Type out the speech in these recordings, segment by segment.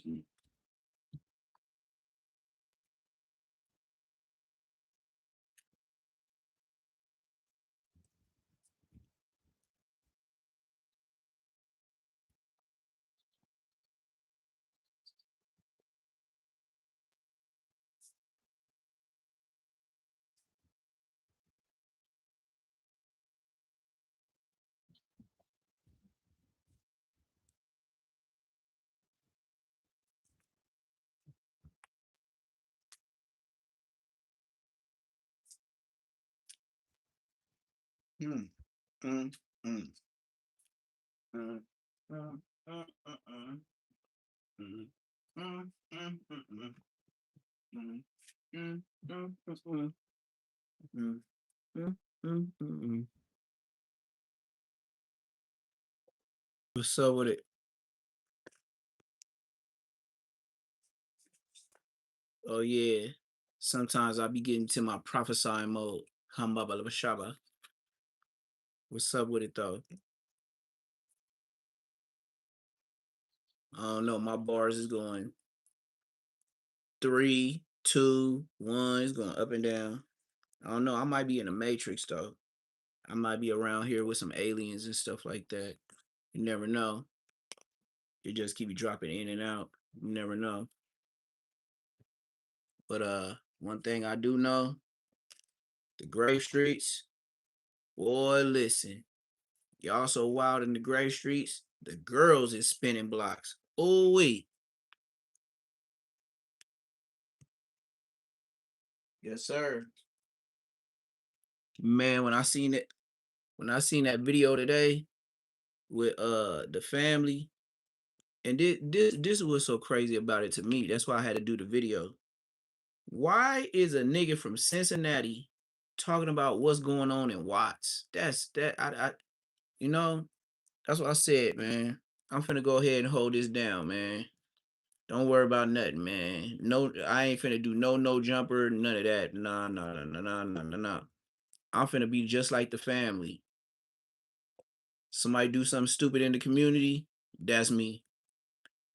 Mm, mm, mm, mm, mm, mm, mm, mm, mm, mm, mm, mm, mm, mm, mm, mm, mm, mm, mm. What's up with it? Oh yeah. Sometimes I be getting to my prophesying mode. Hamba Shaba. What's up with it though? I don't know. My bars is going 3, 2, 1. It's going up and down. I don't know. I might be in the Matrix though. I might be around here with some aliens and stuff like that. You never know. It just keep dropping in and out. You never know. But one thing I do know, the grave streets, boy, listen. Y'all so wild in the grave streets, the girls is spinning blocks. Oh wait. Yes, sir. Man, when I seen that video today with the family, and this was so crazy about it to me. That's why I had to do the video. Why is a nigga from Cincinnati talking about what's going on in Watts? That's that I you know, that's what I said, man. I'm finna go ahead and hold this down, man. Don't worry about nothing, man. No, I ain't finna do no jumper, none of that. Nah, nah, nah, nah, nah, nah, nah, nah. I'm finna be just like the family. Somebody do something stupid in the community, that's me.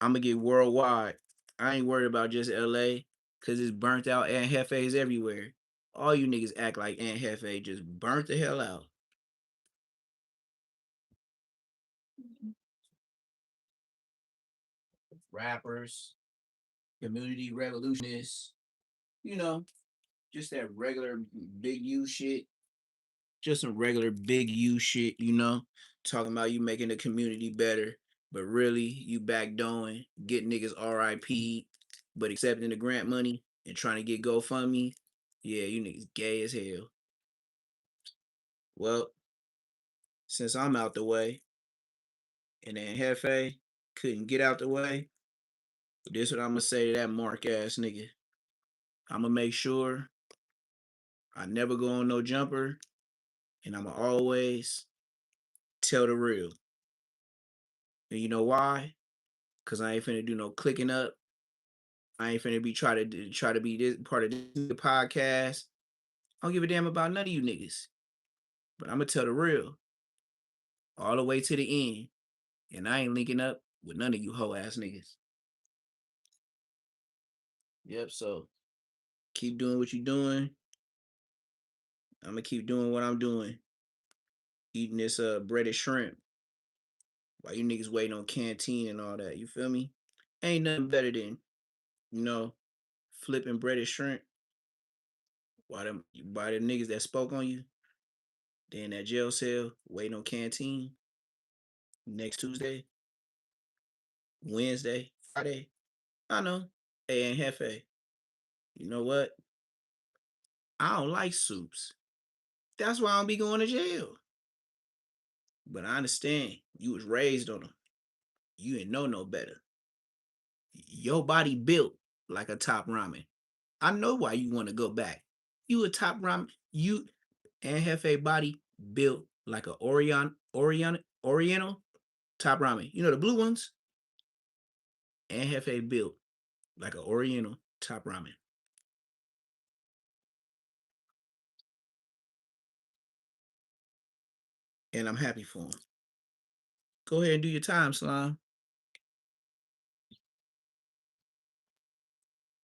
I'm gonna get worldwide. I ain't worried about just LA, cause it's burnt out and Hefes everywhere. All you niggas act like Aunt Hefe just burnt the hell out. Rappers, community revolutionists, you know, just that regular big U shit. Just some regular big U shit, talking about you making the community better, but really you backdoing, get niggas RIP, but accepting the grant money and trying to get GoFundMe. Yeah, you niggas gay as hell. Well, since I'm out the way and then Hefe couldn't get out the way, this what I'm gonna say to that mark ass nigga. I'm gonna make sure I never go on no jumper, and I'm gonna always tell the real. And you know why? Cause I ain't finna do no clicking up. I ain't finna be try to be this part of this podcast. I don't give a damn about none of you niggas. But I'm gonna tell the real all the way to the end. And I ain't linking up with none of you hoe ass niggas. Yep, so keep doing what you doing. I'm gonna keep doing what I'm doing. Eating this breaded shrimp while you niggas waiting on canteen and all that. You feel me? Ain't nothing better than, you know, flipping breaded shrimp while the niggas that spoke on you, they in that jail cell waiting on canteen next Tuesday, Wednesday, Friday. I know. Hey, and Hefe, you know what? I don't like soups. That's why I don't be going to jail. But I understand you was raised on them. You didn't know no better. Your body built like a top ramen. I know why you want to go back. You a top ramen. You and Hefe body built like a Oriental top ramen. You know the blue ones? And Hefe built like an Oriental top ramen. And I'm happy for him. Go ahead and do your time, Slime.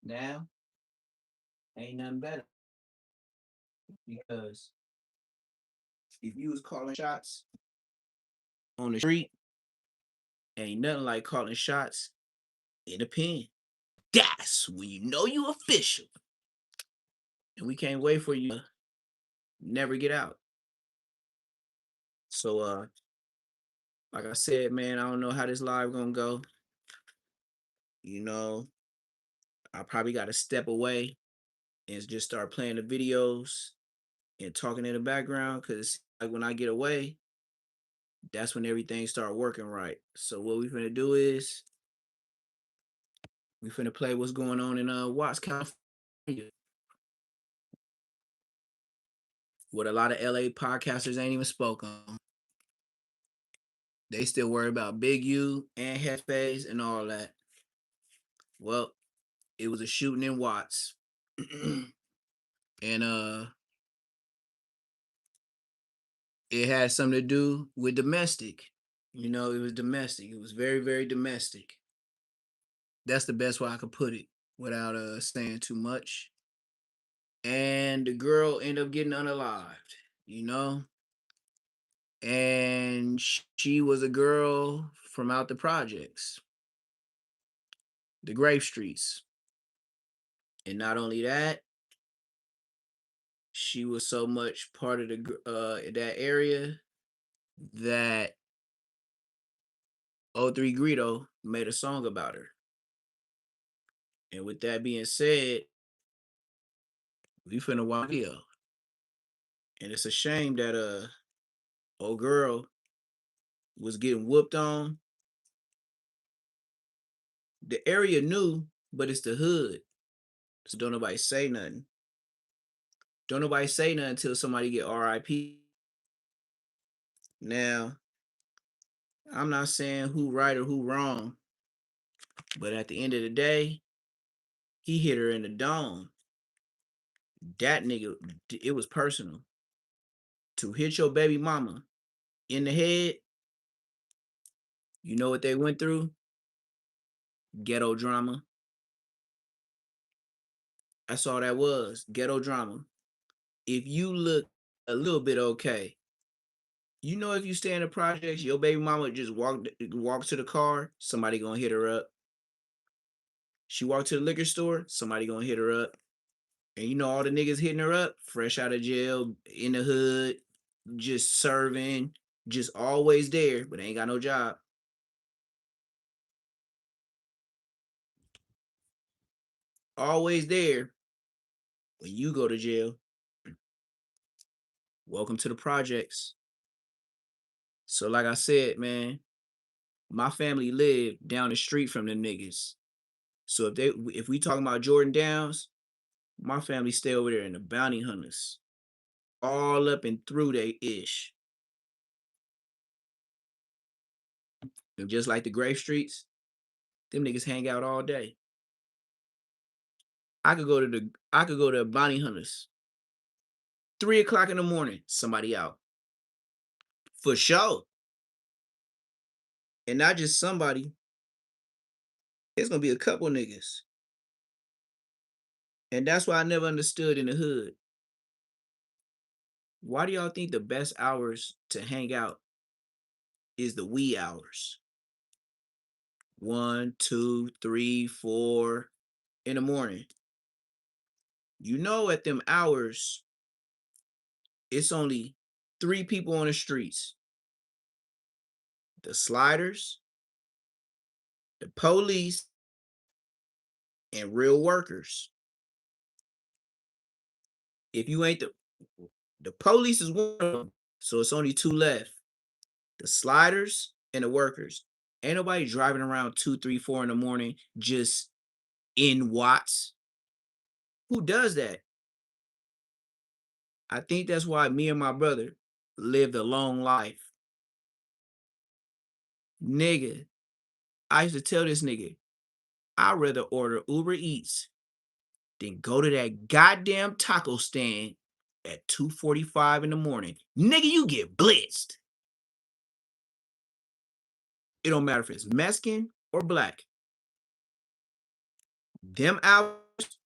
Now ain't nothing better because if you was calling shots on the street, ain't nothing like calling shots in a pen. That's when you know you official. And we can't wait for you to never get out. So like I said, man, I don't know how this live gonna go. You know, I probably gotta step away and just start playing the videos and talking in the background because like when I get away, that's when everything start working right. So what we finna do is we finna play what's going on in Watts, California. What a lot of LA podcasters ain't even spoke on. They still worry about Big U and Hefes and all that. Well, it was a shooting in Watts. And it had something to do with domestic. You know, it was domestic. It was very, very domestic. That's the best way I could put it without saying too much. And the girl ended up getting unalived, you know? And she was a girl from out the projects, the Grave Streets. And not only that, she was so much part of that area that O3 Greedo made a song about her. And with that being said, we finna watch video. And it's a shame that old girl was getting whooped on. The area knew, but it's the hood. So don't nobody say nothing. Don't nobody say nothing until somebody get RIP. Now, I'm not saying who right or who wrong, but at the end of the day, he hit her in the dome. That nigga, it was personal. To hit your baby mama in the head, you know what they went through? Ghetto drama. That's all that was. Ghetto drama. If you look a little bit okay, you know if you stay in the projects, your baby mama just walk to the car, somebody gonna hit her up. She walked to the liquor store, somebody gonna hit her up. And you know all the niggas hitting her up, fresh out of jail, in the hood, just serving, just always there, but ain't got no job. Always there when you go to jail. Welcome to the projects. So like I said, man, my family lived down the street from them niggas. So if we talking about Jordan Downs, my family stay over there in the Bounty Hunters. All up and through they ish. And just like the Grave Streets, them niggas hang out all day. I could go to Bounty Hunters. 3 o'clock in the morning, somebody out. For sure. And not just somebody. It's gonna be a couple niggas. And that's why I never understood in the hood. Why do y'all think the best hours to hang out is the wee hours? 1, 2, 3, 4 in the morning. You know, at them hours, it's only 3 people on the streets: the sliders, the police, and real workers. If you ain't the police is one of them, so it's only 2 left: the sliders and the workers. Ain't nobody driving around 2, 3, 4 in the morning just in Watts. Who does that? I think that's why me and my brother lived a long life. Nigga, I used to tell this nigga, I'd rather order Uber Eats than go to that goddamn taco stand at 2:45 in the morning. Nigga, you get blitzed. It don't matter if it's Mexican or black. Them hours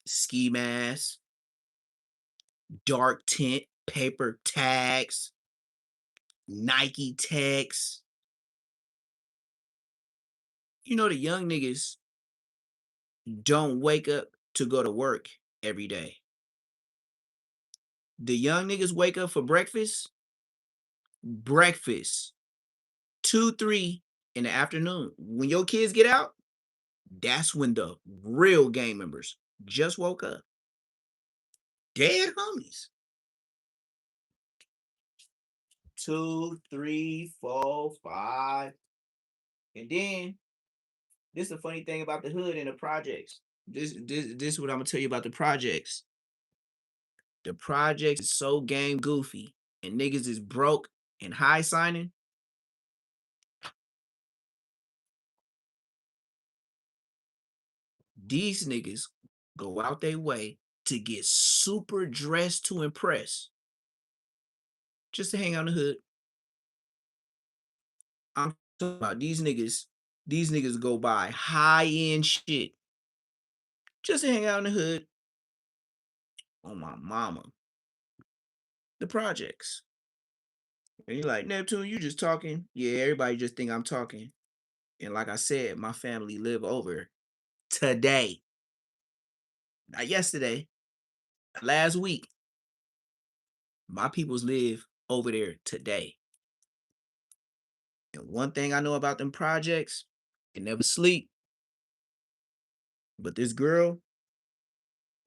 ski masks, dark tint, paper tags, Nike techs. You know the young niggas don't wake up to go to work every day. The young niggas wake up for breakfast, 2, 3 in the afternoon. When your kids get out, that's when the real gang members just woke up. Dead homies. 2, 3, 4, 5. And then this is the funny thing about the hood and the projects. This is what I'm gonna tell you about the projects. The projects is so game goofy and niggas is broke and high signing. These niggas go out their way to get super dressed to impress, just to hang out in the hood. I'm talking about these niggas. These niggas go buy high end shit just to hang out in the hood. On my mama, the projects. And you're like, Neptune, you just talking. Yeah, everybody just think I'm talking. And like I said, my family live over today. Not yesterday, last week. My peoples live over there today. And one thing I know about them projects, they never sleep. But this girl,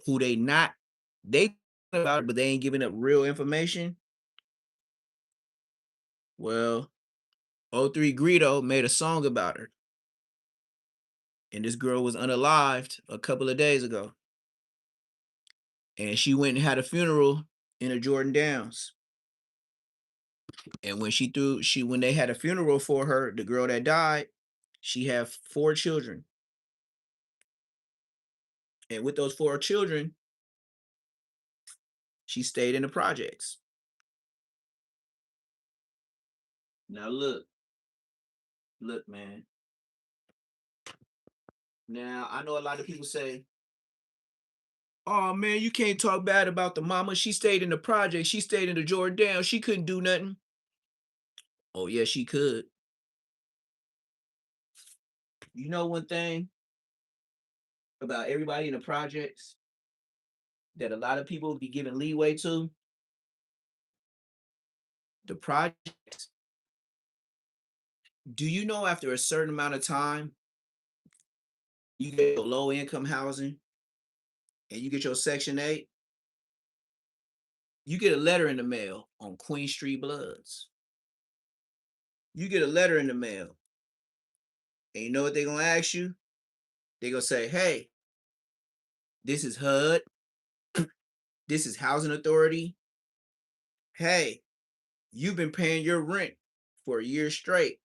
who they about it, but they ain't giving up real information. Well, O3 Greedo made a song about her. And this girl was unalived a couple of days ago. And she went and had a funeral in the Jordan Downs. And when they had a funeral for her, the girl that died, she had 4 children. And with those 4 children, she stayed in the projects. Now look, man. Now I know a lot of people say, "Oh man, you can't talk bad about the mama. She stayed in the project. She stayed in the Jordan Downs. She couldn't do nothing." Oh yeah, she could. You know one thing about everybody in the projects that a lot of people be giving leeway to? The projects. Do you know after a certain amount of time, you get your low income housing and you get your Section 8, you get a letter in the mail on Queen Street Bloods. You get a letter in the mail, and you know what they're gonna ask you? They're gonna say, hey, this is HUD, this is Housing Authority. Hey, you've been paying your rent for a year straight,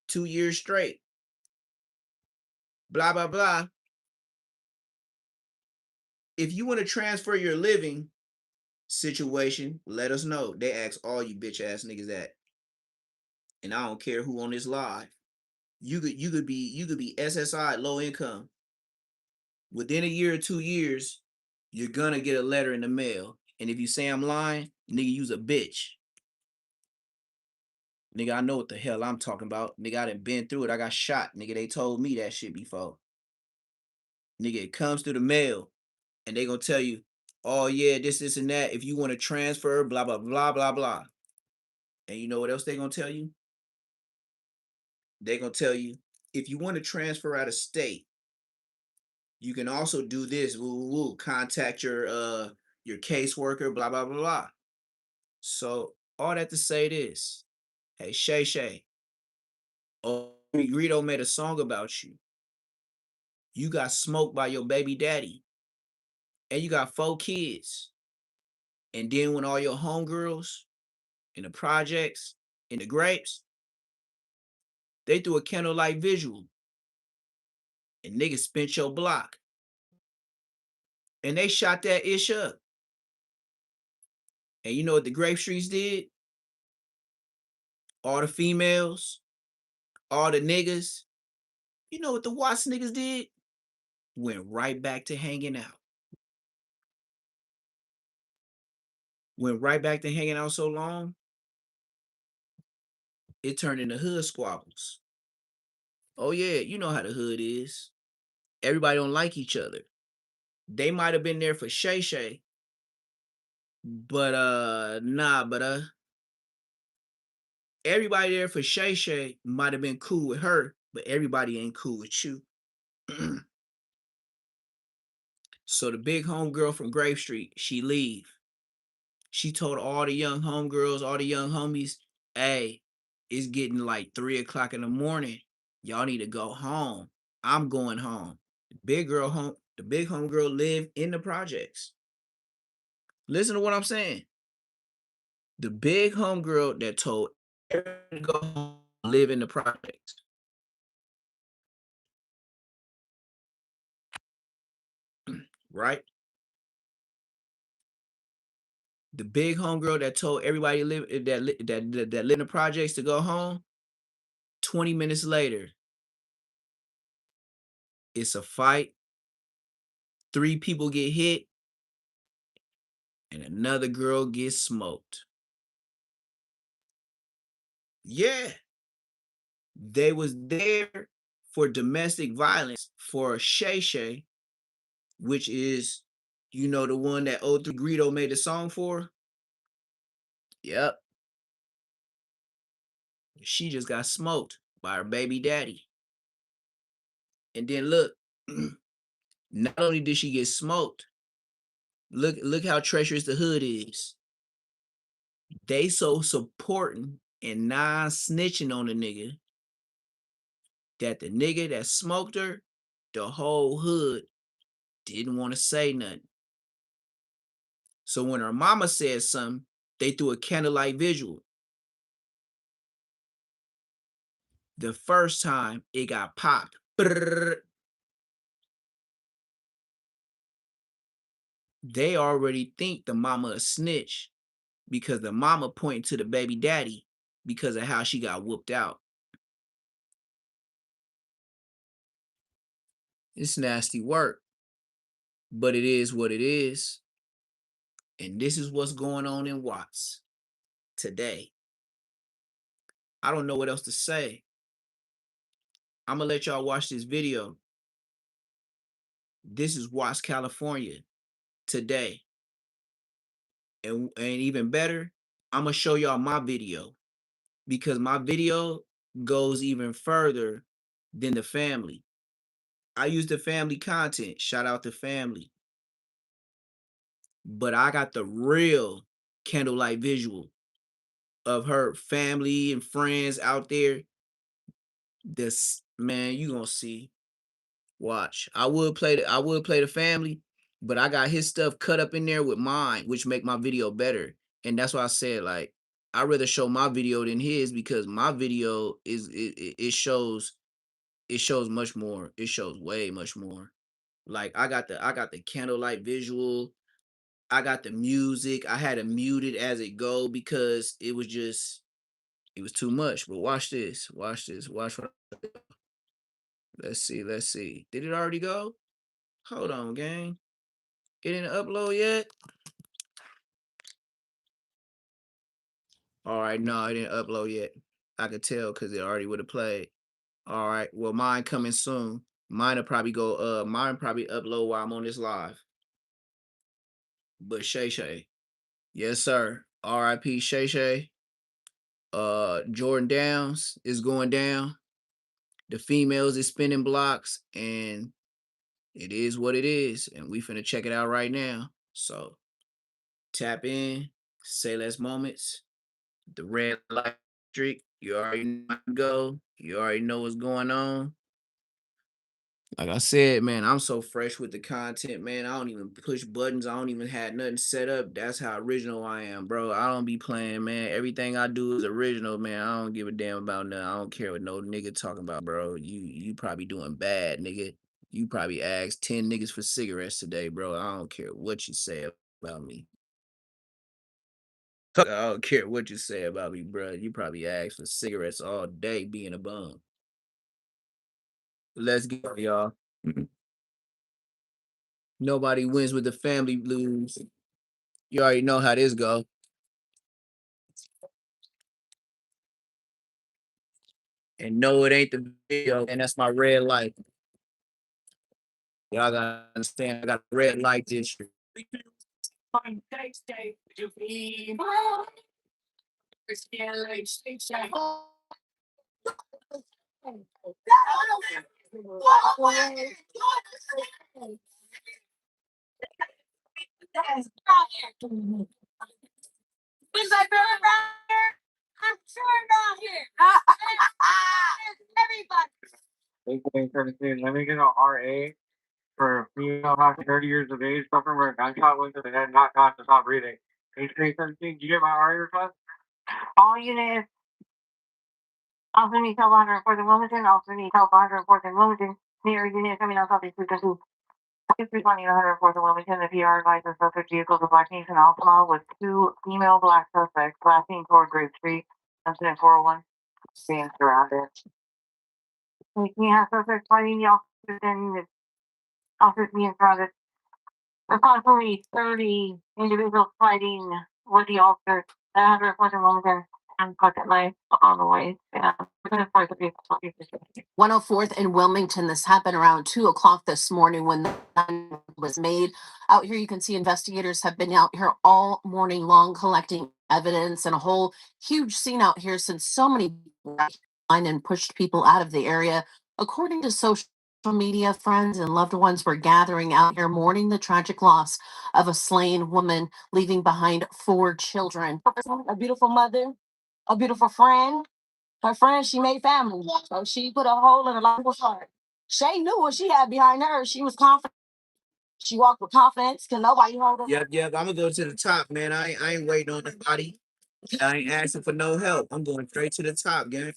2 years straight, blah, blah, blah. If you want to transfer your living situation, let us know. They ask all you bitch ass niggas that. And I don't care who on this live. You could be SSI, low income. Within a year or 2 years, you're gonna get a letter in the mail. And if you say I'm lying, nigga, you's a bitch. Nigga, I know what the hell I'm talking about. Nigga, I done been through it. I got shot. Nigga, they told me that shit before. Nigga, it comes through the mail. And they gonna tell you, oh yeah, this, and that. If you want to transfer, blah, blah, blah, blah, blah. And you know what else they gonna tell you? They gonna tell you, if you want to transfer out of state, you can also do this. Woo, woo, woo. Contact your caseworker, blah, blah, blah, blah. So all that to say this. Hey, Shay Shay, oh, Greedo made a song about you. You got smoked by your baby daddy. And you got 4 kids. And then when all your homegirls in the projects, in the grapes, they threw a candlelight visual. And niggas spent your block. And they shot that ish up. And you know what the Grape Streets did? All the females, all the niggas. You know what the Watts niggas did? went right back to hanging out. Went right back to hanging out so long, it turned into hood squabbles. Oh yeah, you know how the hood is. Everybody don't like each other. They might have been there for Shay Shay, but everybody there for Shay Shay might have been cool with her, but everybody ain't cool with you. So the big homegirl from Grave Street, she leave. She told all the young homegirls, all the young homies, hey, it's getting like 3 o'clock in the morning. Y'all need to go home. I'm going home. The big homegirl live in the projects. Listen to what I'm saying. The big homegirl that told everyone to go home live in the projects. Right? The big homegirl that told everybody that live in the projects to go home. 20 minutes later, it's a fight. 3 people get hit, and another girl gets smoked. Yeah, they was there for domestic violence for Shay Shay, which is, the one that O3 Greedo made a song for. Yep, she just got smoked by her baby daddy. And then look, not only did she get smoked, look how treacherous the hood is. They so supporting and non-snitching on the nigga that the nigga that smoked her, the whole hood didn't want to say nothing. So when her mama said something, they threw a candlelight visual. The first time it got popped. Brrr. They already think the mama a snitch because the mama pointing to the baby daddy because of how she got whooped out. It's nasty work, but it is what it is. And this is what's going on in Watts today. I don't know what else to say. I'm gonna let y'all watch this video. This is Watts, California today. And even better, I'm gonna show y'all my video because my video goes even further than the family. I use the family content. Shout out to family. But I got the real candlelight visual of her family and friends out there. This man, you gonna see. Watch. I would play the family, but I got his stuff cut up in there with mine, which make my video better. And that's why I said like I rather show my video than his because my video it shows much more. It shows way much more. Like I got the candlelight visual. I got the music. I had to mute it as it go because it was too much. But watch this. Watch this. Watch what let's see. Let's see. Did it already go? Hold on, gang. It didn't upload yet? All right, no, it didn't upload yet. I could tell because it already would have played. All right, well, mine coming soon. Mine probably upload while I'm on this live. But Shay Shay. Yes, sir. R.I.P. Shay Shay. Jordan Downs is going down. The females is spinning blocks, and it is what it is. And we finna check it out right now. So tap in, say less moments. The red light streak. You already know how to go. You already know what's going on. Like I said, man, I'm so fresh with the content, man. I don't even push buttons. I don't even have nothing set up. That's how original I am, bro. I don't be playing, man. Everything I do is original, man. I don't give a damn about nothing. I don't care what no nigga talking about, bro. You probably doing bad, nigga. You probably asked 10 niggas for cigarettes today, bro. I don't care what you say about me. I don't care what you say about me, bro. You probably asked for cigarettes all day being a bum. Let's go, y'all. Nobody wins with the family blues. You already know how this go. And no, it ain't the video, and that's my red light. Y'all gotta understand, I got a red light this year. Let me get an RA for a female after 30 years of age, suffering where a gunshot went to the head, not caused to stop breathing. Age 17, did you get my RA request? All units also need help on report in Wilmington, also need help on report in Wilmington. Near unit coming out southeast frequency. 320 and 104 in Wilmington, the PR advises suspect vehicles of Black Nation Altamont with two female black suspects passing toward Grape Street, incident 401, being surrounded. We have suspects fighting the officers and the officers being surrounded. Approximately 30 individuals fighting with the officers. 104 in Wilmington and Pocket Life on the way. Yeah, we're gonna fight the people. 104th in Wilmington. This happened around 2 o'clock this morning when the gun was made. Out here, you can see investigators have been out here all morning long collecting evidence and a whole huge scene out here since so many people and pushed people out of the area. According to social media, friends and loved ones were gathering out here mourning the tragic loss of a slain woman, leaving behind 4 children. A beautiful mother, a beautiful friend. Her friend, she made family. So she put a hole in a lot of people's heart. Shay knew what she had behind her. She was confident. She walked with confidence because nobody hold her. Yep. I'm gonna go to the top, man. I ain't waiting on nobody. I ain't asking for no help. I'm going straight to the top, gang.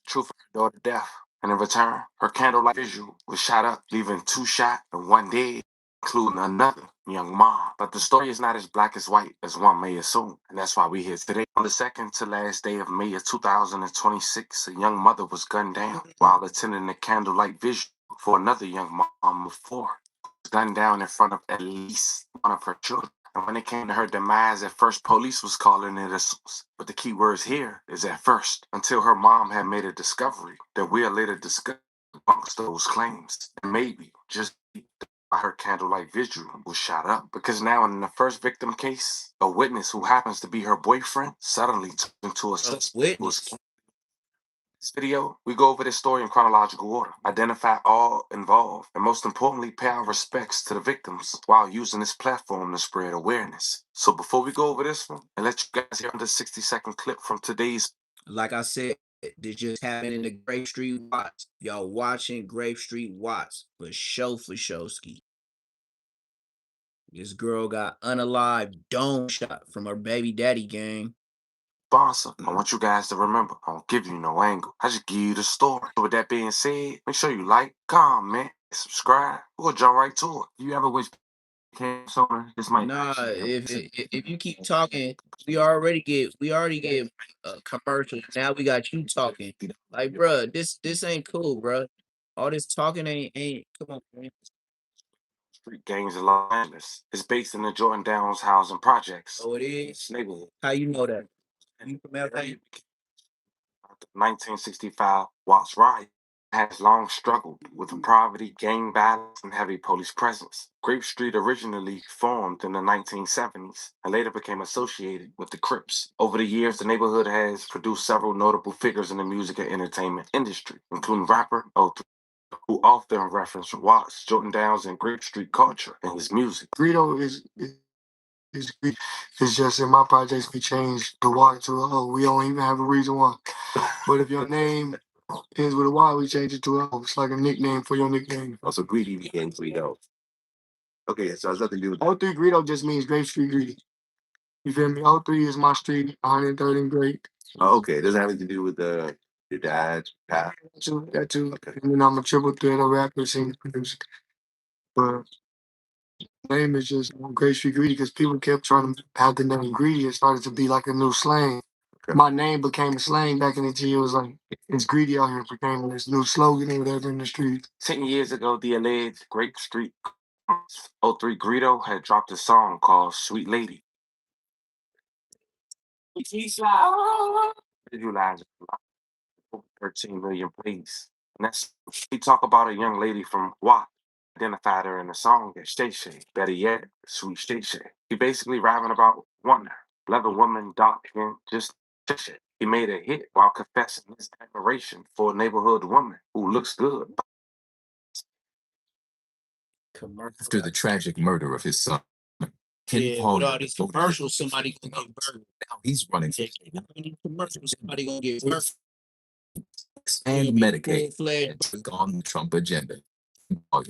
Truth of her daughter's death. And in return, her candlelight visual was shot up, leaving 2 shot and 1 dead, including another young mom. But the story is not as black as white as one may assume, and that's why we're here today. On the second to last day of May of 2026, a young mother was gunned down while attending a candlelight visual for another young mom of 4. Gunned down in front of at least one of her children. And when it came to her demise, at first police was calling it assault. But the key words here is at first, until her mom had made a discovery that we'll later discuss amongst those claims. And maybe, just by her candlelight vigil was shot up. Because now in the first victim case, a witness who happens to be her boyfriend suddenly turned into a suspect. This video, we go over this story in chronological order, identify all involved, and most importantly, pay our respects to the victims while using this platform to spread awareness. So before we go over this one, and let you guys hear the 60-second clip from today's. Like I said, this just happened in the Grape Street Watts. Y'all watching Grape Street Watts for show ski. This girl got unalived dome shot from her baby daddy, gang. Sponsor. I want you guys to remember, I don't give you no angle. I just give you the story. So with that being said, make sure you like, comment, subscribe. We'll jump right to it. You ever wish sooner? This might Nah, if you keep talking, we already get commercials. Now we got you talking. Like, bruh, this ain't cool, bruh. All this talking ain't. Come on, man. Street gangs in Los Angeles. It's based in the Jordan Downs housing projects. Oh, it is. Neighborhood. How you know that? You from LA? 1965 Watts riot has long struggled with poverty, gang violence, and heavy police presence. Grape Street originally formed in the 1970s and later became associated with the Crips. Over the years, the neighborhood has produced several notable figures in the music and entertainment industry, including rapper O3, who often referenced Watts, Jordan Downs, and Grape Street culture in his music. Greedo is just in my projects we changed the Y to a O. We don't even have a reason why. But if your name ends with a Y, we change it to a O. It's like a nickname for your nickname. Also, greedy begins Greedo. Okay, so it has nothing to do with O3 Greedo just means Grape Street Greedy. You feel me? O3 is my street, 103rd and Grape. Oh, okay, it doesn't have anything to do with your dad's path. That too. Okay. And then I'm a triple threat of rapper, singer, producer. But name is just Grape Street Greedy because people kept trying to have the name Greedy. It started to be like a new slang. Okay. My name became a slang back in the day. It was like, it's greedy out here. It became this new slogan or whatever in the street. 10 years ago, the alleged Grape Street 03 Greedo had dropped a song called Sweet Lady. Visualize 13 million plays. And that's he talk about a young lady from WAP. Identified her in the song as Shay Shay. Better yet, Sweet Shay Shay. He basically rapping about wonder. Love a woman, dark skin, just Shay Shay. He made a hit while confessing his admiration for a neighborhood woman who looks good. After the tragic murder of his son, Ken Yeah, Paul with all these commercials, somebody gonna get burned. now he's running for These commercials, somebody gonna get burned. and It'll be Medicaid full-fledged. on the Trump agenda. Oh,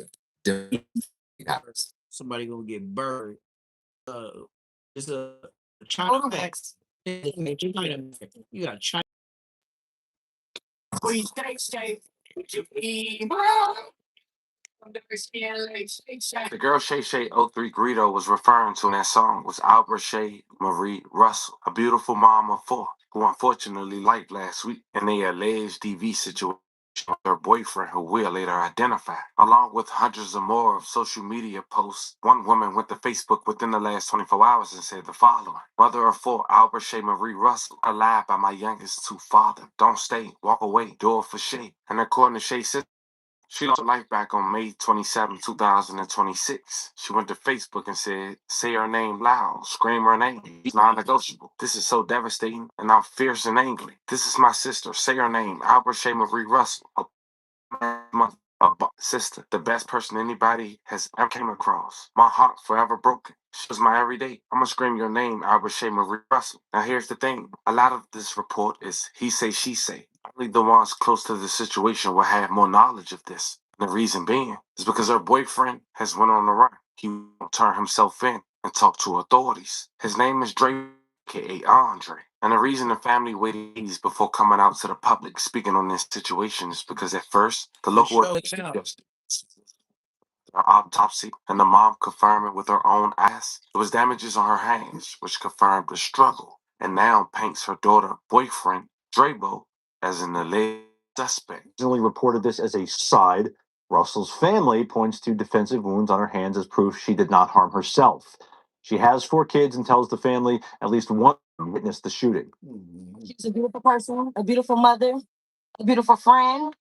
yeah. Somebody gonna get burned. It's a China Max. You got China. The girl Shay Shay 03 Greedo was referring to in that song was Albert Shay Marie Russell, a beautiful mom of four, who unfortunately left last week in the alleged DV situation with her boyfriend, who we'll later identify. Along with hundreds of more of social media posts, one woman went to Facebook within the last 24 hours and said the following: Mother of four, Albert Shay Marie Russell, alive by my youngest two father. Don't stay, walk away, do it for Shay. And according to Shay's sister, she lost her life back on May 27, 2026. She went to Facebook and said, say her name loud, scream her name. It's non-negotiable. This is so devastating, and I'm fierce and angry. This is my sister. Say her name, Albert Shay Marie Russell. Sister, the best person anybody has ever came across. My heart forever broken. She was my everyday. I'm gonna scream your name, Albert Shay Marie Russell. Now here's the thing. A lot of this report is he say, she say. Only the ones close to the situation will have more knowledge of this. And the reason being is because her boyfriend has went on the run. He won't turn himself in and talk to authorities. His name is Dre, aka Andre. And the reason the family waited days before coming out to the public speaking on this situation is because at first the local autopsy and the mom confirmed it with her own eyes. It was damages on her hands, which confirmed the struggle, and now paints her daughter boyfriend Drabo as an alleged suspect. Originally reported this as a side. Russell's family points to defensive wounds on her hands as proof she did not harm herself. She has 4 kids and tells the family at least one witnessed the shooting. She's a beautiful person, a beautiful mother, a beautiful friend.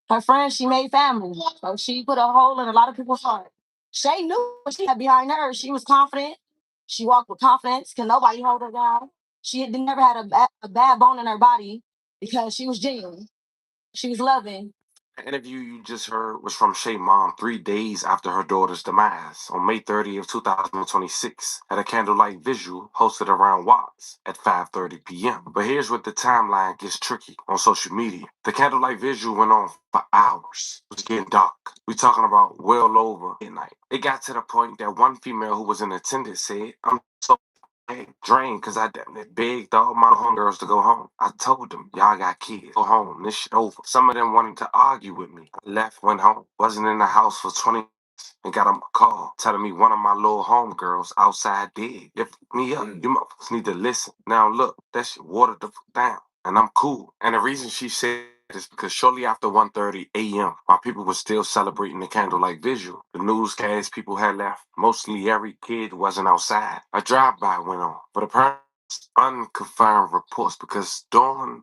Her friend, she made family. So she put a hole in a lot of people's heart. Shay knew what she had behind her. She was confident. She walked with confidence. Can nobody hold her down? She had never had a bad bone in her body because she was genuine. She was loving. The interview you just heard was from Shay's mom 3 days after her daughter's demise on May 30th, 2026 at a candlelight visual hosted around Watts at 5:30 p.m. But here's where the timeline gets tricky on social media. The candlelight visual went on for hours. It was getting dark. We're talking about well over midnight. It got to the point that one female who was in attendance said, I'm so drained because I begged all my homegirls to go home. I told them, y'all got kids. Go home. This shit over. Some of them wanted to argue with me. I left, went home. Wasn't in the house for 20 minutes and got a call telling me one of my little homegirls outside dead. Lift me up. You motherfuckers need to listen. Now look, that shit watered the fuck down. And I'm cool. And the reason she said is because shortly after 1:30 a.m., while people were still celebrating the candlelight visual, the newscast people had left. Mostly every kid wasn't outside. A drive-by went on. But apparently, unconfirmed reports because during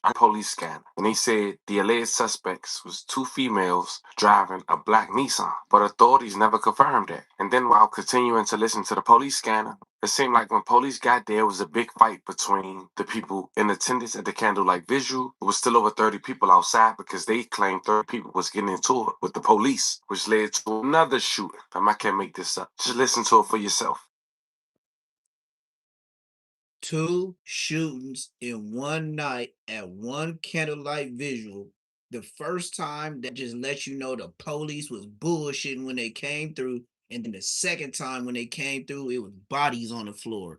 a police scan, and they said the alleged suspects was 2 females driving a black Nissan, but authorities never confirmed that. And then while continuing to listen to the police scanner, it seemed like when police got there, it was a big fight between the people in attendance at the candlelight visual. It was still over 30 people outside because they claimed 30 people was getting into it with the police, which led to another shooting. I can't make this up. Just listen to it for yourself. 2 shootings in one night at one candlelight visual. The first time that just lets you know the police was bullshitting when they came through, and then the second time when they came through, it was bodies on the floor.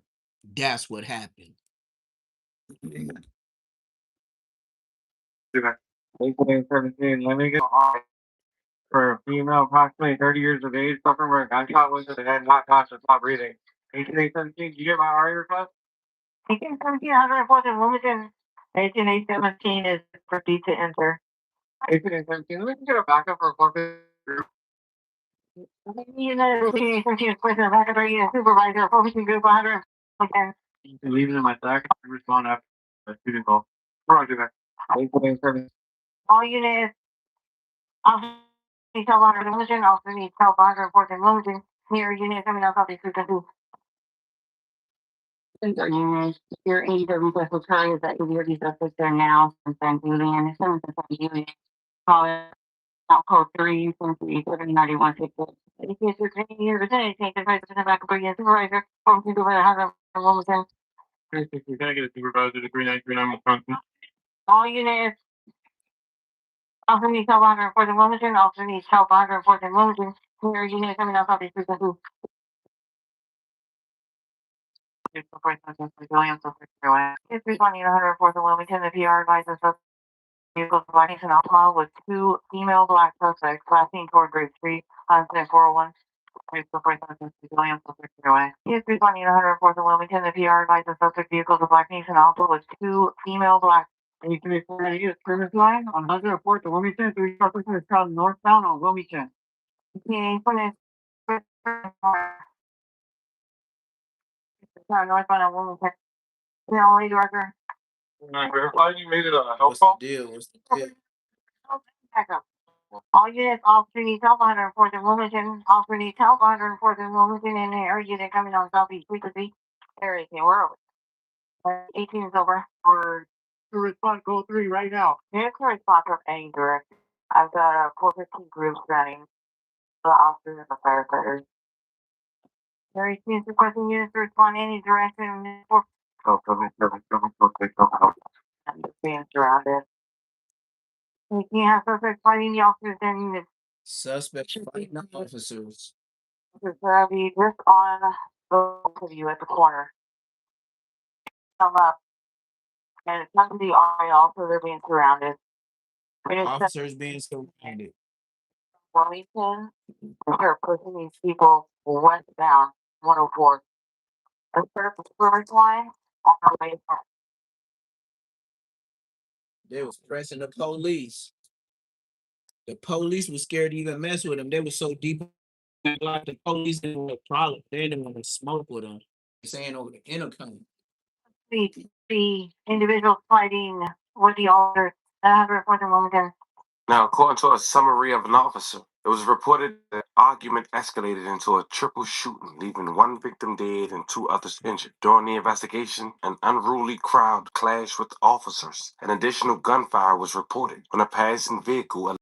That's what happened. April 17, let me get on for a female approximately 30 years of age suffering from a gunshot wound to the head, not conscious, not breathing. 1817, did you get my RA request? 1817, 104 in Wilmington. 1817 is proceed to enter. 1817, let me get a backup for a You know, the person back at the supervisor, focusing group 100. Okay. You can leave it in my sack. I respond after the shooting call. Roger that. All units, officer needs help on the mission, officer needs help on reporting Wilmington. Near unit coming out of the frequency. Our units, your AW special time is that you're these suspects there now, and then Julian, as soon as the unit, call it, out code 3, 9166. If you are taking your vicinity, take the president back, bring in supervisor, or we can go ahead and have a Wilmington. Can I get a supervisor to 3939 Wisconsin? All units, officer needs help on reporting Wilmington, officer needs help on reporting Wilmington. Near unit coming out of the frequency. It's the first one, Williams, so it's 320 104th and Wilmington. The PR advises us vehicles blocking an Altamont with 2 female black suspects passing toward Grade Street on 401. It's the first one, Williams, so it's 320 104th and Wilmington. The PR advises suspect vehicles of Black Nation Alpha with 2 female black. 334 service line on 104th and Wilmington. 3 suspects is traveling northbound on Wilmington. Northbound on Wilmington. The only director. Verify you made it a help What's the call? deal? What's the deal? Backup. All units, officer needs help 104th and Wilmington. Officer needs help 104th and Wilmington in the air unit coming on southeast frequency. There is no world. 18 is over. Or to respond code 3 right now. Here's the response from any director. I've got a 415 group running the officers and the firefighters. Very soon requesting units to respond any direction for and being surrounded. You can't have suspects fighting the officers and units. Suspects fighting officers. There'll be just on the view at the corner. Come up. And it's not to be RIL, so they're being surrounded. Officers being surrounded. Wilmington, they're pushing these people westbound 104. Let's put up the first line on our way home. They was pressing the police. The police was scared to even mess with them. They were so deep. Like the police didn't want a problem. They didn't want to smoke with them. Saying over the intercom. The individuals fighting with the officers. 104th and Wilmington. Now, according to a summary of an officer, it was reported that argument escalated into a triple shooting, leaving 1 victim dead and 2 others injured. During the investigation, an unruly crowd clashed with officers. An additional gunfire was reported when a passing vehicle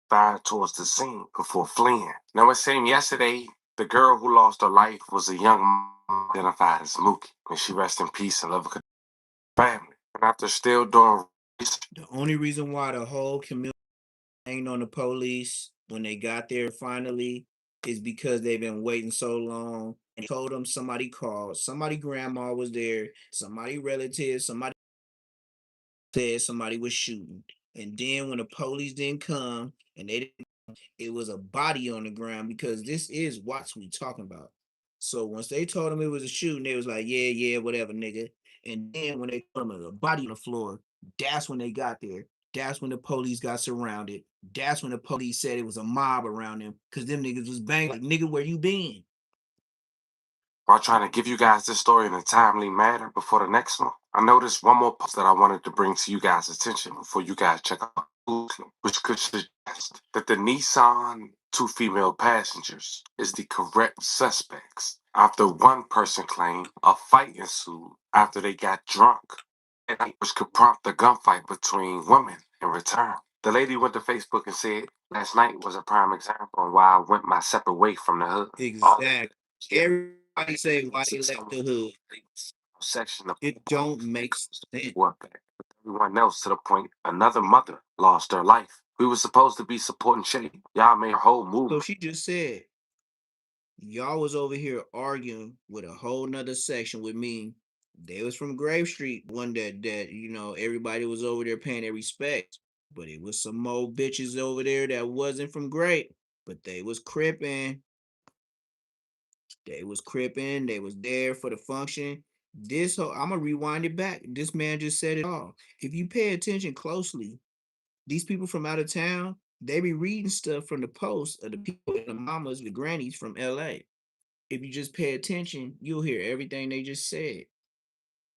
fired towards the scene before fleeing. Now, it seemed yesterday the girl who lost her life was a young mom identified as Mookie. May she rest in peace and love her family. And after still doing research, The only reason why the whole community hanged on the police when they got there finally is because they've been waiting so long. And told them somebody called, somebody grandma was there, somebody relative, somebody said somebody was shooting. And then when the police didn't come and they didn't, it was a body on the ground because this is Watts we talking about. So once they told them it was a shooting, they was like, yeah, whatever, nigga. And then when they told them it was a body on the floor, that's when they got there. That's when the police got surrounded. That's when the police said it was a mob around them because them niggas was banging like, nigga, where you been? while trying to give you guys this story in a timely manner before the next one, I noticed one more post that I wanted to bring to you guys' attention before you guys check out, which could suggest that the Nissan 2 female passengers is the correct suspects after one person claimed a fight ensued after they got drunk, which could prompt a gunfight between women in return. The lady went to Facebook and said, last night was a prime example of why I went my separate way from the hood. Exactly. Everybody say why they left the hood. Section of It don't make sense. Everyone else to the point another mother lost her life. We were supposed to be supporting Shay. Y'all made a whole So movement. she just said, y'all was over here arguing with a whole nother section with me. They was from Grave Street, one that you know everybody was over there paying their respect. But it was some more bitches over there that wasn't from Grave, but they was cripping. They was cripping. They was there for the function. This whole, I'm gonna rewind it back. This man just said it all. If you pay attention closely, these people from out of town, They be reading stuff from the posts of the people and the mamas, the grannies from LA. If you just pay attention, you'll hear everything they just said.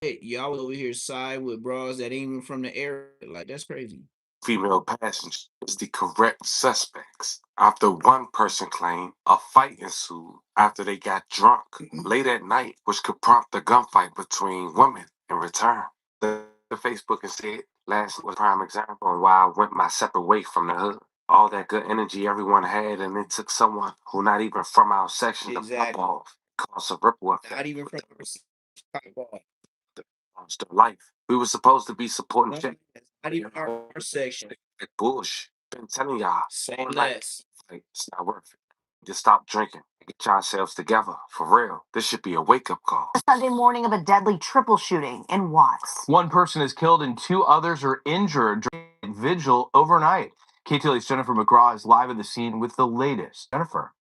Hey, y'all over here side with bras that ain't even from the area. Like, that's crazy. Female passengers is the correct suspects after one person claimed a fight ensued after they got drunk late at night, which could prompt a gunfight between women in return. The Facebook and said last was a prime example of why I went my separate way from the hood. All that good energy everyone had, and it took someone who not even from our section to pop off, cause a ripple effect. Not even from our section. Lost their life. We were supposed to be supporting Not even our section. Like bush. Been telling y'all. Say Like, less. it's not worth it. Just stop drinking. Get yourselves together. For real. This should be a wake-up call. Sunday morning of a deadly triple shooting in Watts. One person is killed and 2 others are injured during a vigil overnight. KTLA's Jennifer McGraw is live at the scene with the latest. Jennifer.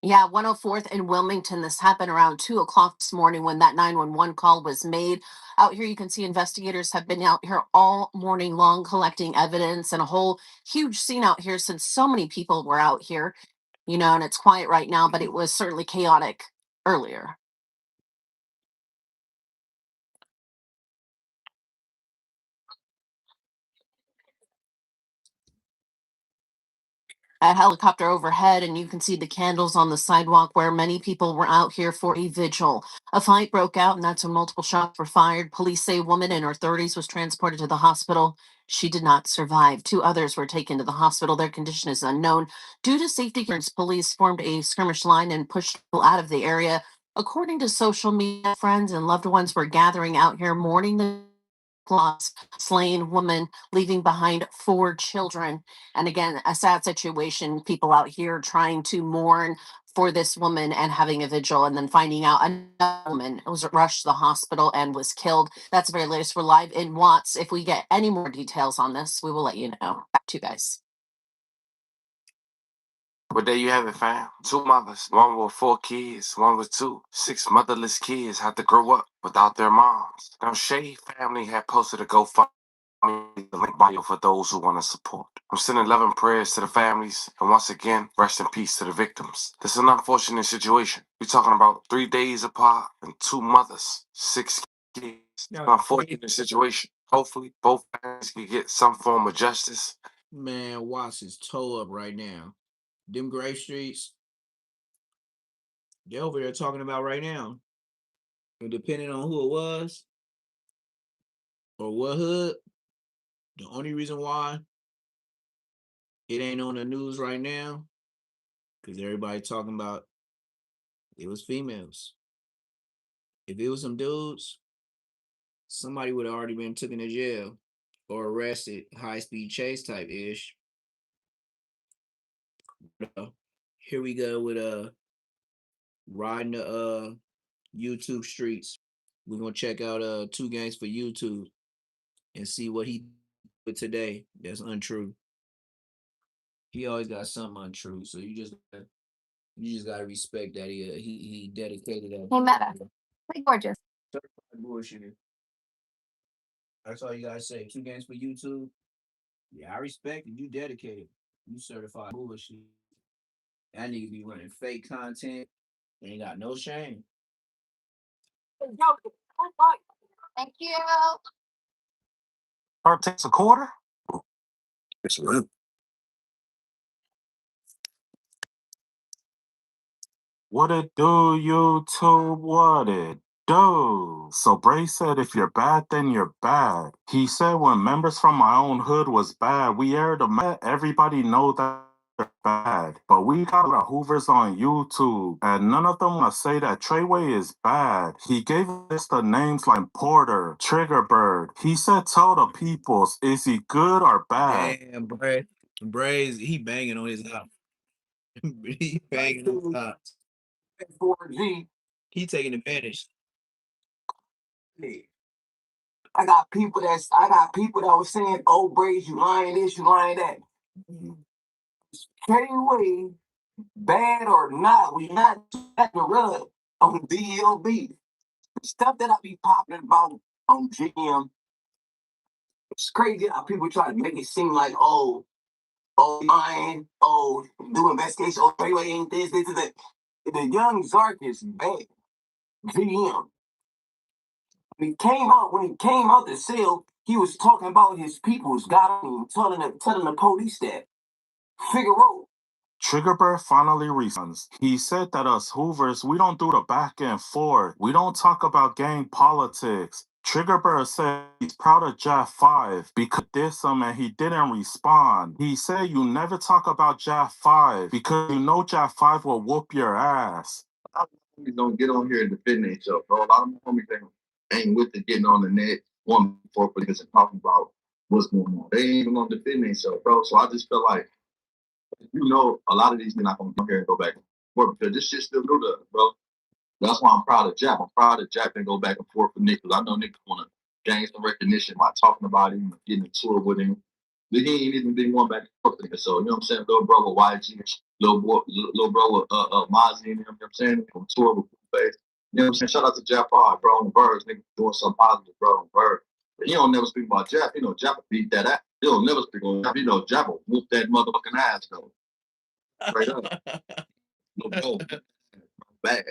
Yeah, 104th and Wilmington. This happened around 2 o'clock this morning when that 911 call was made. Out here, you can see investigators have been out here all morning long collecting evidence and a whole huge scene out here since so many people were out here, and it's quiet right now, but it was certainly chaotic earlier. A helicopter overhead, and you can see the candles on the sidewalk where many people were out here for a vigil. A fight broke out, and that's when multiple shots were fired. Police say a woman in her 30s was transported to the hospital. She did not survive. 2 others were taken to the hospital. Their condition is unknown. Due to safety concerns, police formed a skirmish line and pushed people out of the area. According to social media, friends and loved ones were gathering out here mourning the lost slain woman, leaving behind 4 children. And again, a sad situation. People out here trying to mourn for this woman and having a vigil, and then finding out another woman was rushed to the hospital and was killed. That's the very latest. We're live in Watts. If we get any more details on this, we will let you know. Back to you guys. But there you have it, fam. 2 mothers, one with 4 kids, one with 2. 6 motherless kids had to grow up without their moms. Now, Shay family had posted a GoFundMe link bio for those who want to support. I'm sending love and prayers to the families, and once again, rest in peace to the victims. This is an unfortunate situation. We're talking about 3 days apart and 2 mothers, 6 kids. An unfortunate situation. Hopefully, both families can get some form of justice. Man, Watts is toe up right now. Them Grave Streets, they're over there talking about right now. And depending on who it was or what hood, the only reason why it ain't on the news right now, because everybody talking about it was females. If it was some dudes, somebody would have already been taken to jail or arrested, high speed chase type ish. Here we go with riding the YouTube streets. We're gonna check out 2 Gangs for YouTube and see what he did today that's untrue. He always got something untrue, so you just gotta respect that he dedicated that. Hey, Meta. Hey, gorgeous. Certified bullshit. That's all you gotta say. 2 Gangs for YouTube. Yeah, I respect it. You dedicated. You certified bullshit. That nigga be running fake content. Ain't got no shame. Thank you. Her takes a quarter? It's real. What it do, YouTube? What it do? So Bray said if you're bad, then you're bad. He said when members from my own hood was bad, we aired them. Everybody know that they're bad. But we got the Hoovers on YouTube, and none of them want to say that Treyway is bad. He gave us the names like Porter, Triggerbird. He said tell the peoples, is he good or bad? Damn, Bray. Bray's he banging on his house. He banging on his house. 4G. He taking advantage. I got people that was saying, "Oh, Braves, you lying this, you lying that." Anyway, bad or not, we not at the rub on DLB. Stuff that I be popping about on GM. It's crazy how people try to make it seem like, lying, do investigation, Treyway ain't this and that. The young Zark is bad. VM. When he came out the cell, he was talking about his people's got him, telling the police that. Figaro. Triggerbird finally responds. He said that us Hoovers, we don't do the back and forth. We don't talk about gang politics. Triggerbird said he's proud of Jaff 5 because he did some and he didn't respond. He said you never talk about Jaff 5 because you know Jaff 5 will whoop your ass. A lot of homies don't get on here and defend themselves, bro. A lot of my homies ain't with the getting on the net, one for niggas and talking about what's going on. They ain't even gonna defend themselves, bro. So I just feel like, a lot of these men not gonna come here and go back and forth because this shit still new to us, bro. That's why I'm proud of Jack. I'm proud that Jack can go back and forth with Nick because I know Nick want to gain some recognition by talking about him, getting into it with him. But he ain't even been going back and forth with him. So, you know what I'm saying? Little brother YG, little brother Mozzie, you know what I'm saying? On tour with Face. You know what I'm saying? Shout out to Jack 5, bro, on Birds. Nigga doing something positive, bro, on Birds. But he don't never speak about Jack. Jack will beat that ass. He don't never speak on Jack. Jack will whoop that motherfucking ass, though. Straight up. No, bad.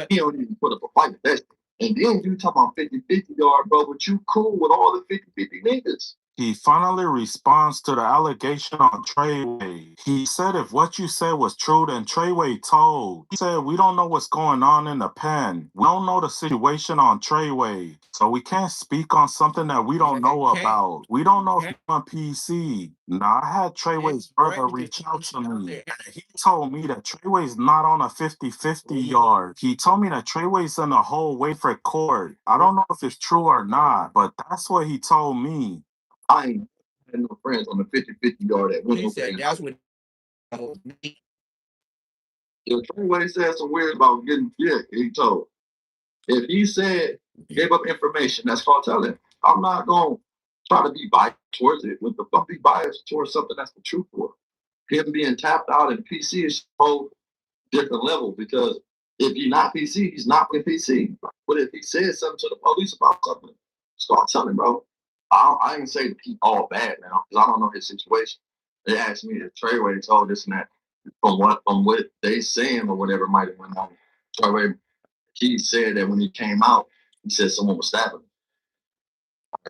He don't even put up a fight with that. And then you talk about 50-50 yard, bro, but you cool with all the 50-50 niggas. He finally responds to the allegation on Treyway. He said if what you said was true, then Treyway told. He said we don't know what's going on in the pen. We don't know the situation on Treyway. So we can't speak on something that we don't know about. We don't know if he's on PC. Now, I had Treyway's brother reach out to me. And he told me that Treyway's not on a 50-50 yard. He told me that Treyway's in the whole Wayford court. I don't know if it's true or not, but that's what he told me. I ain't had no friends on the 50-50 yard that went. He said that's what. If Treyway said some weird about getting he told. If he said gave up information, that's called telling. I'm not gonna try to be biased towards it. What the fuck be biased towards something that's the truth for? Him being tapped out in PC is a whole different level because if he's not PC, he's not with PC. But if he says something to the police about something, start telling, bro. I ain't say he all bad now because I don't know his situation. They asked me if Treyway told this and that from what they saying or whatever might have went on. Treyway, he said that when he came out, he said someone was stabbing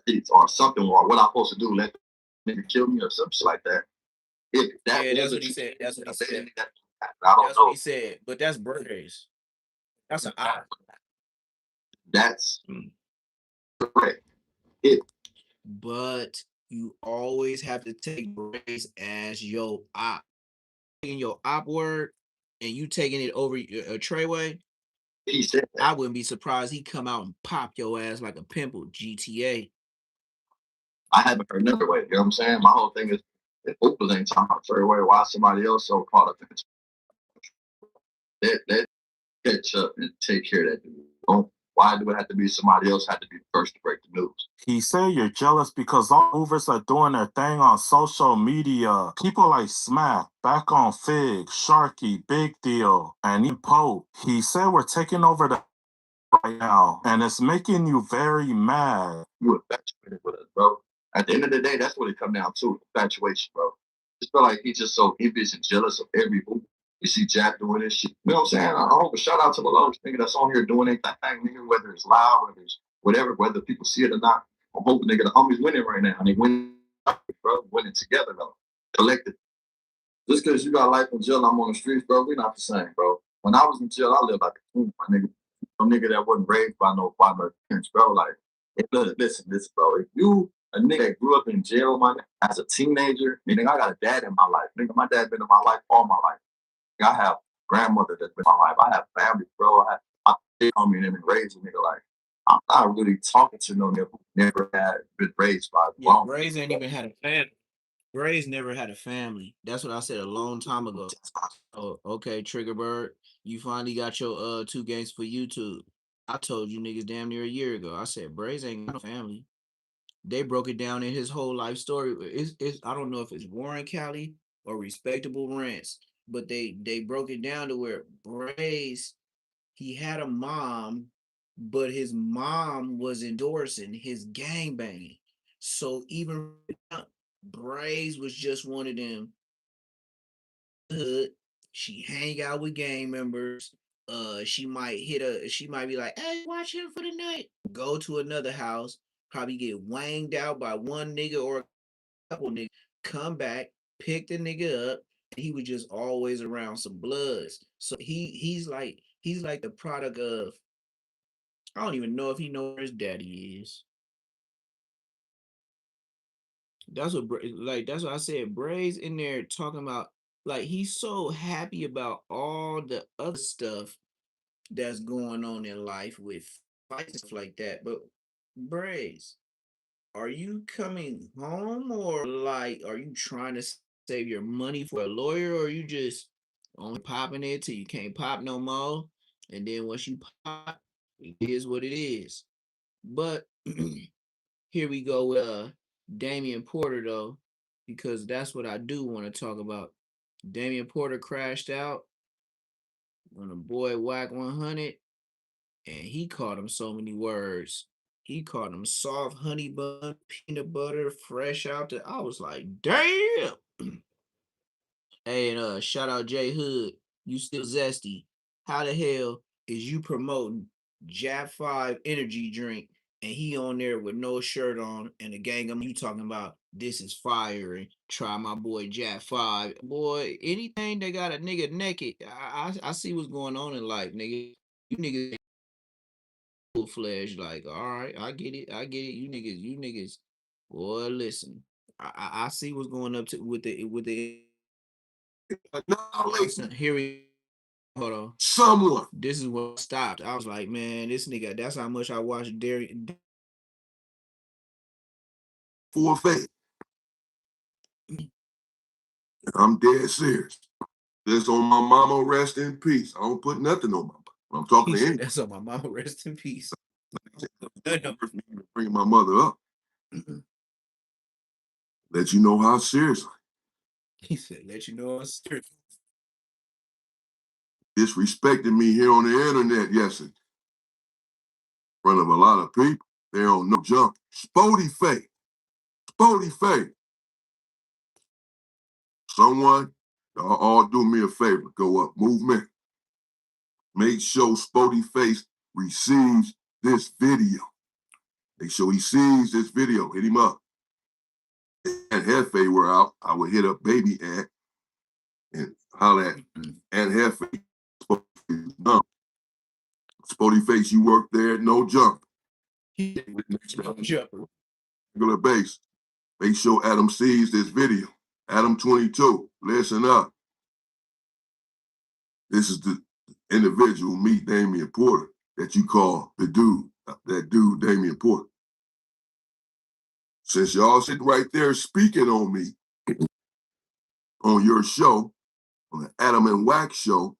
him or something, or what I'm supposed to do, let the nigga kill me or some shit like that. If that that's what he said. That's what he said. I don't know. What he said, but that's birthdays. That's an op. That's correct. But you always have to take Brace as your op. Taking your op word and you taking it over a Treyway. He said that. I wouldn't be surprised he come out and pop your ass like a pimple. GTA. I haven't heard another way. You know what I'm saying? My whole thing is if Oprah ain't talking about Treyway, why somebody else so caught up in it? That catch up and take care of that dude. Why do it have to be somebody else had to be the first to break the news? He said you're jealous because all movers are doing their thing on social media. People like Smack, Back on Fig, Sharky, Big Deal, and even Pope. He said we're taking over the right now, and it's making you very mad. You infatuated with us, bro. At the end of the day, that's what it come down to, infatuation, bro. Just feel like he's just so envious and jealous of every move. You see Jack doing this shit. You know what I'm saying? I hope a shout out to the lowest nigga that's on here doing anything, nigga, whether it's loud, whether it's whatever, whether people see it or not. I'm hoping nigga the homies winning right now. And they winning, bro, winning together though. Collective. Just because you got life in jail, I'm on the streets, bro, we not the same, bro. When I was in jail, I lived like a fool, my nigga. No nigga that wasn't raised by no parents, bro. Like, listen, bro. If you a nigga that grew up in jail, my as a teenager, meaning I got a dad in my life. Nigga, my dad been in my life all my life. I have grandmother that's been in my life. I have family, bro. I have my on me and been raised a nigga. Like, I'm not really talking to no nigga who never had been raised by the Yeah, Braze ain't even had a family. Braze never had a family. That's what I said a long time ago. Oh, okay, Triggerbird. You finally got your 2 games for YouTube. I told you niggas damn near a year ago. I said Braze ain't got no family. They broke it down in his whole life story. It's I don't know if it's Warren County or Respectable Rents, but they broke it down to where Braze he had a mom, but his mom was endorsing his gang banging. So even Braves was just one of them. Hood. She hang out with gang members. She might be like, hey, watch him for the night. Go to another house, probably get wanged out by one nigga or a couple niggas, come back, pick the nigga up. He was just always around some bloods. So he's like the product of, I don't even know if he knows where his daddy is. That's what I said. Bray's in there talking about, like, he's so happy about all the other stuff that's going on in life with fights and stuff like that. But Brays, are you coming home, or like are you trying to save your money for a lawyer, or are you just only popping it till you can't pop no more? And then once you pop, it is what it is. But here we go with Damian Porter though, because that's what I do want to talk about. Damian Porter crashed out on a boy Whack 100, and he called him so many words. He called him soft honey bun, peanut butter, fresh out the. I was like, damn. Hey, and shout out J Hood. You still zesty. How the hell is you promoting Jap 5 energy drink and he on there with no shirt on and the gang of you talking about this is fire and try my boy Jap 5. Boy, anything that got a nigga naked, I see what's going on in life, nigga. You niggas full fledged, like, all right, I get it, I get it. You niggas, boy, listen. I see what's going up to with the Annihilate here we hold on. someone This is what stopped. I was like, man, this nigga, that's how much I watched Darian. for faith. I'm dead serious. This on my mama, rest in peace. I don't put nothing on my mama. I'm talking He to said, anybody. that's on my mama, rest in peace. Bring my mother up. Let you know how serious. He said, let you know I'm serious. Disrespecting me here on the internet yesterday. In front of a lot of people. They don't know jump. Spody fake. Spody fake. Someone, all do me a favor. Go up. Movement. Make sure Spody Face receives this video. Make sure he sees this video. Hit him up. And Hefe were out. I would hit up Baby Ant and holler at Aunt Hefe. Spody Face, you work there, no jump. Regular base. Make sure Adam sees this video. Adam 22, listen up. This is the individual, me, Damian Porter, that you call the dude, that dude, Damian Porter. Since y'all sitting right there speaking on me on your show, on the Adam and Wack show,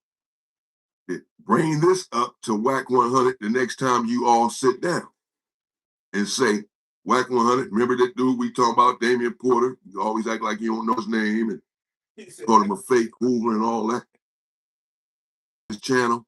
bring this up to Wack 100 the next time you all sit down and say, Wack 100, remember that dude we talking about, Damian Porter? You always act like you don't know his name and call him a fake Hoover and all that. His channel.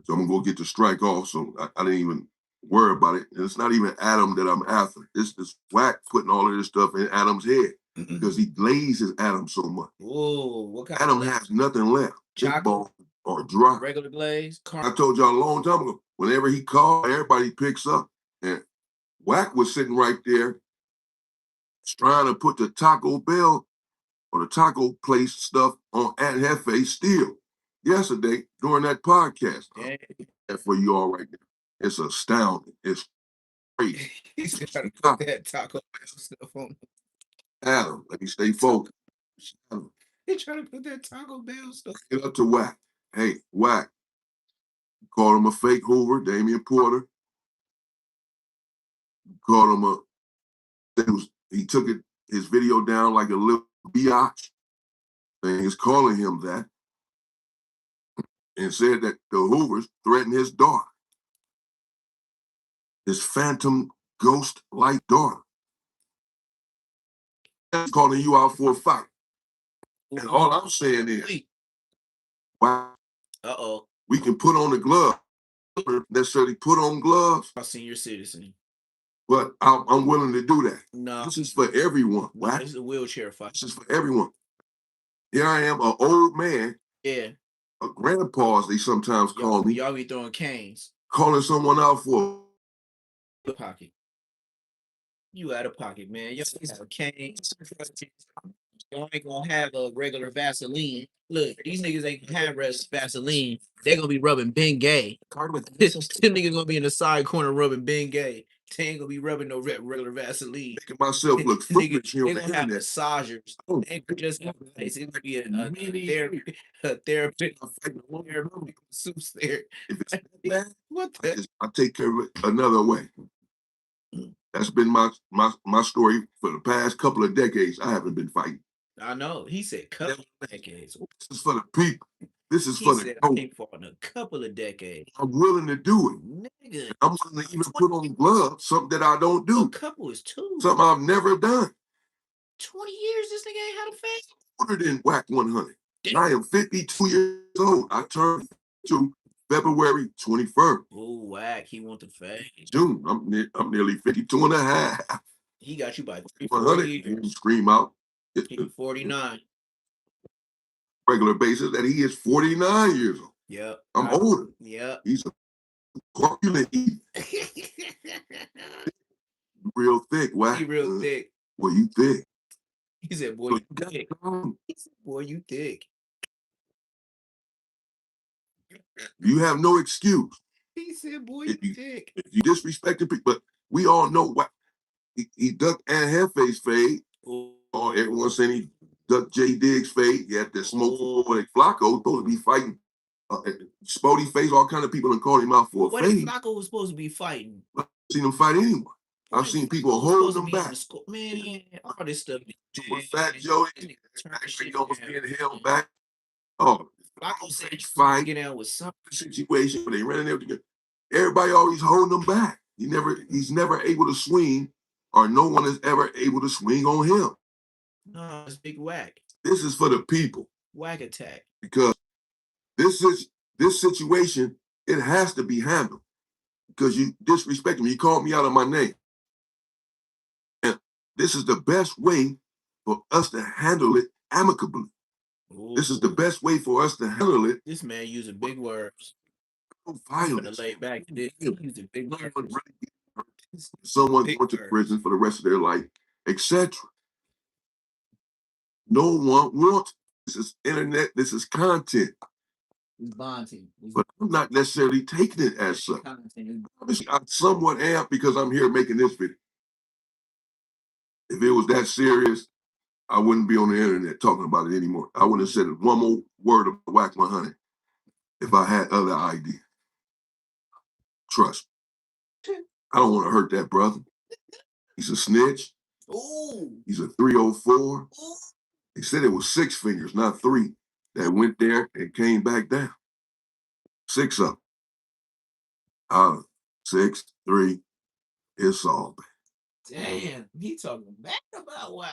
So I'm gonna go get the strike off, so I didn't even worry about it. And it's not even Adam that I'm after. It's this Wack putting all of this stuff in Adam's head because he glazes Adam so much. Whoa, what kind Adam of has nothing left. chocolate Or dry. Regular glaze? I told y'all a long time ago, whenever he called, everybody picks up. And Wack was sitting right there trying to put the Taco Bell or the taco place stuff on Aunt Hefe still yesterday during that podcast. That for you all right now. It's astounding. It's crazy. He's trying to put that Taco Bell stuff on. Adam, let me stay focused. Adam, He's trying to put that Taco Bell stuff. get up to Wack. Hey, Wack. Called him a fake Hoover, Damian Porter. Called him he took his video down like a little biatch. And he's calling him that. And said that the Hoovers threatened his daughter. His phantom ghost-like daughter. He's calling you out for a fight. And all I'm saying is, wow, we can put on the glove. Necessarily put on gloves. A senior citizen. but I'm willing to do that. No, This is for everyone. no, this is a wheelchair fight. This is for everyone. Here I am, an old man, Yeah, a grandpa, as they sometimes call me, y'all be throwing canes. calling someone out for Pocket. You out of pocket, man. Y'all have a cane. Y'all ain't gonna have a regular Vaseline. Look, these niggas ain't gonna have Vaseline. They're gonna be rubbing Bengay. Card with Them niggas gonna be in the side corner rubbing Bengay. They ain't gonna be rubbing no regular Vaseline. making myself look Nigga, foolish here they on the gonna have internet. massagers. Oh, They ain't gonna just have it's gonna be a therapy masseuse there. if it's bad, What the? I take care of it another way. That's been my story for the past couple of decades. I haven't been fighting. I know. He said couple of decades. This is for the people. This is He for said the I coach. ain't fought in a couple of decades. I'm willing to do it. Nigga, I'm willing to even put on gloves, something that I don't a do, couple is two. something I've never done. 20 years this nigga ain't had a face. Older than WAC 100. I am 52 years old. I turned to February 21st. Oh, whack. He want the face. June. I'm nearly 52 and a half. He got you by 3, 4 100. years. You scream out He 49. regular basis that he is 49 years old. Yep. I'm older. Yep. He's a corpulent, real thick. Whack. He real thick. Well, you thick. He said, boy, So you thick. He said, boy, you thick. You have no excuse. He said, boy, you thick. If you disrespecting people, but we all know what he ducked Ann Hefe's fade. Oh, everyone saying he ducked J Diggs' fade. He had that smoke for Flacco, supposed to be fighting. Spody face, all kind of people and called him out for a What fade. if Flacco was supposed to be fighting? I've seen him fight anyone. I've seen people holding them back. Man, all this stuff. With Fat Joey, actually almost being held back. Oh, Flacco said fight. Get out with something. Situation where they ran in there together. Everybody always holding him back. He's never able to swing, or no one is ever able to swing on him. No, it's big whack. This is for the people. Whack attack. Because this situation, it has to be handled. Because you disrespected me. You called me out of my name. And this is the best way for us to handle it amicably. Ooh. This is the best way for us to handle it. This man using big words. No violence. Lay back. Using big words. Someone going to prison for the rest of their life, etc. No one wants. This is internet. This is content. It's bonding. But I'm not necessarily taking it as such. Obviously, I'm somewhat amped because I'm here making this video. If it was that serious, I wouldn't be on the internet talking about it anymore. I wouldn't have said one more word about WAC 100 if I had other ideas. Trust me. I don't want to hurt that brother. He's a snitch. Ooh. He's a 304. Ooh. They said it was 6 fingers, not 3, that went there and came back down. 6 of them. 6, 3, it's all bad. Damn, he talking bad about WAC.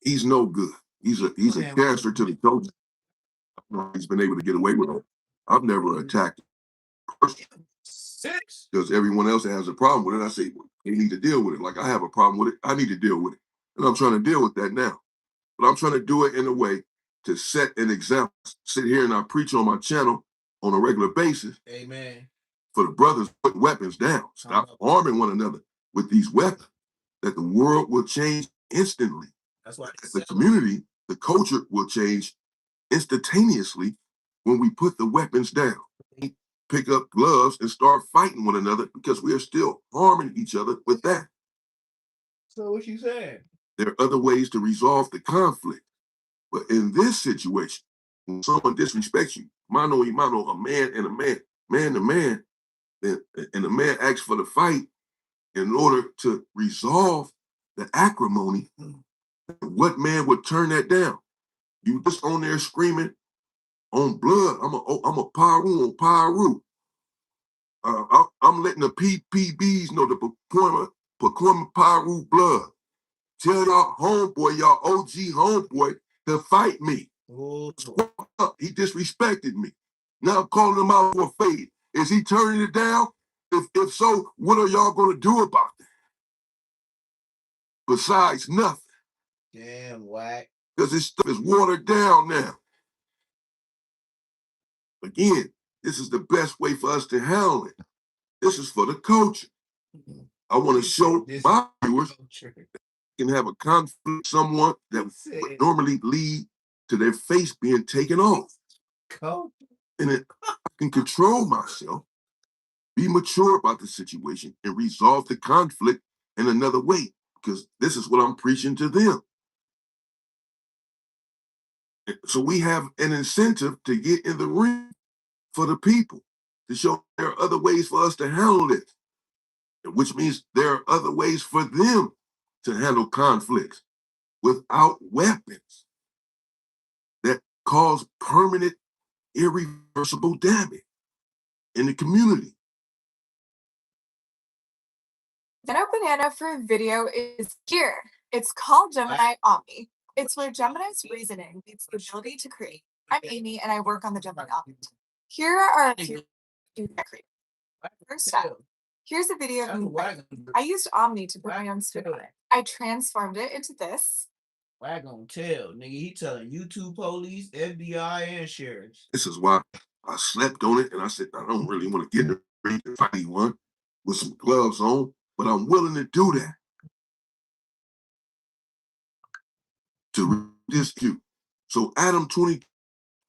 He's no good. He's a cancer to the coach. He's been able to get away with it. I've never attacked him. 6. Because everyone else has a problem with it. I say, well, you need to deal with it. Like I have a problem with it. I need to deal with it. And I'm trying to deal with that now. But I'm trying to do it in a way to set an example. Sit here and I preach on my channel on a regular basis. Amen. For the brothers, put weapons down. Stop arming one another with these weapons. That the world will change instantly. That's why the community, the culture will change instantaneously when we put the weapons down. Pick up gloves and start fighting one another because we are still harming each other with that. So what you saying? There are other ways to resolve the conflict. But in this situation, when someone disrespects you, mano y mano, a man and a man to man, and the man asks for the fight in order to resolve the acrimony, what man would turn that down? You just on there screaming on blood. I'm a Paru on Paru. I'm letting the PPBs know the Pacoima Paru blood. Tell y'all homeboy, y'all OG homeboy, to fight me. He disrespected me. Now I'm calling him out for a fade. Is he turning it down? If so, what are y'all gonna do about that? Besides nothing. Damn, Wack. Because this stuff is watered down now. Again, this is the best way for us to handle it. This is for the culture. I want to show my viewers can have a conflict with someone that would normally lead to their face being taken off. And I can control myself, be mature about the situation, and resolve the conflict in another way, because this is what I'm preaching to them. So we have an incentive to get in the ring for the people, to show there are other ways for us to handle it, which means there are other ways for them to handle conflicts without weapons that cause permanent, irreversible damage in the community. Banana Banana for video is here. It's called Gemini Omni. It's where Gemini's reasoning meets the ability to create. I'm Amy and I work on the Gemini Omni. Here are a few that create. First up, here's a video of me writing. I used Omni to put my own spin on it. I transformed it into this. Wack gonna tell, nigga. He telling YouTube police, FBI, and sheriffs. This is why I slept on it and I said, I don't really want to get in the ring and fight anyone with some gloves on, but I'm willing to do that. To dispute. So Adam 20,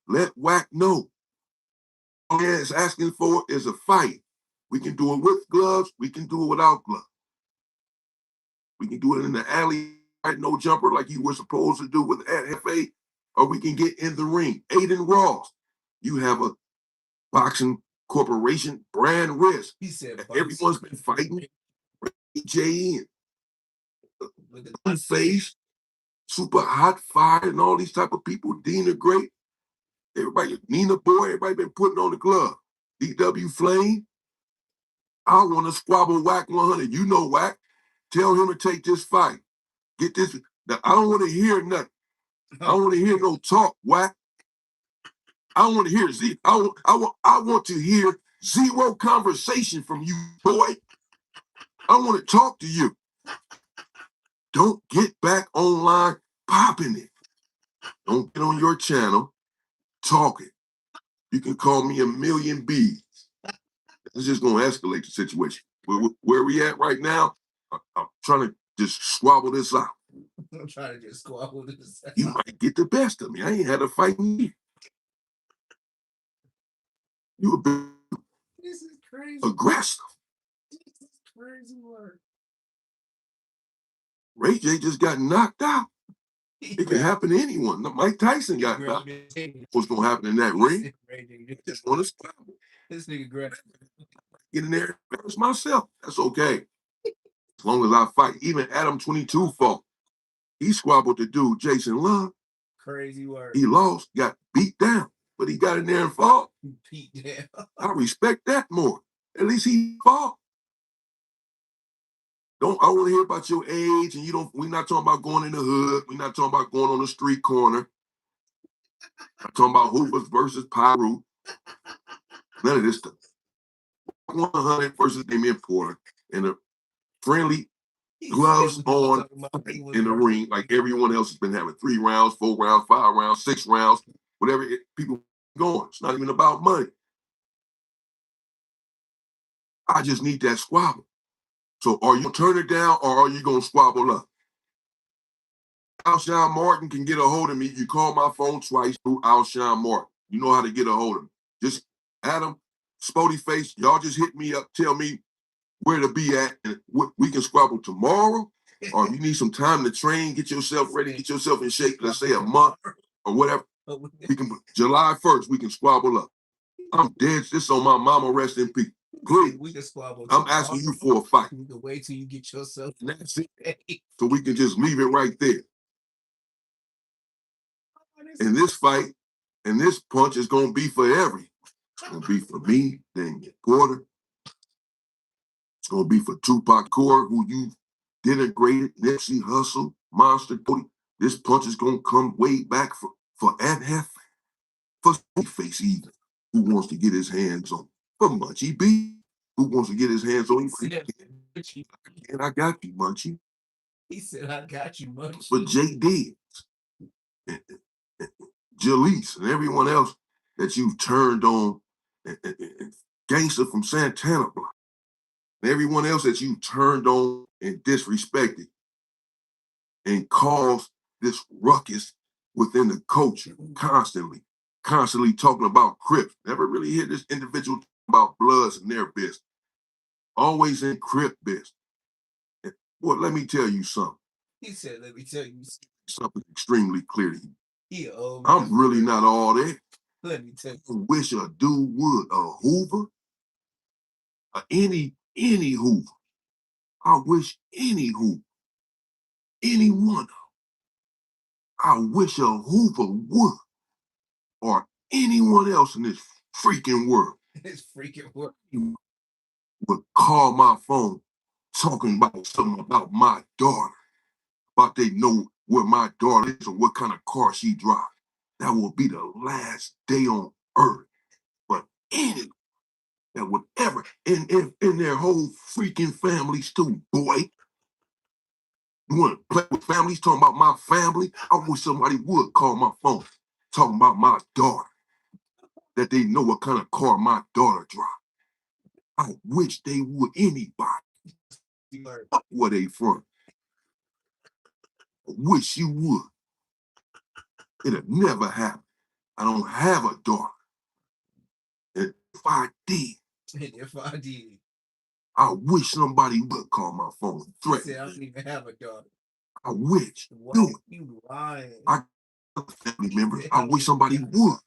let Wack know. All he is asking for is a fight. We can do it with gloves. We can do it without gloves. We can do it in the alley, right? No jumper like you were supposed to do with FA, or we can get in the ring. Aiden Ross, you have a boxing corporation brand risk. He said everyone's been fighting. J Face, Super Hot Fire, and all these type of people. Dina Great, everybody, Nina Boy, everybody been putting on the glove. DW Flame. I want to squabble Wack 100. You know Wack. Tell him to take this fight. Get this. I don't want to hear nothing. I don't want to hear no talk, Wack. I don't want to hear I want to hear zero conversation from you, boy. I want to talk to you. Don't get back online popping it. Don't get on your channel talking. You can call me a million bees. It's just going to escalate the situation. Where we at right now, I'm trying to just squabble this out. I'm trying to just squabble this out. You might get the best of me. I ain't had a fight in you. You a bit This is crazy. aggressive. This is crazy work. Ray J just got knocked out. It could happen to anyone. Mike Tyson got knocked. What's going to happen in that ring? Just want to squabble. This nigga grabbed. Get in there and embarrass myself. That's okay. As long as I fight. Even Adam 22 fought. He squabbled the dude, Jason Love. Crazy work. He lost, got beat down, but he got in there and fought. Beat down. I respect that more. At least he fought. I want to hear about your age, and we're not talking about going in the hood. We're not talking about going on the street corner. I'm talking about Hoopers versus Pyru. None of this stuff. 100 versus Damian Porter in a friendly gloves on in the ring, like everyone else has been having 3 rounds, 4 rounds, 5 rounds, 6 rounds, whatever people going. It's not even about money. I just need that squabble. So are you going to turn it down or are you going to squabble up? Alshon Martin can get a hold of me. You call my phone twice through Alshon Martin. You know how to get a hold of me. Just Adam, Spody Face, y'all just hit me up, tell me where to be at, and we can squabble tomorrow, or if you need some time to train, get yourself ready, get yourself in shape, let's say a month or whatever. We can July 1st, we can squabble up. I'm dead. This on my mama, rest in peace. Please. We can squabble. I'm asking you for a fight. We can wait till you get yourself. And that's it. So we can just leave it right there. And this fight and this punch is going to be for every. It's going to be for me, Damian Porter. It's going to be for Tupac Core, who you denigrated, Nipsey Hussle, Monster Cody. This punch is going to come way back for Ant Hef, for Face even, who wants to get his hands on, for Munchie B. Who wants to get his hands on you? Said, And I got you, Munchie. he said, I got you, Munchie. But Jay did. Jaleese and everyone else that you've turned on, Gangster from Santana Block, and everyone else that you turned on and disrespected and caused this ruckus within the culture constantly talking about Crips. Never really hear this individual talk about Bloods and their business. Always in Crip business. And, boy, let me tell you something. He said, let me tell you something extremely clear to you. old I'm really not all that. Let me tell you. I wish a dude would, a Hoover, any Hoover. I wish any Hoover, any one of them. I wish a Hoover would, or anyone else in this freaking world. This freaking world. Would call my phone talking about something about my daughter. About they know where my daughter is or what kind of car she drives. That will be the last day on earth. But any that would ever, in their whole freaking families too, boy. You want to play with families, talking about my family? I wish somebody would call my phone, talking about my daughter, that they know what kind of car my daughter drives. I wish they would, anybody. Where they from? I wish you would. It'll never happen. I don't have a daughter. And if I did, I wish somebody would call my phone and threaten me. I don't even have a daughter. I wish. What? Do it. You lying. I got family members. I wish somebody would.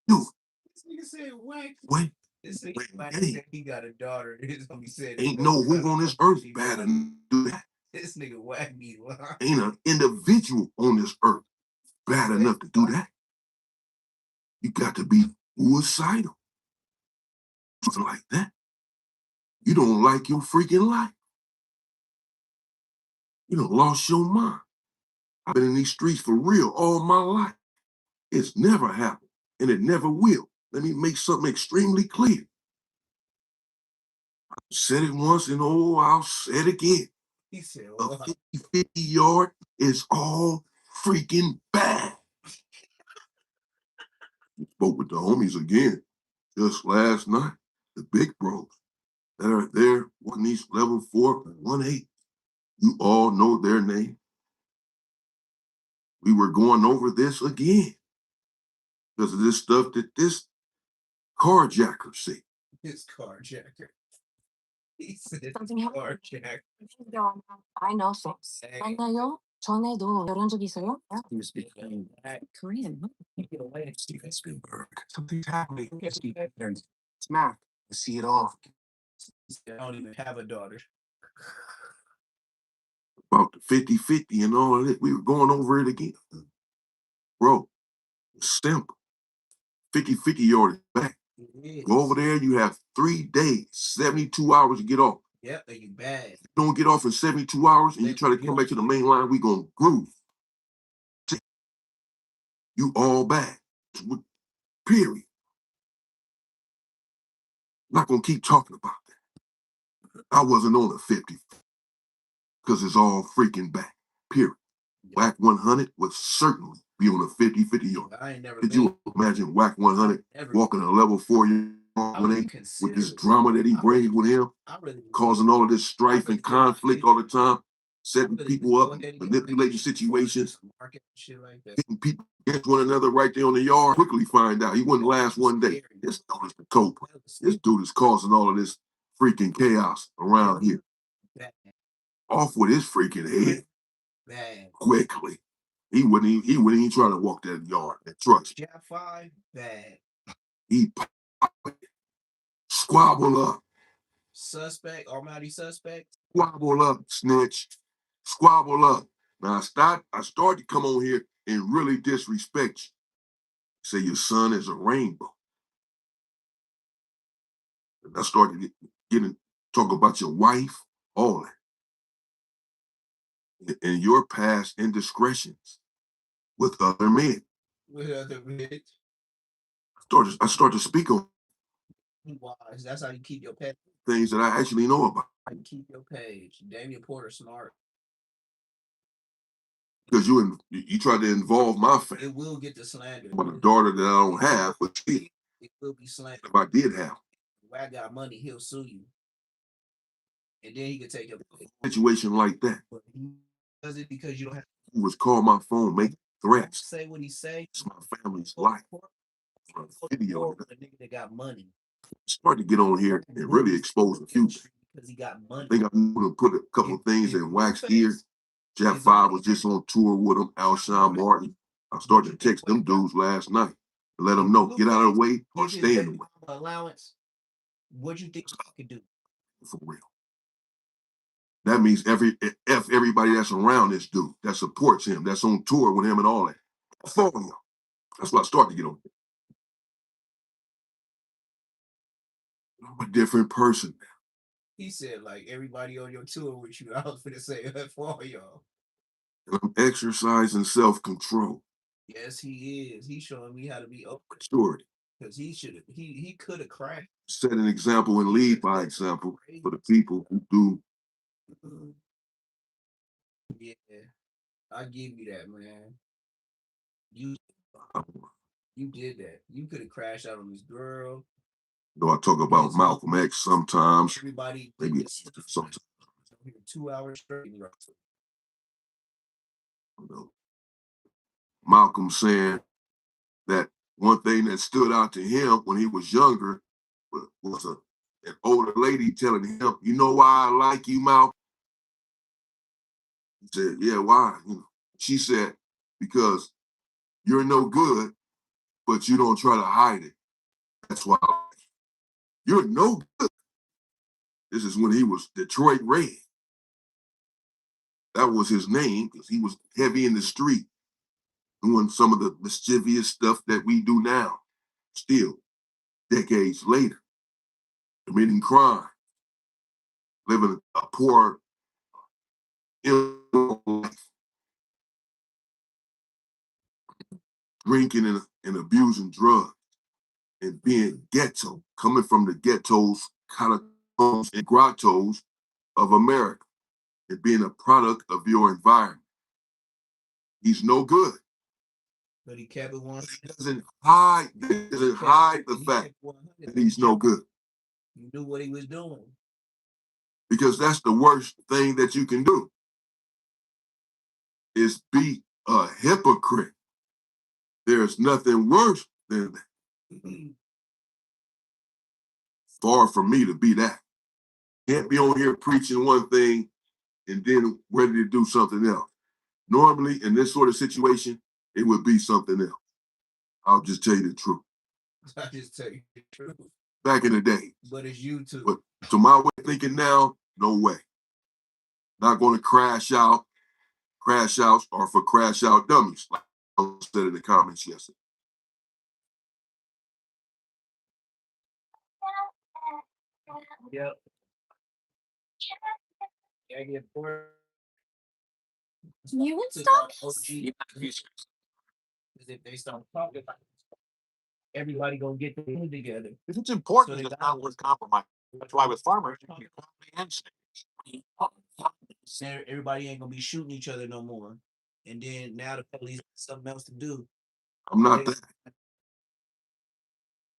Do it. This nigga said whack. What? This nigga said he got a daughter. His homie said ain't no who on this earth bad enough to do that. This nigga whack me lying. Ain't an individual on this earth bad enough to do that. You got to be suicidal. Something like that. You don't like your freaking life. You done lost your mind. I've been in these streets for real all my life. It's never happened, and it never will. Let me make something extremely clear. I said it once, and I'll say it again. He said, a 50-50 yard is all freaking bad. Spoke with the homies again just last night, the big bros that are there, one East level 4 and 1-8. You all know their name. We were going over this again because of this stuff that this carjacker said. This carjacker. He said Something happened. carjacker. I know some. 만나요? 전에도 이런 적 있어요? You speak Korean. Steven Spielberg. Something's happening. It's math. I see it all. He said, I don't even have a daughter. About the 50-50 and all of that. We were going over it again. Bro, it's simple. 50-50 yard is back. Go over there, you have 3 days, 72 hours to get off. Yep, and you bad. You don't get off in 72 hours and you try to come back to the main line, we gonna groove. You all bad. Period. Not gonna keep talking about that. I wasn't on a 50 because it's all freaking back. Period. Whack 100 would certainly be on a 50-50 yard. Did you imagine Whack 100 walking a level 4 with this drama that he brings with him, causing all of this strife and conflict all the time, setting people up, manipulating situations, hitting people against one another right there on the yard? Quickly find out he wouldn't last one day. This dude is the culprit. This dude is causing all of this freaking chaos around here. Off with his freaking head. Bad. Quickly. He wouldn't even try to walk that yard. Trust me. Jab 5, bad. He squabble up. Suspect, almighty suspect. Squabble up, snitch. Squabble up. Now I start to come on here and really disrespect you. Say your son is a rainbow. And I started getting talk about your wife, all that. And your past indiscretions with other men. With other men. I start to speak on. Wise. That's how you keep your page. Things that I actually know about. You keep your page. Damian Porter smart. Because you tried to involve my family. It will get the slander. With a daughter that I don't have, but it will be slander. If I did have. If I got money, he'll sue you. And then he could take a situation like that. But he does it because you don't have. He was calling my phone, making threats. Say what he say. It's my family's life. Video. The nigga that got money. Start to get on here and really expose the future. Because he got money. I think I'm going to put a couple of things in Wax ear. Jack 5 was just on tour with him, Alshon Martin. I started to text them dudes last night to let them know, get out of the way or stay in the way. Allowance. What you think I could do? For real. That means everybody that's around this dude, that supports him, that's on tour with him and all that. Follow him. That's what I started to get on. I'm a different person now. He said, like, everybody on your tour with you, I was going to say that for all y'all. And I'm exercising self-control. Yes, he is. He's showing me how to be open. Maturity. Because he could have crashed. Set an example and lead by example for the people who do. Yeah, I give you that, man. You did that. You could have crashed out on this girl. I talk about Malcolm X sometimes. Everybody, maybe sometimes. 2 hours straight. Malcolm saying that one thing that stood out to him when he was younger was an older lady telling him, "You know why I like you, Malcolm?" He said, "Yeah, why?" She said, "Because you're no good, but you don't try to hide it. That's why I like you. You're no good." This is when he was Detroit Red. That was his name because he was heavy in the street, doing some of the mischievous stuff that we do now, still, decades later, committing crime, living a poor, ill life, drinking and abusing drugs, and being ghetto, coming from the ghettos, catacombs, and grottos of America, and being a product of your environment. He's no good. But he kept it one. He doesn't hide the fact that he's no good. He knew what he was doing. Because that's the worst thing that you can do, is be a hypocrite. There's nothing worse than that. Far from me to be that. Can't be on here preaching one thing and then ready to do something else. Normally, in this sort of situation, it would be something else. I'll just tell you the truth. I just tell you the truth. Back in the day. But it's you too. But to my way of thinking now, no way. Not going to crash outs are for crash out dummies, like I said in the comments yesterday. Yep. Yeah, get bored. You would stop. Because if they start talking, everybody gonna get the food together. If it's important, so it's not worth compromise. That's why with farmers, you everybody ain't gonna be shooting each other no more. And then now the police have something else to do. I'm not that.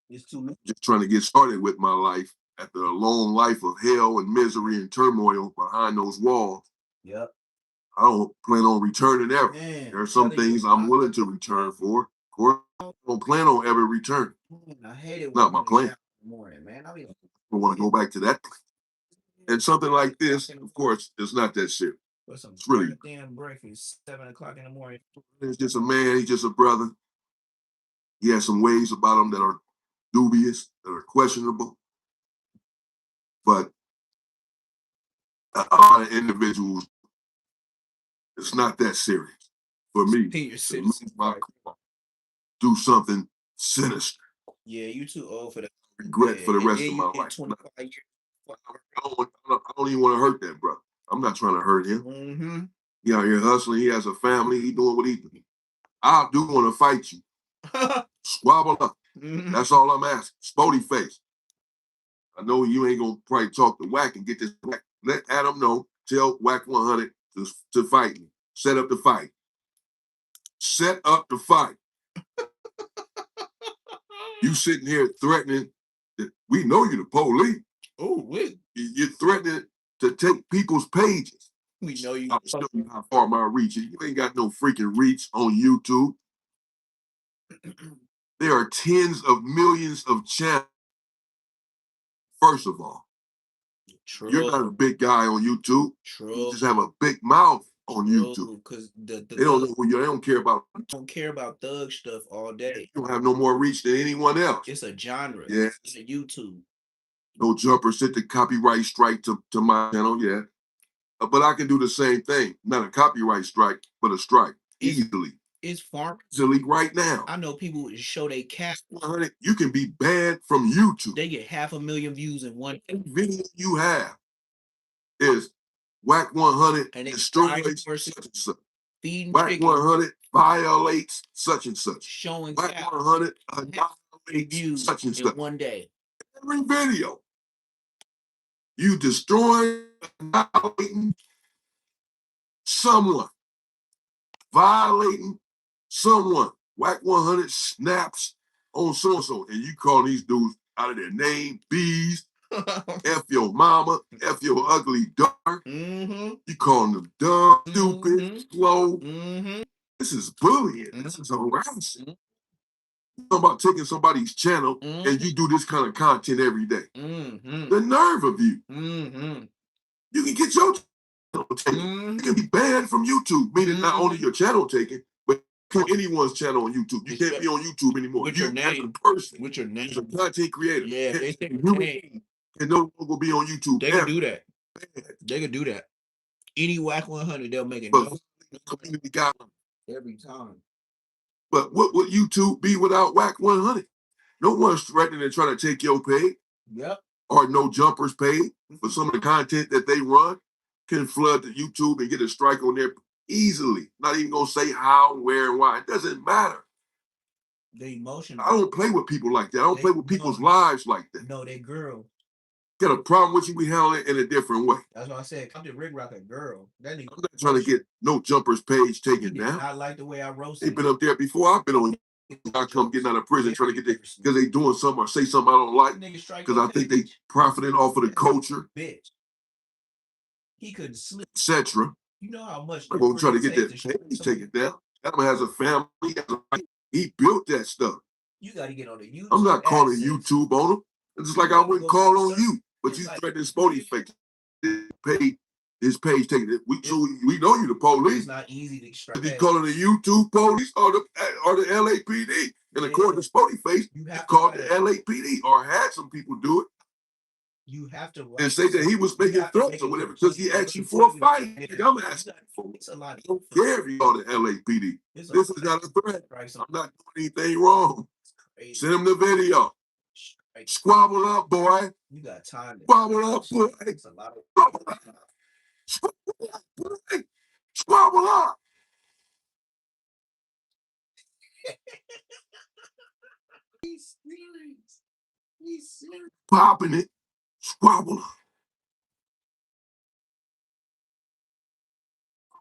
It's too late. Just trying to get started with my life after a long life of hell and misery and turmoil behind those walls. Yep. I don't plan on returning ever. Man, there are some things I'm willing to return for. Of course, I don't plan on ever returning. I hate it. Not my plan. Morning, man. I want to go back to that place. And something like this, of course, it's not that serious. It's really damn breakfast, 7 o'clock in the morning. He's just a man. He's just a brother. He has some ways about him that are dubious, that are questionable. But a lot of individuals, it's not that serious. For me, to lose my car, do something sinister. Yeah, you too old for that. Regret for the rest of my life. I don't even want to hurt that brother. I'm not trying to hurt him. Mm-hmm. He out here hustling. He has a family. He doing what he doing. I do want to fight you. Squabble up. Mm-hmm. That's all I'm asking. Spody face. I know you ain't gonna probably talk to Wack and get this. Let Adam know. Tell Wack 100 to fight me. Set up the fight. Set up the fight. You sitting here threatening that we know you're the police. Oh, wait. You're threatening to take people's pages. We know you. I'll show you how far my reach is. You ain't got no freaking reach on YouTube. There are tens of millions of channels. First of all, you're not a big guy on YouTube. You just have a big mouth on YouTube. Because they don't know who you are. They don't care about. Don't care about thug stuff all day. You don't have no more reach than anyone else. It's a genre. Yeah. It's a YouTube. No jumper sent the copyright strike to my channel. Yeah. But I can do the same thing. Not a copyright strike, but a strike. Easily. It's farm. Easily right now. I know people would show they cat. You can be banned from YouTube. They get 500,000 views in one video you have is Wack 100 and it destroys such and such. Wack 100 violates such and such. Showing Wack 100 annihilates views such and in such. one day. Every video you destroy, annihilating someone, violating someone. Wack 100 snaps on so-and-so, and you call these dudes out of their name, bees, F your mama, F your ugly daughter. You calling them dumb, stupid, slow. This is bullying. This is harassing. You're talking about taking somebody's channel and you do this kind of content every day. The nerve of you. You can get your channel taken. You can be banned from YouTube, meaning not only your channel taken, but anyone's channel on YouTube. You can't be on YouTube anymore. With your name. As a person. With your name. As a content creator. Yeah, they say and no longer be on YouTube. They can do that. They can do that. Any Wack 100, they'll make it. But community guidelines every time. But what would YouTube be without Wack 100? No one's threatening to try to take your pay. Yep. Or no jumpers paid for some of the content that they run can flood the YouTube and get a strike on there easily. Not even gonna say how, where, and why. It doesn't matter. They emotional. I don't play with people like that. I don't play with people's lives like that. No, they girl. Got a problem with you, we handle it in a different way. That's why I said, come to Rick Rock a girl. That nigga, I'm not trying to get no jumpers page taken down. I like the way I roasted. They've been up there before. I've been on. I come getting out of prison trying to get there because they doing something or say something I don't like because I think they profiting off of the culture. Bitch. He couldn't sleep. Etc. You know how much I'm gonna try to get that page taken down. Adam has a family. He built that stuff. You got to get on the YouTube. I'm not calling YouTube on him. It's just like I wouldn't call on you, but you threatening Spody face. His page taken it. We know you the police. It's not easy to extract. Is he calling the YouTube police or the LAPD? And according to Spody face, he called the LAPD or had some people do it. You have to and say that he was making threats or whatever because he asked you for a fight. I'm asking for it. I don't care if you call the LAPD. This is not a threat. I'm not doing anything wrong. Send him the video. Squabble up, boy. You got time. Squabble up, boy. It's a lot of squabble up. He's serious. He's serious. Popping it. Squabble up.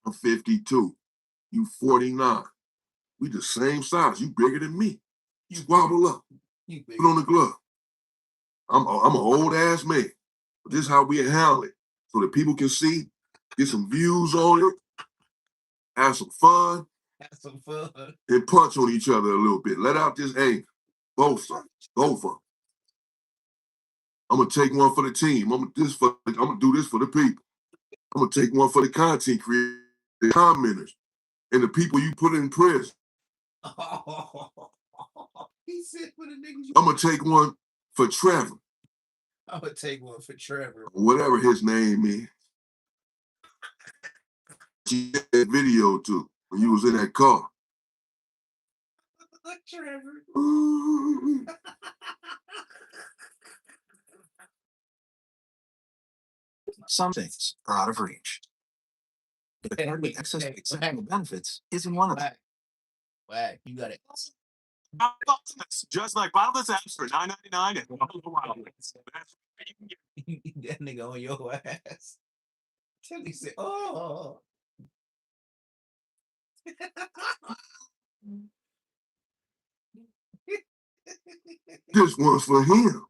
I'm 52. You 49. We the same size. You bigger than me. Squabble up. Put on the glove. I'm an old ass man. But this is how we handle it. So that people can see, get some views on it, have some fun. And punch on each other a little bit. Let out this anger. Both of them. Both of them. I'm gonna take one for the team. I'm gonna do this for the people. I'm gonna take one for the content creators, the commenters, and the people you put in prison. He said for the niggas. I'm gonna take one for Trevor. I'm gonna take one for Trevor. Whatever his name is. You did that video too when you was in that car. Trevor. Some things are out of reach. But apparently access to exceptional benefits isn't one of them. Wack, you got it. Just like wireless apps for $9.99 and wireless. That nigga on your ass. Till he said, "Oh." This one's for him.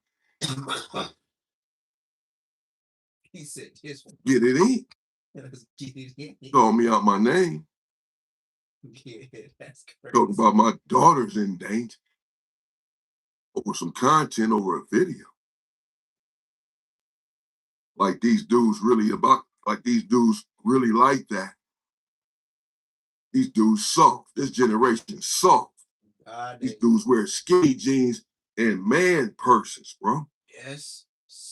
He said, "This one." Get it in. Let's get it in. Call me out my name. Yeah, that's crazy. Talk about my daughter's in danger over some content over a video. Like these dudes really like that. These dudes soft. This generation soft. These dudes wear skinny jeans and man purses, bro. Yes.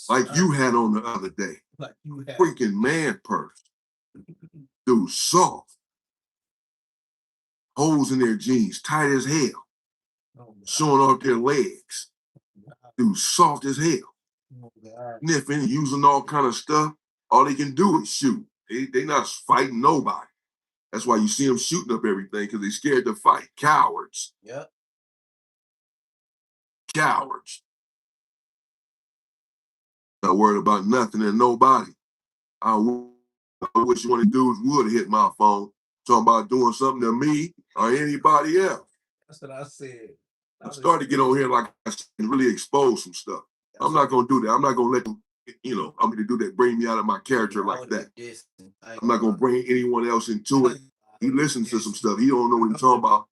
Like you had on the other day. Like you had. Freaking man purse. Dude, soft. Holes in their jeans, tight as hell. Oh, showing off their legs. Dude, soft as hell. Oh, Sniffing, using all kind of stuff. All they can do is shoot. They not fighting nobody. That's why you see them shooting up everything, because they scared to fight. Cowards. Yep. Cowards. Not worried about nothing and nobody. I wish one of the dudes would hit my phone, talking about doing something to me or anybody else. That's what I said. I started to get on here like I said, and really expose some stuff. I'm not going to do that. I'm not going to let them, I'm going to do that, bring me out of my character like that. I'm not going to bring anyone else into it. He listens to some stuff. He don't know what he's talking about.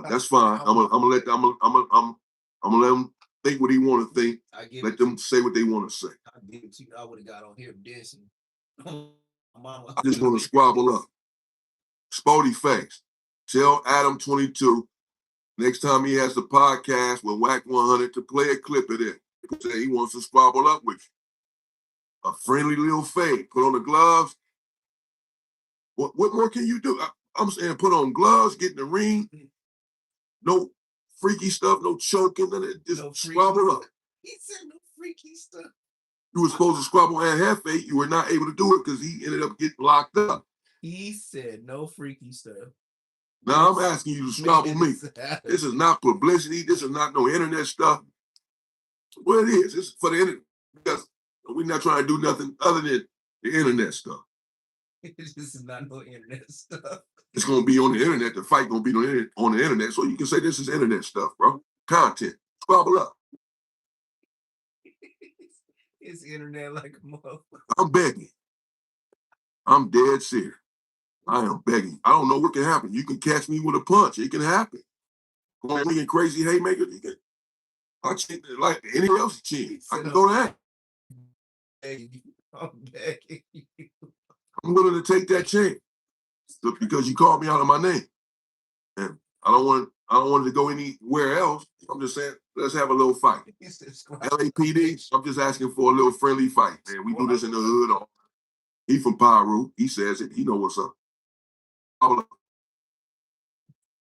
That's fine. I'm gonna let them think what he want to think. Let them say what they want to say. I give it to you. I would have got on here dancing. I just want to squabble up. Spody face. Tell Adam 22 next time he has the podcast with Whack 100 to play a clip of it. Say he wants to squabble up with you. A friendly little fade. Put on the gloves. What more can you do? I'm saying put on gloves, get in the ring. No freaky stuff, no choking, just no squabble up. He said no freaky stuff. You were supposed to squabble and Hefe. You were not able to do it because he ended up getting locked up. He said no freaky stuff. Now I'm asking you to squabble me. This is not publicity. This is not no internet stuff. Well, it is. It's for the internet. Because we're not trying to do nothing other than the internet stuff. This is not no internet stuff. It's going to be on the internet. The fight going to be on the internet. So you can say this is internet stuff, bro. Content. Squabble up. It's internet like a motherfucker. I'm begging. I'm dead serious. I am begging. I don't know what can happen. You can catch me with a punch. It can happen. Going crazy haymaker. I cheat like anyone else cheat. I can go that. I'm begging you. I'm willing to take that chance because you called me out of my name, and I don't want it to go anywhere else. I'm just saying, let's have a little fight. LAPD. I'm just asking for a little friendly fight, man. We do this in the hood. He from Pyru. He says it. He know what's up.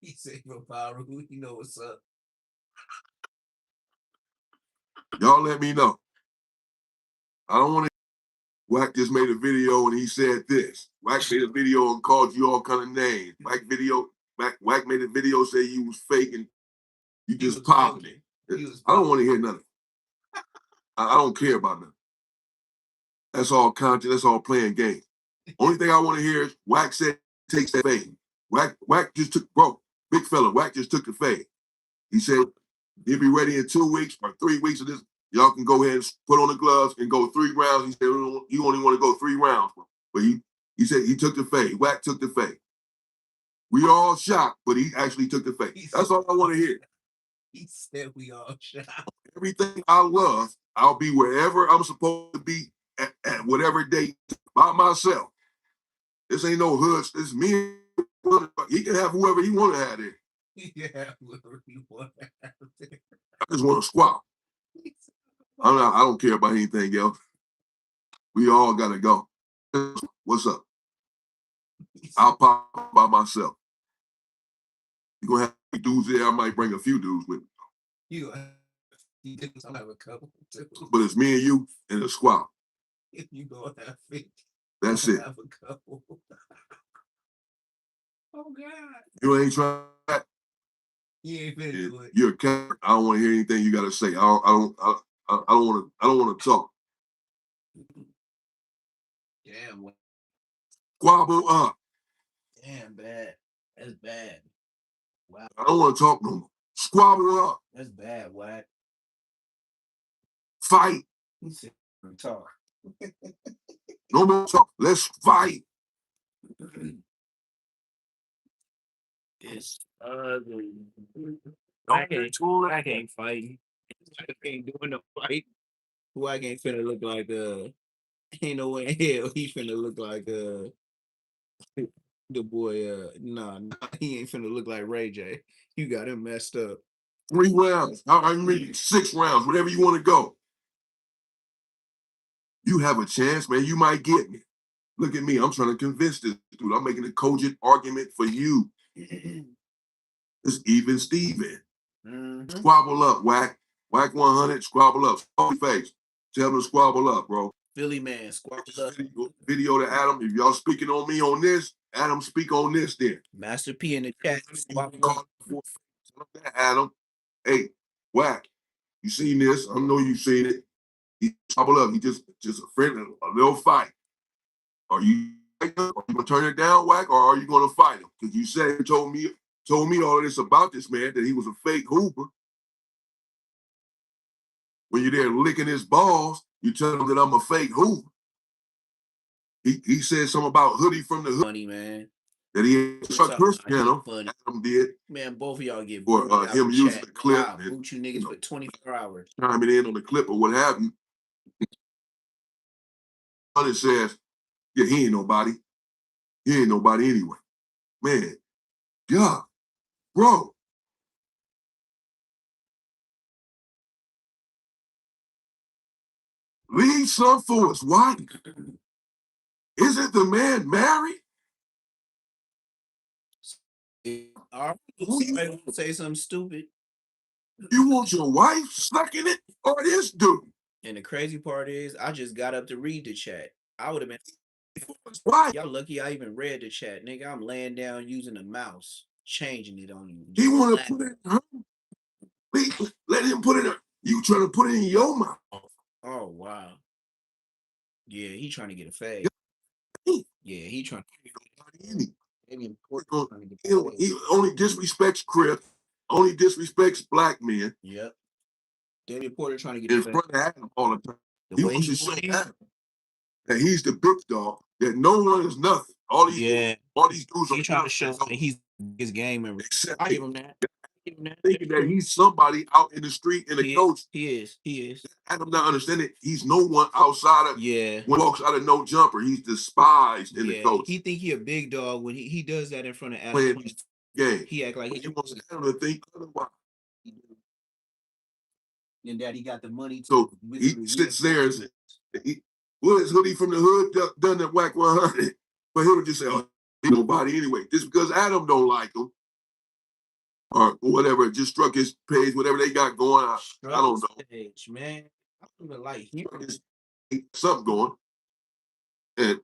He said from Pyru. He know what's up. Y'all let me know. I don't want to. Wack just made a video and he said this. Wack made a video and called you all kind of names. Wack made a video say you was fake and you just popping it. I don't want to hear nothing. I don't care about nothing. That's all content. That's all playing games. Only thing I want to hear is Wack said takes that fade. Wack just took, big fella. Wack just took the fade. He said he'll be ready in 2 weeks or 3 weeks of this. Y'all can go ahead and put on the gloves and go 3 rounds. He said you only want to go 3 rounds. But he said he took the fade. Wack took the fade. We all shocked, but he actually took the fade. That's all I want to hear. He said we all shocked. Everything I love, I'll be wherever I'm supposed to be at whatever date by myself. This ain't no hoods. This is me. He can have whoever he want to have there. Yeah, whoever he want to have there. I just want to squat. I don't care about anything else. We all gotta go. What's up? I'll pop by myself. You're gonna have dudes there. I might bring a few dudes with me. You have a couple too. But it's me and you and a squad. If you gonna have 50, that's it. Have a couple. Oh God. You ain't trying that. He ain't finna do it. You're a coward. I don't want to hear anything you got to say. I don't want to. I don't want to talk. Damn. Squabble up. Damn, bad. That's bad. Wow. I don't want to talk no more. Squabble up. That's bad, Wack. Fight. He said, talk. No more talk. Let's fight. It's ugly. I can't fight. I can't do no fight. Wack ain't finna look like ain't no way in hell he finna look like the boy nah, he ain't finna look like Ray J. You got him messed up. 3 rounds. I mean 6 rounds, whatever you want to go. You have a chance, man. You might get me. Look at me. I'm trying to convince this dude. I'm making a cogent argument for you. It's even Steven. Squabble up, Wack. Wack 100, squabble up. Squabble face. Tell them to squabble up, bro. Philly man, squabble up. Video to Adam. If y'all speaking on me on this, Adam speak on this then. Master P in the chat. Squabble up. Adam. Hey, Wack. You seen this? I know you seen it. He squabble up. He just a friend, a little fight. Are you gonna turn it down, Wack, or are you gonna fight him? Because you said told me all of this about this man, that he was a fake hooper. When you're there licking his balls, you tell him that I'm a fake hooper. He said something about Hoodie from the Hood. Funny, man. That he Chuck Chris channel. Adam did. Man, both of y'all get for him using the clip. I'll boot you niggas for 24 hours. Chiming in on the clip or what have you. And it says, yeah, he ain't nobody. He ain't nobody anyway. Man, God, bro. Leave some for his wife. Isn't the man married? All right, say something stupid. You want your wife sucking it or this dude? And the crazy part is, I just got up to read the chat. I would have been. Why? Y'all lucky I even read the chat, nigga. I'm laying down using a mouse, changing it on you. He want to put it in her. Let him put it in. You trying to put it in your mouth. Oh, wow. Yeah, he trying to get a fade. Yeah, he trying to get a He only disrespects Crip, only disrespects black men. Yep. Damian Porter trying to get in front of Adam all the time. He wants to show Adam that he's the big dog, that no one is nothing. All these dudes are trying to show that he's his game and I give him that. Thinking that he's somebody out in the street and a coach. He is. Adam not understanding he's no one outside of when walks out of no jumper. He's despised in the coach. He think he a big dog when he does that in front of Adam. Playing this game. He act like he wants Adam to think otherwise. And that he got the money. So he sits there and says, "What is Hoodie from the Hood done at Whack 100?" But he'll just say, "Oh, he nobody anyway." Just because Adam don't like him or whatever, just struck his page, whatever they got going. I don't know. Page, man. I don't even like him. Something going, and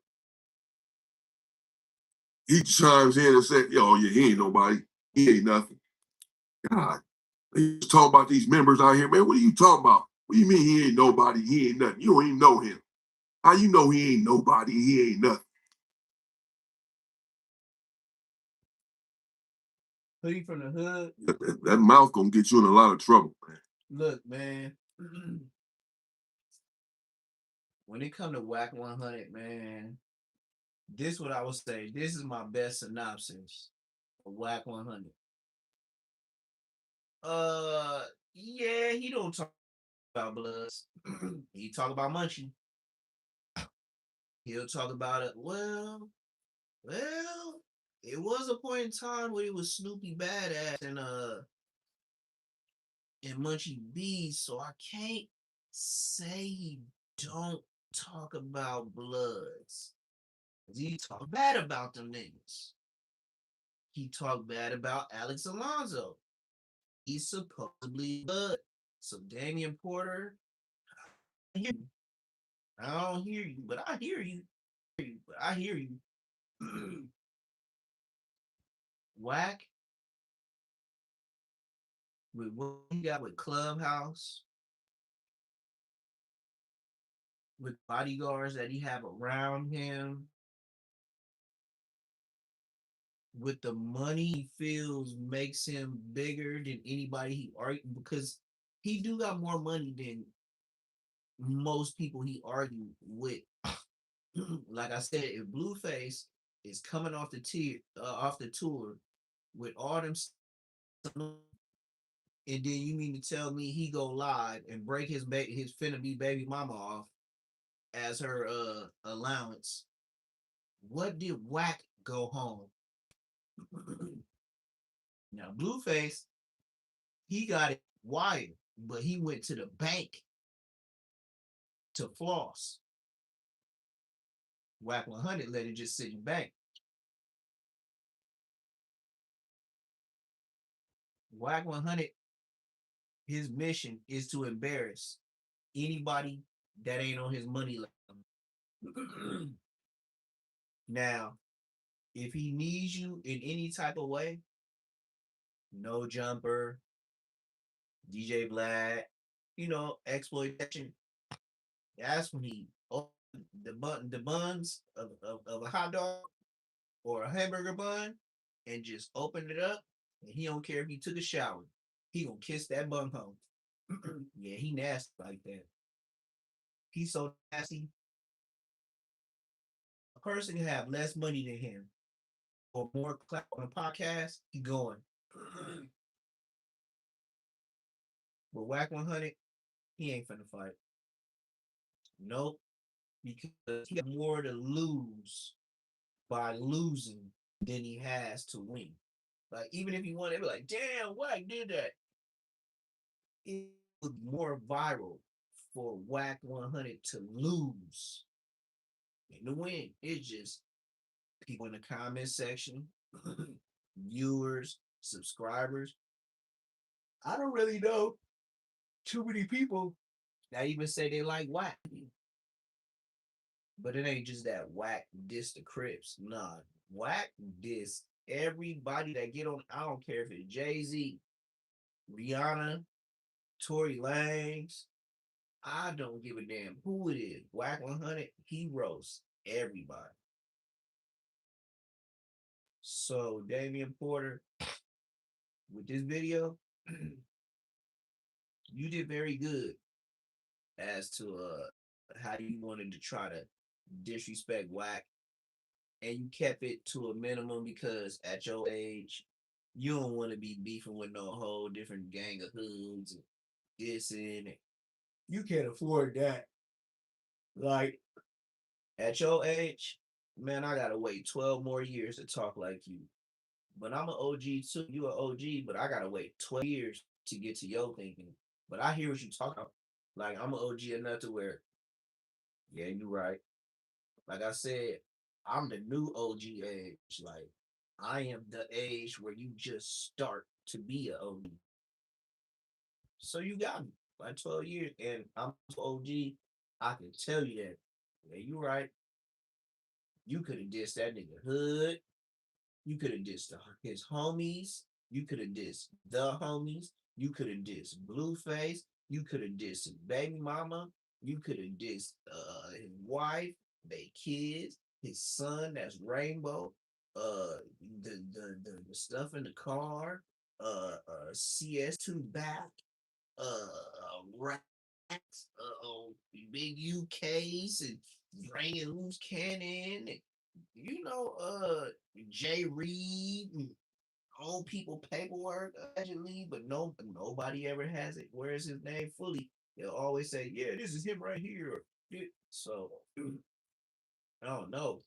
he chimes in and said, "Yo, yeah, he ain't nobody. He ain't nothing." God. He's talking about these members out here, man. What are you talking about? What do you mean he ain't nobody? He ain't nothing. You don't even know him. How you know he ain't nobody? He ain't nothing. Hoodie from the Hood. That mouth gonna get you in a lot of trouble, man. Look, man. When it come to Whack 100, man, this what I would say. This is my best synopsis of Whack 100. Yeah, he don't talk about Bloods. He talk about Munchie. He'll talk about it. Well, it was a point in time where he was Snoopy Badass and Munchie B, so I can't say he don't talk about Bloods. He talk bad about them niggas. He talked bad about Alex Alonso. He's supposedly Blood. So Damian Porter, I don't hear you, but I hear you. I hear you. Whack with what he got with Clubhouse, with bodyguards that he have around him, with the money he feels makes him bigger than anybody he argued because he do got more money than most people he argued with. Like I said, if Blueface is coming off the tour with all them, and then you mean to tell me he go live and break his finna be baby mama off as her allowance? What did Whack go home? Now Blueface, he got it wired, but he went to the bank to floss. Whack 100 let it just sit in bank. Whack 100, his mission is to embarrass anybody that ain't on his money level. Now, if he needs you in any type of way, No Jumper, DJ Black, exploitation, that's when he opened the buns of a hot dog or a hamburger bun and just opened it up, and he don't care if he took a shower. He gonna kiss that bun home. Yeah, he nasty like that. He's so nasty. A person can have less money than him or more clap on a podcast, he going. But Whack 100, he ain't finna fight. Nope, because he got more to lose by losing than he has to win. Like, even if he won, they'd be like, damn, Whack did that. It was more viral for Whack 100 to lose than to win. It's just people in the comment section, viewers, subscribers. I don't really know too many people that even say they like Whack. But it ain't just that Whack diss the Crips. Nah, Whack diss everybody that get on. I don't care if it's Jay-Z, Rihanna, Tory Lanez. I don't give a damn who it is. Whack 100, he roasts everybody. So Damian Porter, with this video, you did very good as to how you wanted to try to disrespect Whack, and you kept it to a minimum because at your age, you don't want to be beefing with no whole different gang of hoods and this and that. You can't afford that. Like, at your age, man, I gotta wait 12 more years to talk like you. But I'm an OG too. You an OG, but I gotta wait 12 years to get to your thinking. But I hear what you talking about. Like, I'm an OG enough to where, yeah, you right. Like I said, I'm the new OG age. Like, I am the age where you just start to be an OG. So you got me like 12 years, and I'm OG. I can tell you that. Yeah, you right. You could have dissed that nigga Hood. You could have dissed his homies. You could have dissed the homies. You could have dissed Blueface. You could have dissed his baby mama. You could have dissed his wife, their kids, his son. That's Rainbow. The stuff in the car. CS2 back. Rats. Big UKs and bringing loose cannon. And, Jay Reed and old people paperwork allegedly, but nobody ever has it. Where's his name fully? They'll always say, "Yeah, this is him right here." So I don't know.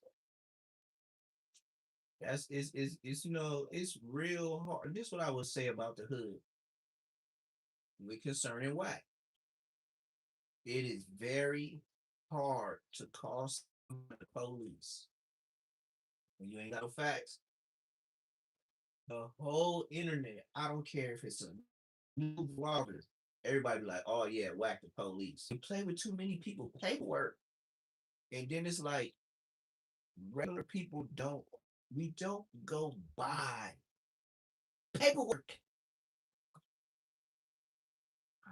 It's real hard. This is what I would say about the hood with concerning Whack. It is very hard to call the police when you ain't got no facts. The whole internet, I don't care if it's a new vlogger, everybody be like, oh yeah, Whack the police. You play with too many people paperwork. And then it's like regular people we don't go by paperwork.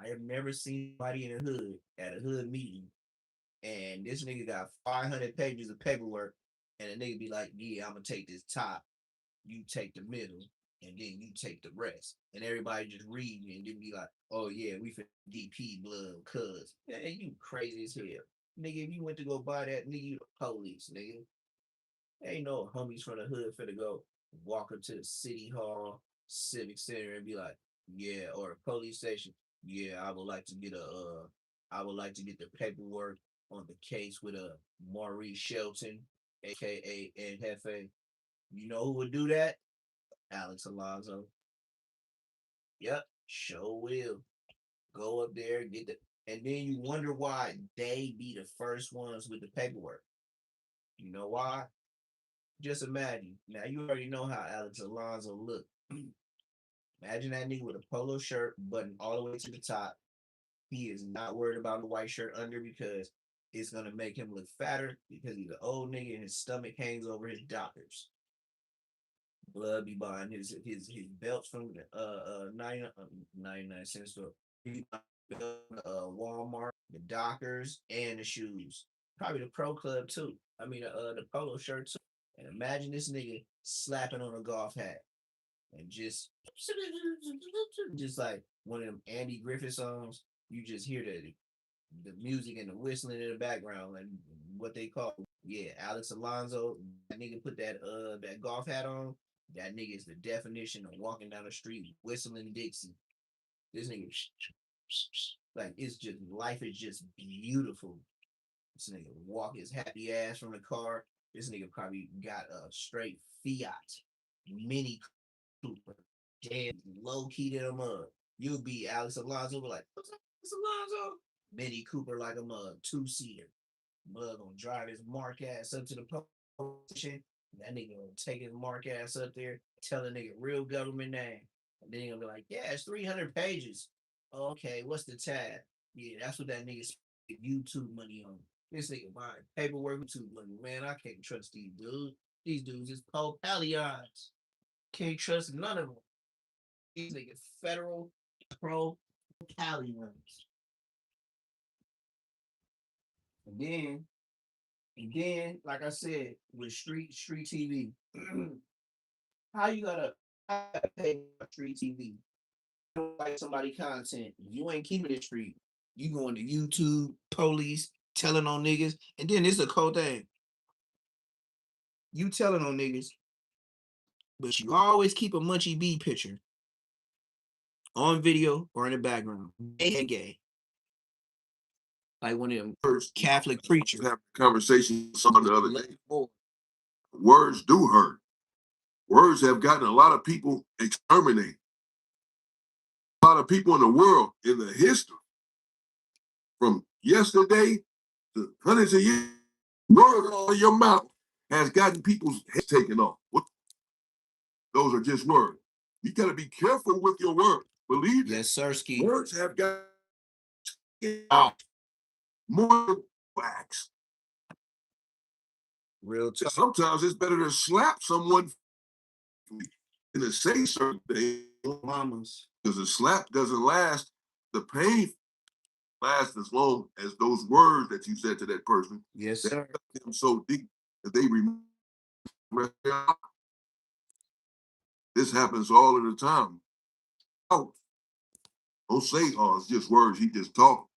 I have never seen anybody in the hood at a hood meeting, and this nigga got 500 pages of paperwork, and a nigga be like, "Yeah, I'm gonna take this top, you take the middle, and then you take the rest," and everybody just reading and then be like, "Oh yeah, we finna DP blood, cuz." Yeah, you crazy as hell, nigga. If you went to go buy that, nigga, you the police, nigga. Ain't no homies from the hood finna go walk up to the city hall, civic center, and be like, "Yeah," or a police station. "Yeah, I would like to get I would like to get the paperwork on the case with a Maurice Shelton, aka El Jefe." You know who would do that? Alex Alonso. Yep, sure will. Go up there, get the, and then you wonder why they be the first ones with the paperwork. You know why? Just imagine. Now you already know how Alex Alonso look. Imagine that nigga with a polo shirt buttoned all the way to the top. He is not worried about the white shirt under because it's gonna make him look fatter because he's an old nigga and his stomach hangs over his dockers. Blood be buying his belts from the 99 cent store. He buy Walmart, the Dockers, and the shoes. Probably the Pro Club too. I mean the polo shirt too. And imagine this nigga slapping on a golf hat and just like one of them Andy Griffith songs. You just hear the music and the whistling in the background, like what they call, yeah, Alex Alonso. That nigga put that golf hat on. That nigga is the definition of walking down the street whistling Dixie. This nigga, like, it's just life is just beautiful. This nigga walk his happy ass from the car. This nigga probably got a straight Fiat Mini Cooper, dead low key to the mug. You'll be Alex Alonso, be like, "What's up, Alex Alonso?" Mini Cooper like a mug, 2-seater. Mug gonna drive his mark ass up to the station. That nigga gonna take his mark ass up there, tell the nigga real government name. And then he gonna be like, "Yeah, it's 300 pages. Okay, what's the tab?" Yeah, that's what that nigga spent YouTube money on. This nigga buying paperwork, YouTube money. Man, I can't trust these dudes. These dudes is Pope Pallions. Can't trust none of them. These niggas federal pro Pallions. And then like I said, with street TV, how you gotta pay for street TV? You don't like somebody content, you ain't keeping it street. You going to YouTube, police, telling on niggas, and then this is a cold thing. You telling on niggas, but you always keep a Munchie B picture on video or in the background. Gay and gay. Like one of them Catholic preachers. Have a conversation with someone the other day. Words do hurt. Words have gotten a lot of people exterminated. A lot of people in the world, in the history, from yesterday to hundreds of years, words out of your mouth has gotten people's heads taken off. Those are just words. You got to be careful with your words. Believe yes, Sirski. Words have got out more wax. Real talk. Sometimes it's better to slap someone than to say certain things. Mamas. Because a slap doesn't last. The pain lasts as long as those words that you said to that person. Yes, sir. Them so deep that they remember. This happens all of the time. Oh, don't say, "Oh, it's just words." He just talked.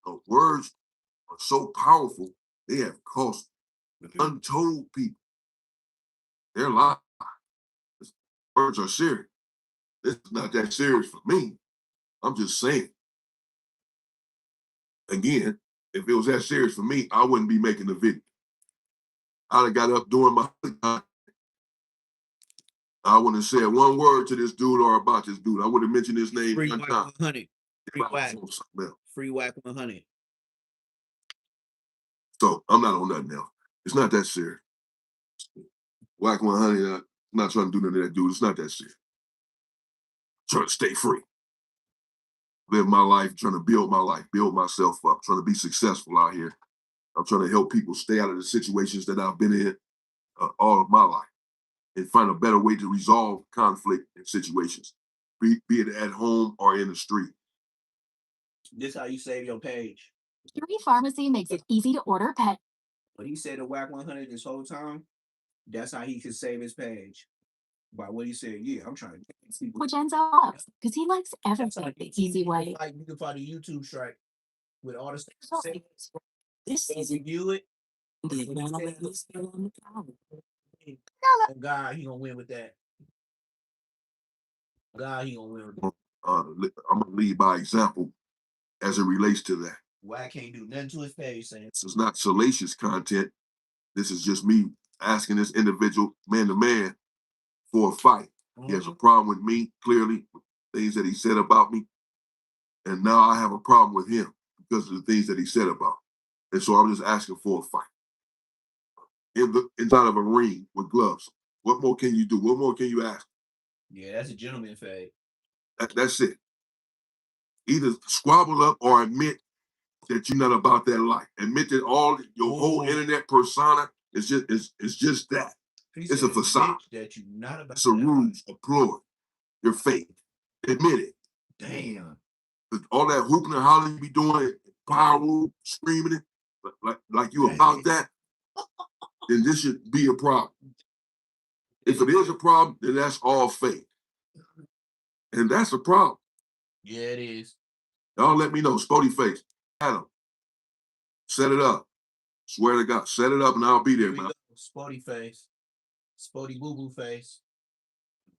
No, words are so powerful. They have cost untold people their lives. Words are serious. It's not that serious for me. I'm just saying. Again, if it was that serious for me, I wouldn't be making the video. I'd have got up doing my time. I wouldn't have said one word to this dude or about this dude. I would have mentioned his name Free one whack time. 100. Free whack. Free whack 100. So I'm not on that now. It's not that serious. Whack 100. I'm not trying to do none of that, dude. It's not that serious. I'm trying to stay free. Live my life, trying to build my life, build myself up, trying to be successful out here. I'm trying to help people stay out of the situations that I've been in all of my life and find a better way to resolve conflict and situations, be it at home or in the street. This how you save your page. Curie Pharmacy makes it easy to order pet. But he said to Whack 100 this whole time. That's how he could save his page. By what he said, yeah, I'm trying to see Which ends up because he likes everything the easy way. like you can find a YouTube strike with all the stuff. So, This season, review it. Oh God, he gonna win with that. God, he gonna win with that. I'm gonna lead by example as it relates to that. Whack can't do nothing to his page saying This is not salacious content. This is just me asking this individual man to man for a fight. He has a problem with me, clearly, things that he said about me. And now I have a problem with him because of the things that he said about me. And so I'm just asking for a fight. Inside of a ring with gloves. What more can you do? What more can you ask? Yeah, that's a gentleman fade. That's it. Either squabble up or admit that you're not about that life. Admit that all your whole internet persona is just that. It's a facade. That you're not about it's a ruse, a ploy. You're fake. Admit it. Damn. All that hooping and hollering you be doing, power move, screaming it, like you about that, then this should be a problem. If it is a problem, then that's all fake. And that's a problem. Yeah, it is. Y'all let me know. Spody face. Adam. Set it up. Swear to God. Set it up and I'll be there, man. Spody face. Spody boo-boo face.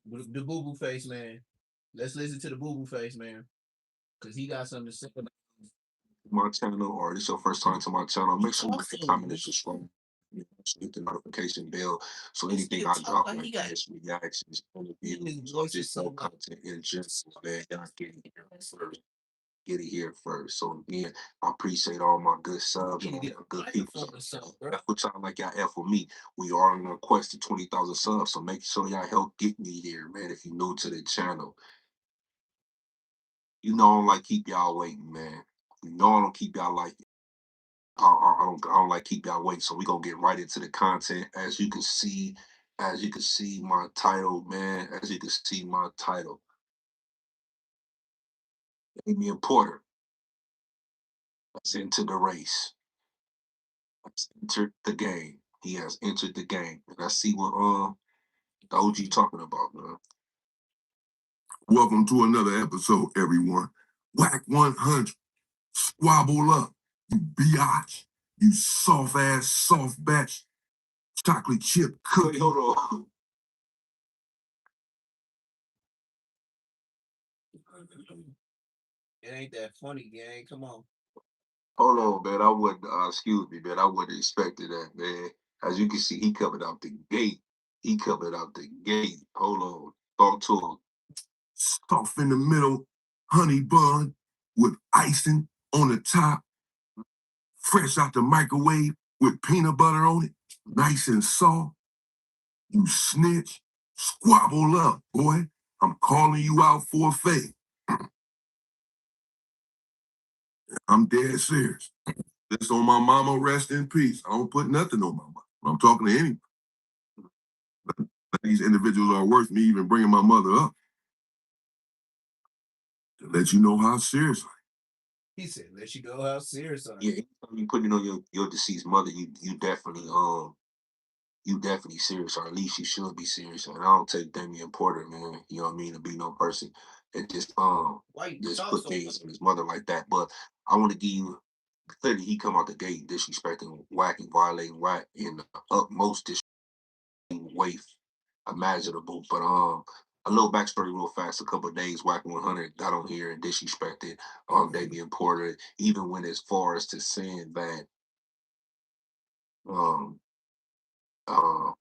The boo-boo face, man. Let's listen to the boo-boo face, man. Because he got something to say about my channel, or this is your first time to my channel, make sure you like and comment and subscribe. Hit the notification bell so anything I drop like this, reactions, interviews, or just no content in general, man, y'all get it here first. Get it here first. So again, I appreciate all my good subs and all my good people. That's what y'all like y'all F with me. We are on a quest to 20,000 subs, so make sure y'all help get me there, man. If you're new to the channel, you know I don't like keep y'all waiting, man. You know I don't keep y'all like I don't like keep y'all waiting. So we gonna get right into the content. As you can see my title, man. As you can see my title. Damian Porter has entered the race. Has entered the game. He has entered the game. And I see what the OG talking about, man. Welcome to another episode, everyone. Whack 100. Squabble up. You biatch. You soft ass, soft batch. Chocolate chip cookie. Wait, hold on. it ain't that funny, gang. Come on. Hold on, man. I wouldn't, excuse me, man. I wouldn't expect that, man. As you can see, he coming out the gate. He coming out the gate. Hold on. Talk to him. Soft in the middle, honey bun with icing on the top. Fresh out the microwave with peanut butter on it. Nice and soft. You snitch. Squabble up, boy. I'm calling you out for a fade. I'm dead serious. That's on my mama, rest in peace. I don't put nothing on my mama. I'm talking to anybody. These individuals are worth me even bringing my mother up. To let you know how serious I am. He said, let you know how serious I am. Yeah, anytime you putting on your deceased mother, you definitely serious, or at least you should be serious. And I don't take Damian Porter, man, you know what I mean, to be no person that just put things on his mother like that. But I want to give you clearly he come out the gate disrespecting, whacking, violating, whack in the utmost way imaginable. But a little backstory real fast. A couple of days, Whack 100 got on here and disrespected Damian Porter, even went as far as to saying that um the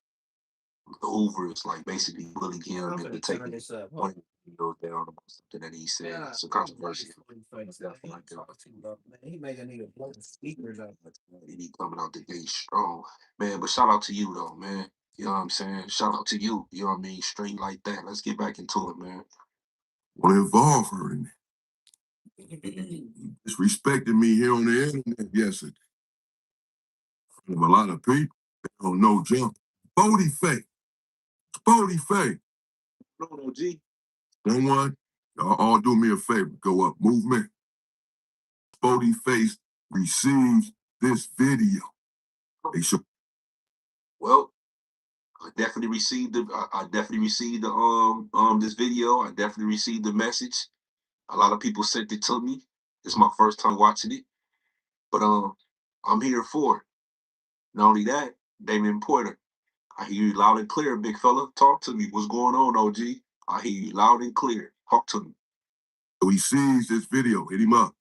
Hoovers like basically bullied him into taking one video down about something that he said. It's a controversy. He made a nigga blow the speakers up. And he coming out the gate strong, man. But shout out to you though, man. You know what I'm saying? Shout out to you. You know what I mean? Straight like that. Let's get back into it, man. Want to involve her in it. Disrespecting me here on the internet. Yes, it. A lot of people don't know jump. Spody fake. Spody fake. No, G. One. Y'all all do me a favor. Go up. Movement. Spody Face receives this video. They show. Well, I definitely received the this video. I definitely received the message. A lot of people sent it to me. It's my first time watching it, but I'm here for it. Not only that, Damian Porter, I hear you loud and clear, big fella. Talk to me. What's going on, OG? I hear you loud and clear. Talk to me. So he sees this video. Hit him up.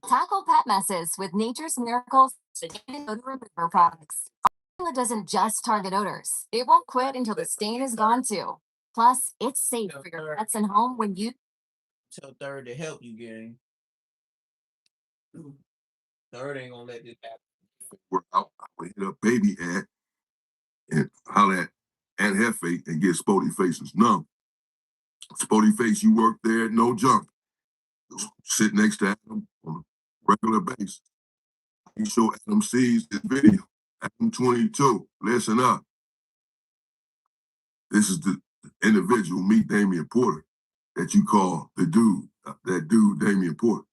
Tackle pet messes with Nature's Miracles odor remover products. Formula doesn't just target odors. It won't quit until the stain is gone too. Plus, it's safe for your pets and home when you Tell Third to help you, gang. Third ain't gonna let this happen. We're out. I hit up baby ad and holler at Aunt Hefe and get Spody Face's number. Spody Face, you work there, no junk. Sit next to Adam on a regular basis. You show Adam sees this video. Adam 22, listen up. This is the individual, meet Damian Porter, that you call the dude, that dude Damian Porter.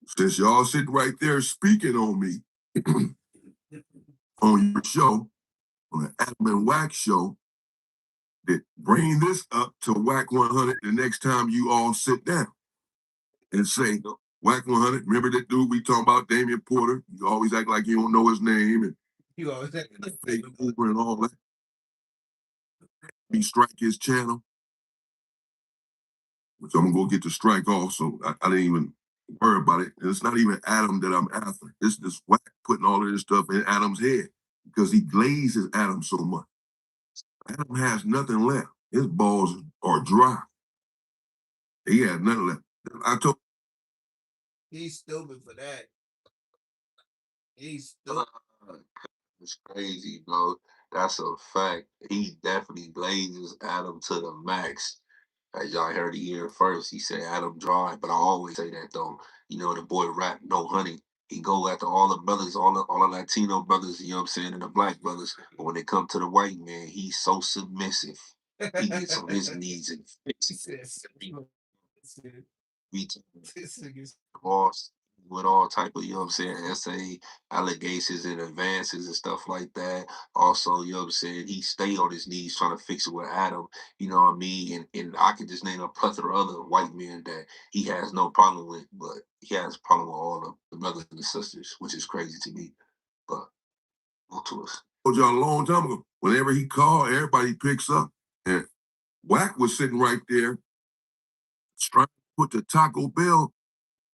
Since y'all sitting right there speaking on me on your show, on the Adam and Wax show, that bring this up to Whack 100 the next time you all sit down and say, Whack 100, remember that dude we talking about, Damian Porter? You always act like you don't know his name and You always act like fake Uber and all that. He strike his channel, which I'm gonna go get the strike off, so I didn't even worry about it. And it's not even Adam that I'm after. It's this Whack putting all of this stuff in Adam's head because he glazes Adam so much. Adam has nothing left. His balls are dry. He has nothing left. I told he's stupid for that. He's stupid. It's crazy, bro. That's a fact. He definitely blazes Adam to the max. As y'all heard it here first, he said Adam dry, but I always say that though. You know, the boy rap no honey. He go after all the brothers, all the Latino brothers, you know what I'm saying, and the black brothers. But when it comes to the white man, he's so submissive. He gets on his knees and fixes boss with all type of, you know what I'm saying, essay allegations and advances and stuff like that. Also, you know what I'm saying, he stay on his knees trying to fix it with Adam, you know what I mean? And I could just name a plethora of other white men that he has no problem with, but he has a problem with all of the brothers and the sisters, which is crazy to me. But on to us. I told y'all a long time ago, whenever he called, everybody picks up. And Whack was sitting right there trying to put the Taco Bell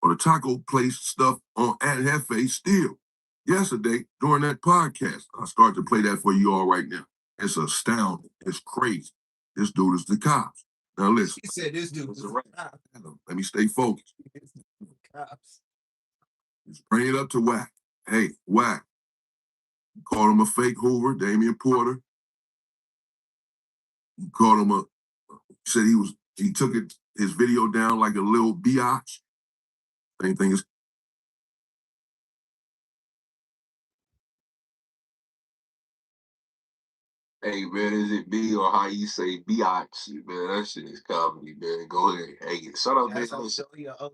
or the taco place stuff on Aunt Hefe still. Yesterday, during that podcast, I started to play that for you all right now. It's astounding. It's crazy. This dude is the cops. Now listen. He said this dude was the cops. Let me stay focused. Cops. Just bring it up to Whack. Hey, Whack. You called him a fake Hoover, Damian Porter. You called him said he took his video down like a little biatch. Same thing as Hey man, is it B or how you say biatch? Man, that shit is comedy, man. Go ahead. Hey, shout out, man. That's how you OG.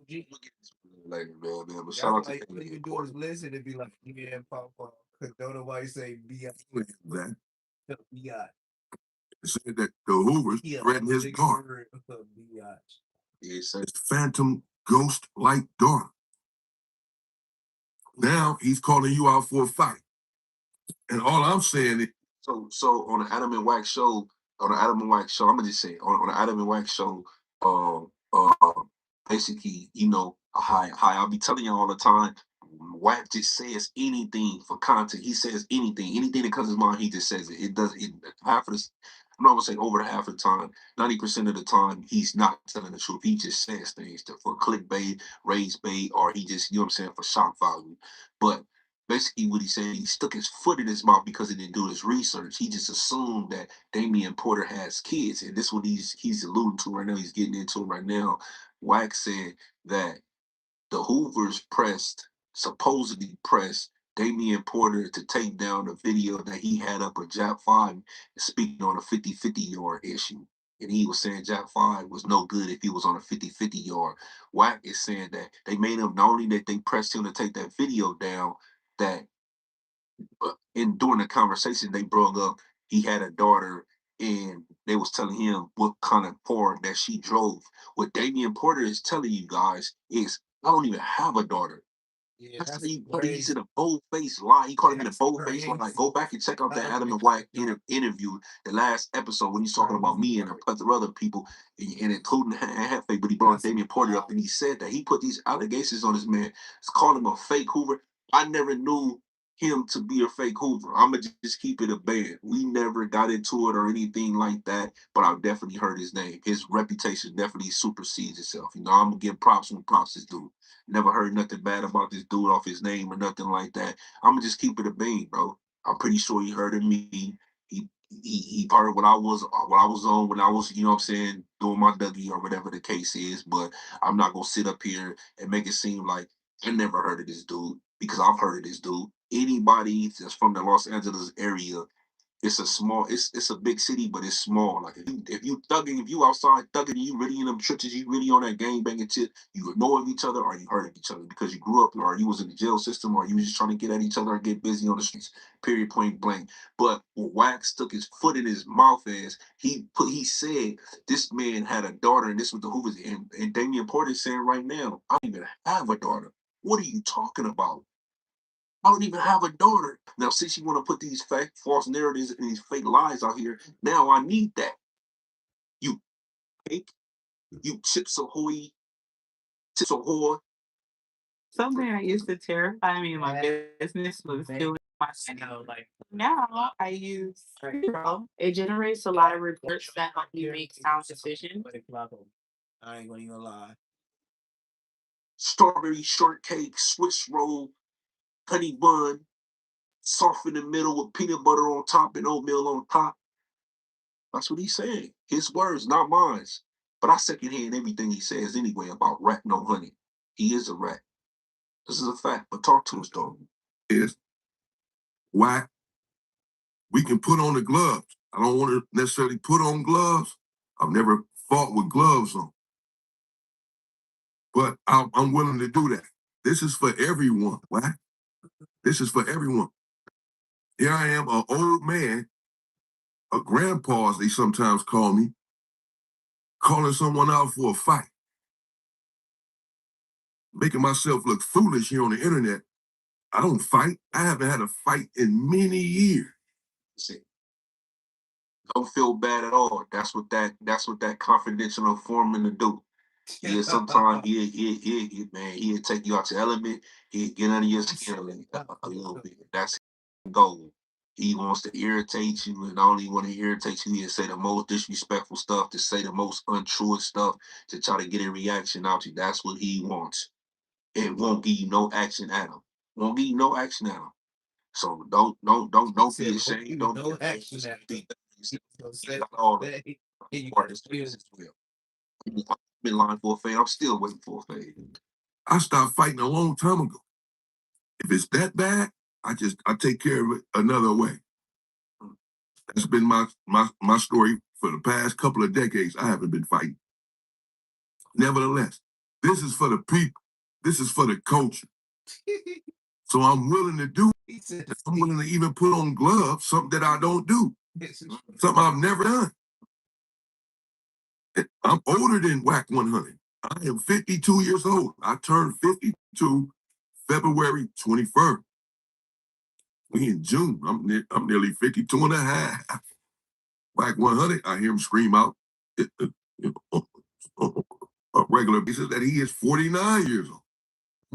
Later, man. But That's shout out why to all you can do is listen and be like, yeah, Papa. Because don't nobody say B.I. that. B.I. Said that the Hoovers threatened his daughter. Yes, sir. His phantom ghost-like daughter. Now he's calling you out for a fight. And all I'm saying is, so on the Adam and Wax show, I'm gonna just say on the Adam and Wax show, basically, you know, hi, I'll be telling you all the time. Wack just says anything for content. He says anything that comes to his mind. He just says it. It does it half of this. I'm not gonna say over half of the time. 90% of the time, he's not telling the truth. He just says things for clickbait, raise bait, or he just, you know what I'm saying, for shock value. But basically, what he said, he stuck his foot in his mouth because he didn't do his research. He just assumed that Damian Porter has kids, and this is what he's alluding to right now. He's getting into it right now. Wax said that the Hoovers supposedly pressed Damian Porter to take down the video that he had up with Jap 5 speaking on a 50-50 yard issue. And he was saying Jack 5 was no good if he was on a 50-50 yard. Wack is saying that they made him, not only that they pressed him to take that video down, that in during the conversation they brought up he had a daughter and they was telling him what kind of car that she drove. What Damian Porter is telling you guys is I don't even have a daughter. Yeah, That's that's how you put it. He's crazy. in a bold-faced lie. He called him in a That's bold-faced lie. crazy. Go back and check out I that don't Adam even and White know. interview, the last episode when he's talking about me and a plethora of other people, and including Hefe, but he brought Damian Porter up and he said that he put these allegations on this man. It's called him a fake Hoover. I never knew him to be a fake Hoover. I'm gonna just keep it a band. We never got into it or anything like that, but I've definitely heard his name. His reputation definitely supersedes itself. You know, I'm gonna give props when props is due. Never heard nothing bad about this dude off his name or nothing like that. I'm gonna just keep it a bean, bro. I'm pretty sure he heard of me. He heard what I was on when I was, you know what I'm saying, doing my Dougie or whatever the case is. But I'm not gonna sit up here and make it seem like I never heard of this dude because I've heard of this dude. Anybody that's from the Los Angeles area, it's a small, it's a big city, but it's small. Like if you thugging, if you outside thugging, you really in them churches, you really on that gang banging shit, you know of each other or you heard of each other because you grew up or you was in the jail system or you was just trying to get at each other or get busy on the streets. Period, point blank. But what Wax stuck his foot in his mouth as he said this man had a daughter and this was the Hoovers and Damian Porter is saying right now, I don't even have a daughter. What are you talking about? I don't even have a daughter. Now, since you want to put these fake, false narratives and these fake lies out here, now I need that. You fake, you Chips Ahoy, Chips Ahoy. Something that used to terrify me in my business was doing my like now I use Pro. It generates a lot of reports that help you make sound decisions. I ain't gonna even lie. Strawberry shortcake, Swiss roll, honey bun, soft in the middle with peanut butter on top and oatmeal on top. That's what he's saying. His words, not mine. But I secondhand everything he says anyway about rat no honey. He is a rat. This is a fact. But talk to us, though. Is why we can put on the gloves. I don't want to necessarily put on gloves. I've never fought with gloves on. But I'm willing to do that. This is for everyone. Why? This is for everyone. Here I am, an old man, a grandpa, as they sometimes call me, calling someone out for a fight, making myself look foolish here on the internet. I don't fight. I haven't had a fight in many years. See, don't feel bad at all. That's what that confidential informant to do. Yeah, sometimes he'll take you out your element. He'll get under your skin a little bit. That's his goal. He wants to irritate you, and not only want to irritate you, he'll say the most disrespectful stuff, to say the most untrue stuff, to try to get a reaction out of you. That's what he wants. It won't give you no action at him. Won't give you no action at him. So don't be ashamed. Don't be action ashamed. at him. He got all the artists as well. I've been lying for a fade. I'm still waiting for a fade. I stopped fighting a long time ago. If it's that bad, I take care of it another way. That's been my story for the past couple of decades. I haven't been fighting. Nevertheless, this is for the people. This is for the culture. So I'm willing to do it. I'm willing to even put on gloves, something that I don't do. Something I've never done. I'm older than WAC 100. I am 52 years old. I turned 52 February 21st. We in June. I'm nearly 52 and a half. WAC 100, I hear him scream out on a regular basis that he is 49 years old.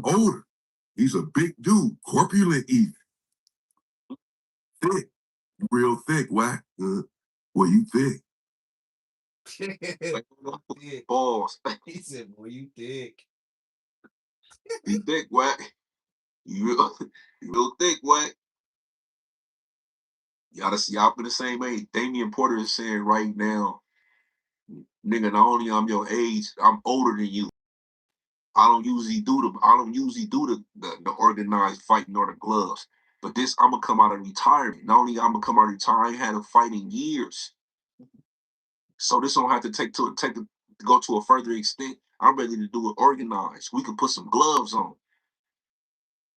Older. He's a big dude, corpulent even. Thick. Real thick, WAC. Well, you thick. Balls. He said, boy, you thick. You thick, WAC. You real thick, WAC. Y'all been the same age. Damian Porter is saying right now, nigga, not only I'm your age, I'm older than you. I don't usually do the organized fighting or the gloves. But this, I'm gonna come out of retirement. Not only I'm gonna come out of retirement, I ain't had a fight in years. So this don't have to go to a further extent. I'm ready to do it organized. We could put some gloves on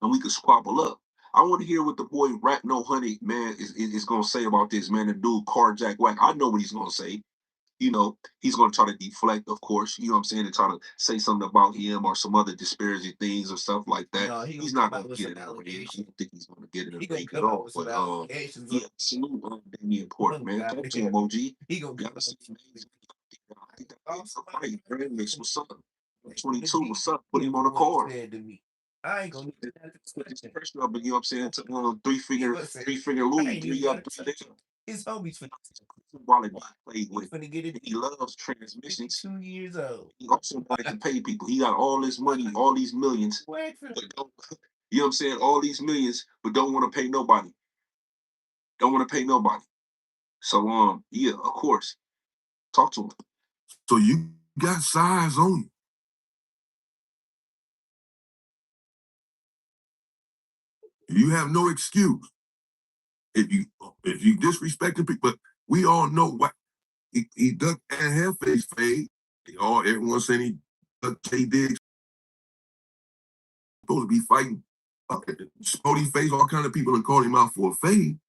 and we could squabble up. I want to hear what the boy Rat No Honey man is gonna say about this, man. The dude carjack Wack. I know what he's gonna say. You know, he's gonna try to deflect, of course, you know what I'm saying, and try to say something about him or some other disparaging things or stuff like that. No, He's not gonna get it over there. I don't think he's gonna get it He over gonna at come out all. with some But allegations. yeah, salute Damian Porter, man. Talk to him, OG. He gonna Y'all come out see with him. I think that's a fight. Brand mix, what's up? 22, what's up? Put him on the card. said to me, I ain't gonna Put this pressure up, you know what I'm saying? To three-finger Louis, three up, three down. his homies finna While he played with. finna get it. He loves transmissions. 2 years old. He also wanted to pay people. He got all this money, all these millions, Wait for but don't, you know what I'm saying? All these millions, but don't want to pay nobody. Don't want to pay nobody. So yeah, of course. Talk to him. So you got size on you. You have no excuse if you disrespecting people. But we all know what he ducked and half face fade. Everyone saying he ducked J Diggs. Supposed to be fighting. Spody face, all kind of people and call him out for a fade.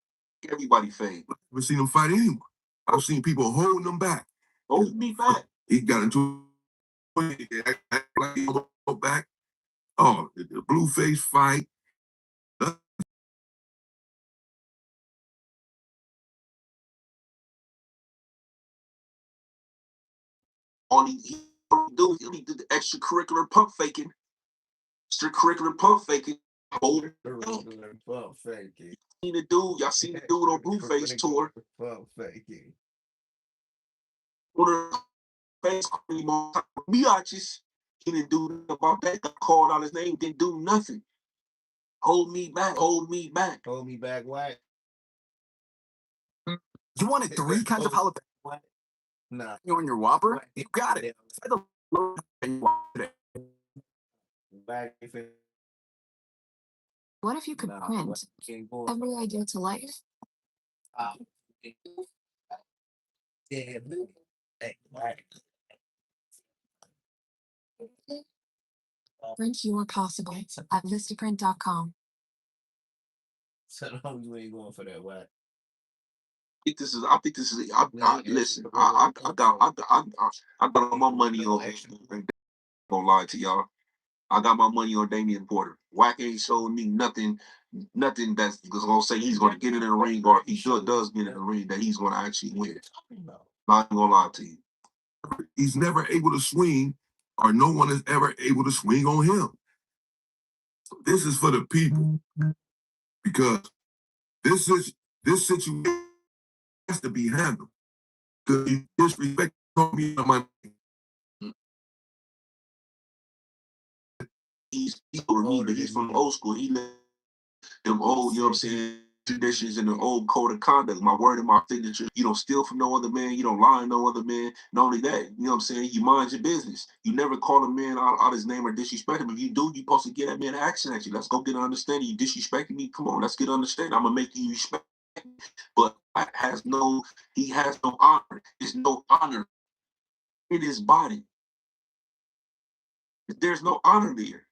Everybody fade. I've never seen him fight anyone. I've seen people holding him back. Hold me back. He got into back. Oh, the blue face fight. All he did the extracurricular pump faking. Extracurricular pump faking. Hold Pump faking. Y'all seen the dude on Blueface tour. Pump faking. One of the face biatches. He didn't do nothing about that. Got called out his name, didn't do nothing. Hold me back, hold me back. Hold me back, what? You wanted 3 kinds of jalapeno Nah. on your Whopper? You got it. Try the low today. Back if it. What if you could print every idea to life? Yeah, hey, right. Print your possible at vistaprint.com. So long as we ain't going for that what? I think this is. Listen. I got all my money on. Ain't gonna lie to y'all. I got my money on Damian Porter. Wack ain't showed me nothing that's gonna say he's gonna get in the ring, or if he does get in the ring, that he's gonna actually win. Not gonna lie to you. He's never able to swing, or no one is ever able to swing on him. So this is for the people, because this situation has to be handled. Because you disrespect me on my. He's from old school. He let them old, you know what I'm saying, traditions and the old code of conduct. My word and my signature. You don't steal from no other man. You don't lie to no other man. Not only that, you know what I'm saying, you mind your business. You never call a man out his name or disrespect him. If you do, you supposed to get that man action at you. Let's go get an understanding. You disrespecting me? Come on, let's get an understanding. I'm gonna make you respect me. But he has no honor. There's no honor in his body. There's no honor there.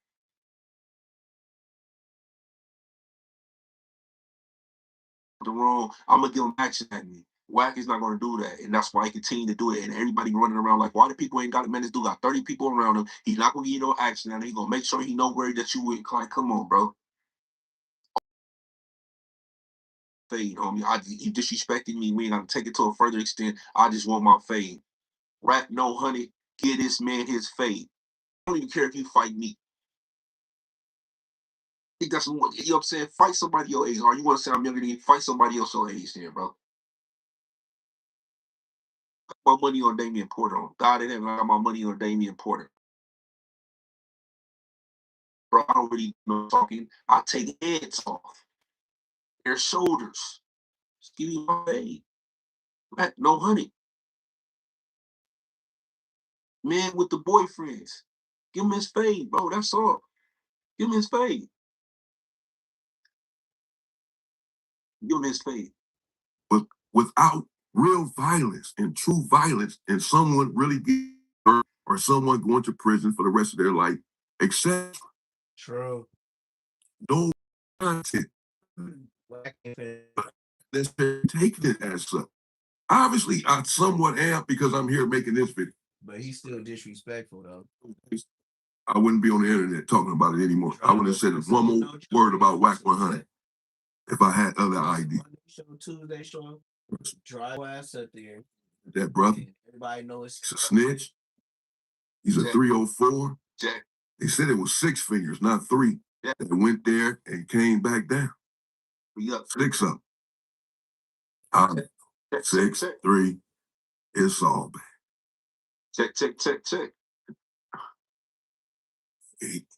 Wrong, I'm gonna give him action at me. Wack is not gonna do that, and that's why he continue to do it. And everybody running around like, why the people ain't got a man? This dude got 30 people around him. He's not gonna give you no action, and he's gonna make sure he know where that you would. Like, come on, bro. Fade, homie. You disrespecting me. We ain't gonna take it to a further extent. I just want my fade. Rat No Honey, give this man his fade. I don't even care if you fight me. I think that's what, you know what I'm saying. Fight somebody your age, or you want to say I'm younger than you? Fight somebody else your age, then, bro. My money on Damian Porter. On God in heaven, I got my money on Damian Porter. Bro, I don't really know talking. I take heads off their shoulders. Just give me my fade. No honey. Man with the boyfriends. Give him his fade, bro. That's all. Give him his fade. Give him his fade. But without real violence and true violence and someone really getting hurt or someone going to prison for the rest of their life, etc. True. No content that's taking it as such. Obviously, I somewhat am because I'm here making this video. But he's still disrespectful though. I wouldn't be on the internet talking about it anymore. I wouldn't have said one more word about Whack 100 if I had other ideas. Tuesday show, drive ass up there. That brother, Everybody knows he's a snitch. He's a 304. They said it was 6 fingers, not 3. They went there and came back down. We got 6 up. 6, 3. It's all bad. Check.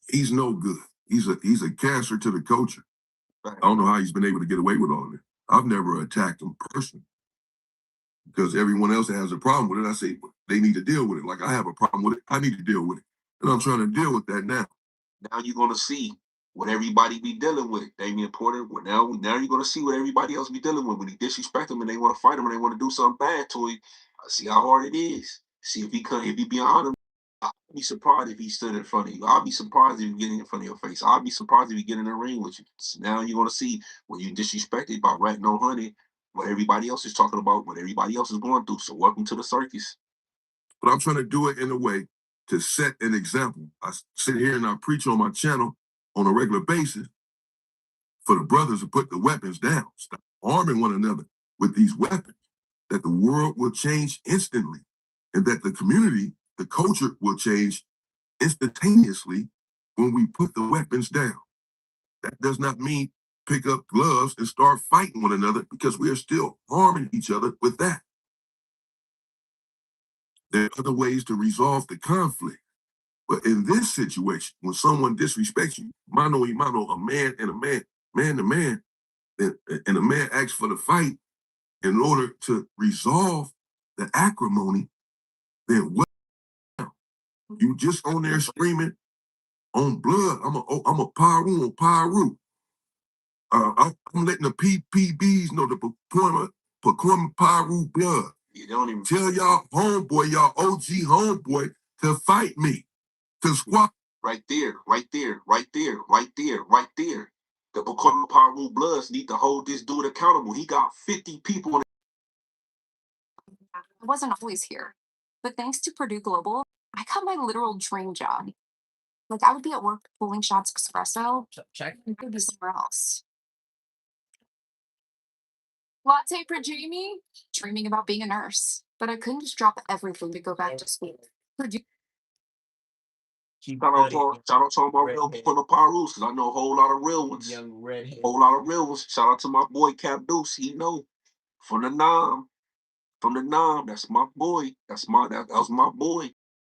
He's no good. He's a cancer to the culture. I don't know how he's been able to get away with all of it. I've never attacked him personally because everyone else has a problem with it. I say they need to deal with it. Like I have a problem with it. I need to deal with it. And I'm trying to deal with that now. Now you're going to see what everybody be dealing with. Damian Porter, now you're going to see what everybody else be dealing with. When he disrespect them and they want to fight him and they want to do something bad to him, I see how hard it is. See if he be honest. I'll be surprised if he stood in front of you. I'll be surprised if he get in front of your face. I'll be surprised if he get in the ring with you. So now you're going to see when you disrespected by Rat No Honey, what everybody else is talking about, what everybody else is going through. So welcome to the circus. But I'm trying to do it in a way to set an example. I sit here and I preach on my channel on a regular basis for the brothers to put the weapons down, stop arming one another with these weapons, that the world will change instantly, and that the community, the culture will change instantaneously when we put the weapons down. That does not mean pick up gloves and start fighting one another, because we are still harming each other with that. There are other ways to resolve the conflict. But in this situation, when someone disrespects you, mano y mano, a man and a man, man to man, and a man asks for the fight in order to resolve the acrimony, then what? You just on there screaming on blood. I'm a Paru on Paru. I'm letting the PPBs know the Pacoima Paru blood. You don't even tell y'all homeboy, y'all OG homeboy to fight me. To squat. Right there. The Pacoima Paru Bloods need to hold this dude accountable. He got 50 people in. I wasn't always here, but thanks to Purdue Global, I got my literal dream job. Like I would be at work pulling shots espresso. Check. I could be somewhere else. Latte for Jamie. Dreaming about being a nurse, but I couldn't just drop everything to go back to school. Purdue. Shout out to my real Pacoima Parus, because I know a whole lot of real ones. Young redhead. Whole lot of real ones. Shout out to my boy Cap Deuce. He know from the Nam. That's my boy. That was my boy.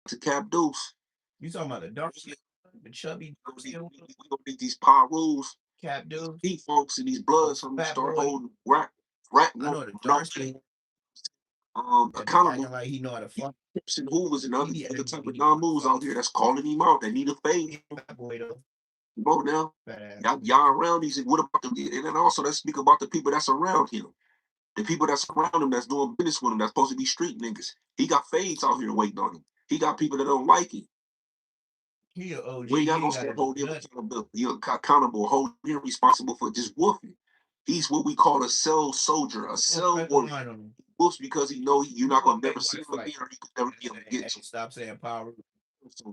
To Cap Deuce. You talking about the dark skin, the chubby? We gonna need these Parus. Cap Deuce. These folks and these bloods. I'm gonna start holding rat. I know the dark skin. Accountable. Like he know how to fuck. Who was another type of non-moves out here that's calling him out. They need a fade. Come on now. Y'all around these. What about them? And then also let's speak about the people that's around him. The people that's around him that's doing business with him that's supposed to be street niggas. He got fades out here waiting on him. He got people that don't like him. He an OG. We ain't gonna hold him accountable. He accountable, hold him responsible for just woofing. He's what we call a cell soldier, a cell warrior. Woofs because he know you're not gonna never see him again, or you could never be able to get to. Stop saying power.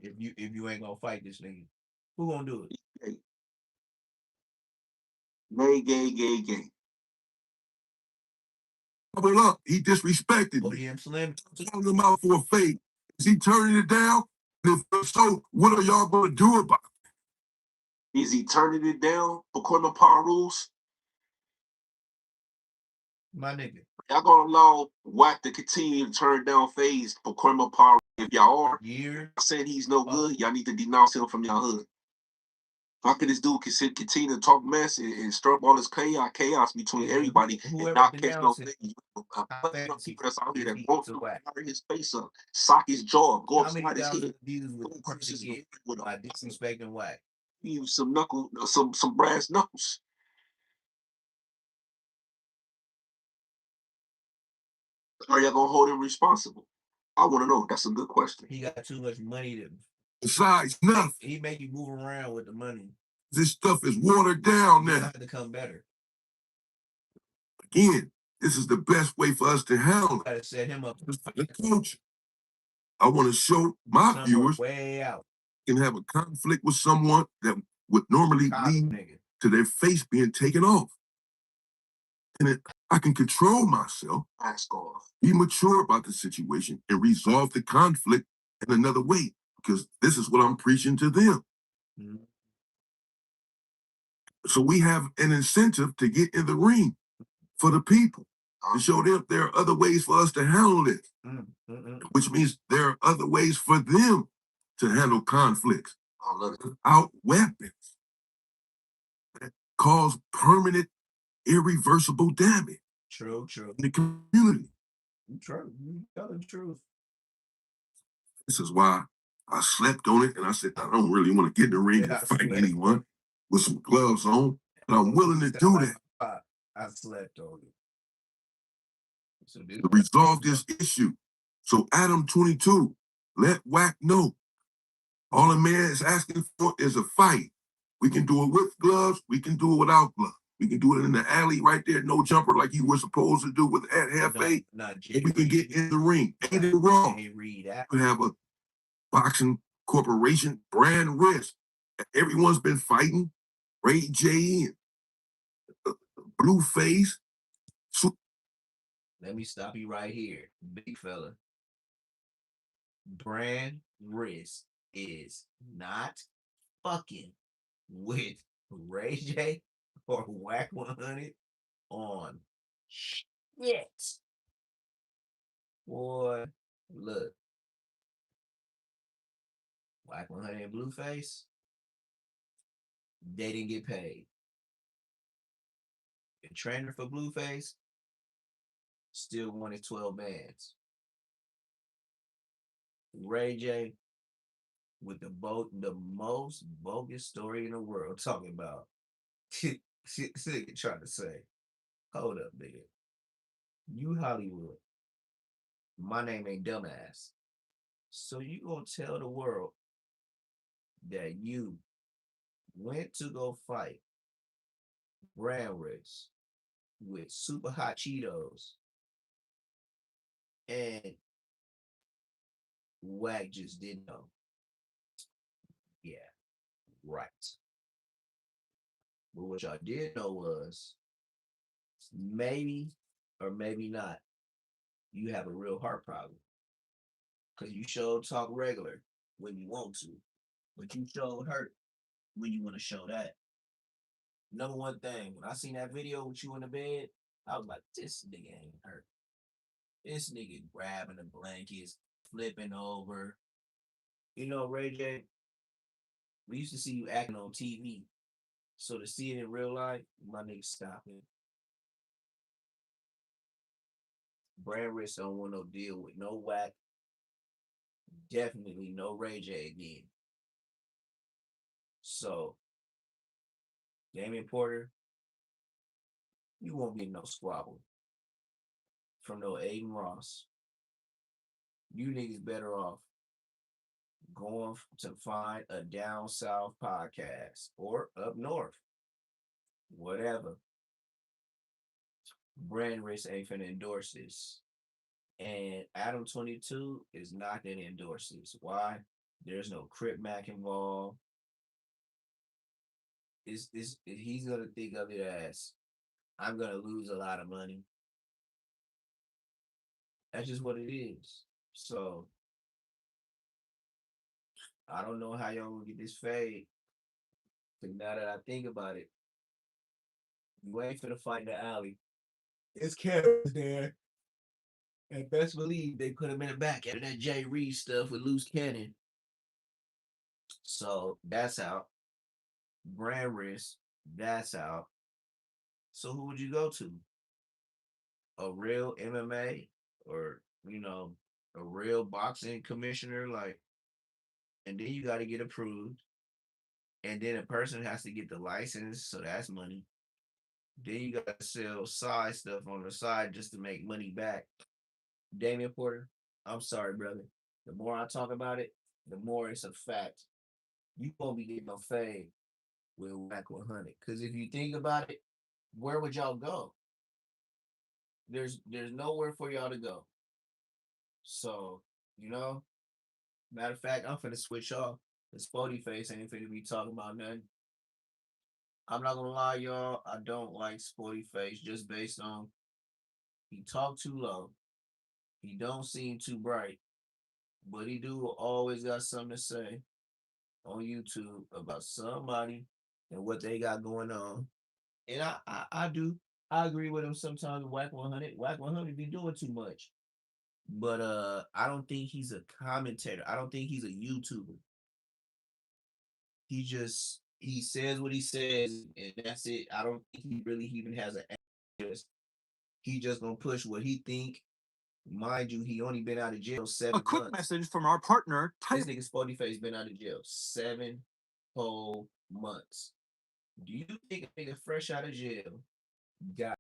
If you ain't gonna fight this nigga, who gonna do it? Gay. Double up. He disrespected me. Slim. Calling him out for a fake. Is he turning it down? If so, what are y'all gonna do about it? Is he turning it down? Pacoima Parus? My nigga. Y'all gonna allow Wack to continue to turn down phase Pacoima Parus? If y'all are saying he's no good, y'all need to denounce him from y'all hood. How can this dude continue to talk mess and stir up all this chaos between everybody and not catch no things? People that's out here that won't fire his face up, sock his jaw, go upside his head. By disrespecting Wack. Use some brass knuckles. Are y'all gonna hold him responsible? I want to know. That's a good question. He got too much money to. Besides nothing, he make you move around with the money. This stuff is watered down now. To come better. Again, this is the best way for us to handle it. Gotta set him up. The coach. I want to show my viewers way out. Can have a conflict with someone that would normally lead to their face being taken off. And I can control myself, be mature about the situation, and resolve the conflict in another way, because this is what I'm preaching to them. Mm-hmm. So we have an incentive to get in the ring for the people, to show them there are other ways for us to handle this, which means there are other ways for them to handle conflicts without weapons that cause permanent, irreversible damage. True. In the community. True. You tell the truth. This is why I slept on it, and I said, I don't really want to get in the ring and fight anyone with some gloves on, but I'm willing to do that. I slept on it. So to resolve this issue. So Adam 22, let Wack know. All a man is asking for is a fight. We can do it with gloves. We can do it without gloves. We can do it in the alley right there, no jumper like you were supposed to do with at Hefe. We can get in the ring. Ain't it wrong? We have a boxing corporation, brand risk. Everyone's been fighting. Ray J, Blueface. Let me stop you right here, big fella. Brand risk is not fucking with Ray J or Whack 100 on shit. Boy, look. Whack 100 and Blueface, they didn't get paid. The trainer for Blueface still wanted 12 bands. Ray J with the most bogus story in the world talking about trying to say, hold up, nigga. You Hollywood. My name ain't dumbass. So you gonna tell the world that you went to go fight brand risk with super hot Cheetos and Wag just didn't know. Yeah, right. But what y'all did know was maybe or maybe not, you have a real heart problem. Because you showed talk regular when you want to, but you showed hurt when you want to show that. Number one thing, when I seen that video with you in the bed, I was like, this nigga ain't hurt. This nigga grabbing the blankets, flipping over. You know, Ray J, we used to see you acting on TV. So to see it in real life, my nigga, stop it. Brand risk don't want no deal with no Whack. Definitely no Ray J again. So, Damian Porter, you won't get no squabble from no Aiden Ross. You niggas better off going to find a down south podcast or up north. Whatever. Brand risk ain't finna endorse this. And Adam 22 is not gonna endorse this. Why? There's no Crip Mac involved. He's gonna think of it as I'm gonna lose a lot of money. That's just what it is. So I don't know how y'all gonna get this fade. But now that I think about it, you ain't finna fight in the alley. It's cameras there. And best believe they put him in the back after that Jay Reed stuff with Loose Cannon. So that's out. Brand risk, that's out. So who would you go to? A real MMA or, a real boxing commissioner? Like, and then you got to get approved. And then a person has to get the license, so that's money. Then you got to sell side stuff on the side just to make money back. Damian Porter, I'm sorry, brother. The more I talk about it, the more it's a fact. You won't be getting no fame with Whack 100. Because if you think about it, where would y'all go? There's nowhere for y'all to go. So, you know, matter of fact, I'm finna switch off. The Spody face ain't finna be talking about nothing. I'm not gonna lie, y'all. I don't like Sporty Face just based on he talk too low. He don't seem too bright, but he do always got something to say on YouTube about somebody and what they got going on. And I do I agree with him sometimes. Whack 100, Whack 100 be doing too much. But I don't think he's a commentator. I don't think he's a YouTuber. He says what he says and that's it. I don't think he really even has an interest. He just gonna push what he think. Mind you, he only been out of jail 7 A quick months. message from our partner, This nigga Spody Face been out of jail 7 whole months. Do you think a nigga fresh out of jail got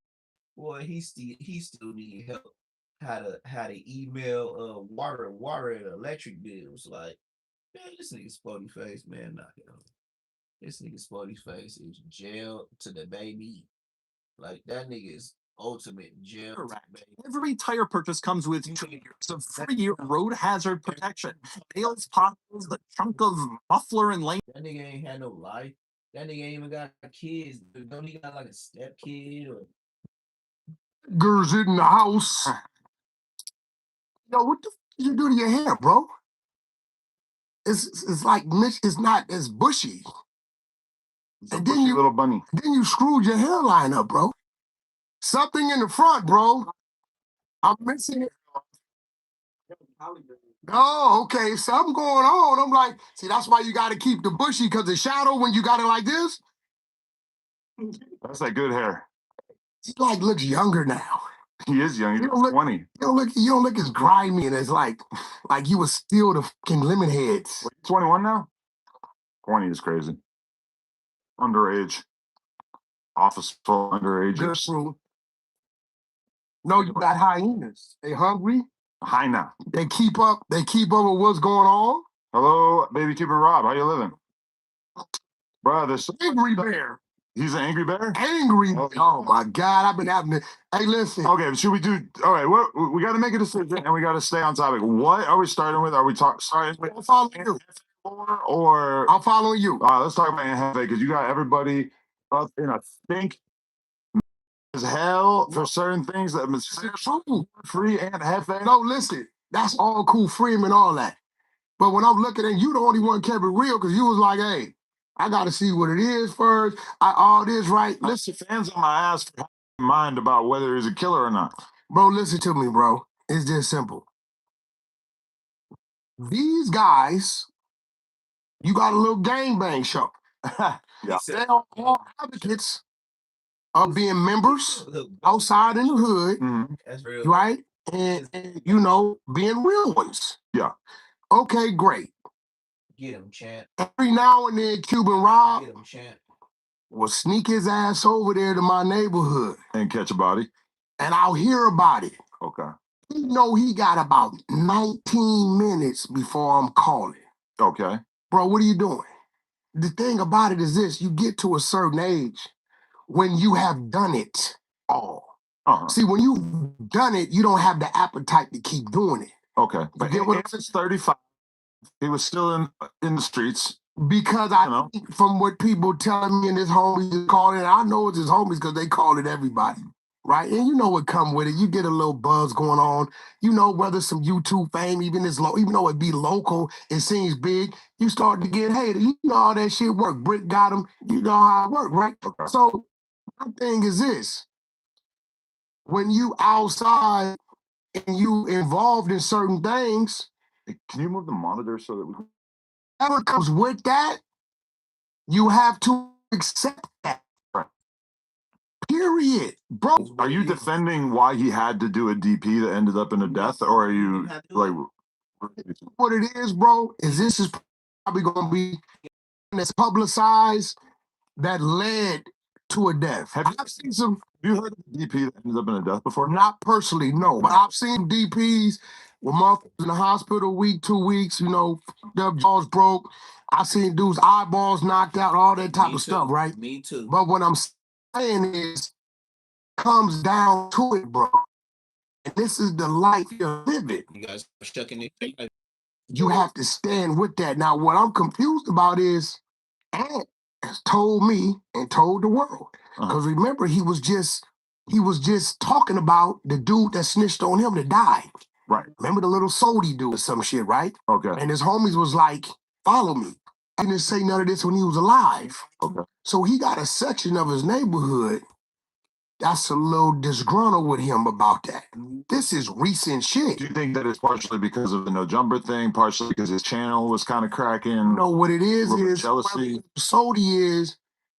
boy he still need help how to email water and electric bills. Like, man, this nigga Spody Face, man, knock it on. This nigga Spody Face is jail to the baby. Like that nigga is ultimate jail. Correct. Every tire purchase comes with 2 years of free road hazard protection. Nails, potholes, the chunk of muffler and lane. That nigga ain't had no life. That nigga ain't even got kids. Don't he got like a step kid or Girls in the house. Yo, what the f you do to your hair, bro? It's like it's not as bushy. It's a bushy little bunny. Then you screwed your hairline up, bro. Something in the front, bro. I'm missing it. Oh, okay. Something going on. I'm like, see, that's why you got to keep the bushy because the shadow when you got it like this, That's that good hair. he like looks younger now. He is young. He's You don't look- 20. You don't look as grimy and it's like you was still the fucking lemon heads. What, 21 now? 20 is crazy. Underage. Office full Good underagers. fruit. No, you got hyenas. They hungry. Hyena. They keep up with what's going on. Hello, baby keeper Rob. How you living? Bruh, this Angry bear. he's an angry bear? Angry. Oh my God, I've been having to. Hey, listen. Okay, should we do? All right, we got to make a decision and we got to stay on topic. What are we starting with? Are we starting with I'm following you. or I'm following you. let's talk about NFA because you got everybody up in a stink as hell for certain things that free and hefe. No, listen. That's all cool, freedom and all that. But when I'm looking at you, the only one kept it real because you was like, hey, I got to see what it is first. All this right. Listen, fans on my ass for mind about whether he's a killer or not. Bro, listen to me, bro. It's just simple. These guys, you got a little gangbang show. Yeah. They are all advocates of being members outside in the hood, that's real. right? And you know, being real ones. Yeah. Okay, great. Get him, champ. Every now and then, Cuban Rob Get him, champ. will sneak his ass over there to my neighborhood. And catch a body. And I'll hear about it. Okay. You know, he got about 19 minutes before I'm calling. Okay. Bro, what are you doing? The thing about it is this, you get to a certain age when you have done it all. See, when you've done it, you don't have the appetite to keep doing it. Okay. But get what if it's 35, he was still in the streets. Because from what people telling me and his homies calling it, I know it's his homies because they call it everybody. Right? And you know what come with it. You get a little buzz going on. You know, whether some YouTube fame, even though it be local, it seems big, you start to get hated. You know how that shit work. Brick got him. You know how it work, right? Okay. So my thing is this. When you outside and you involved in certain things. Hey, can you move the monitor so that we can... Whatever comes with that, you have to accept that. Right. Period. Bro. Are you defending why he had to do a DP that ended up in a death, or are you like... What it is, bro, is this is probably going to be that's publicized that led to a death. Have you heard of a DP that ended up in a death before? Not personally, no. But I've seen DPs with motherfuckers in the hospital a week, 2 weeks, their jaws broke. I've seen dudes' eyeballs knocked out, all that type of stuff, right? Me too. But what I'm saying is, comes down to it, bro. And this is the life you're living. You guys are shucking it. You have to stand with that. Now, what I'm confused about is, Ant has told me and told the world. Because remember, he was just talking about the dude that snitched on him that died. Right. Remember the little Sody dude or some shit, right? Okay. And his homies was like, follow me. I didn't say none of this when he was alive. Okay. So he got a section of his neighborhood that's a little disgruntled with him about that. This is recent shit. Do you think that it's partially because of the no jumper thing, partially because his channel was kind of cracking? You know what it is jealousy. Sody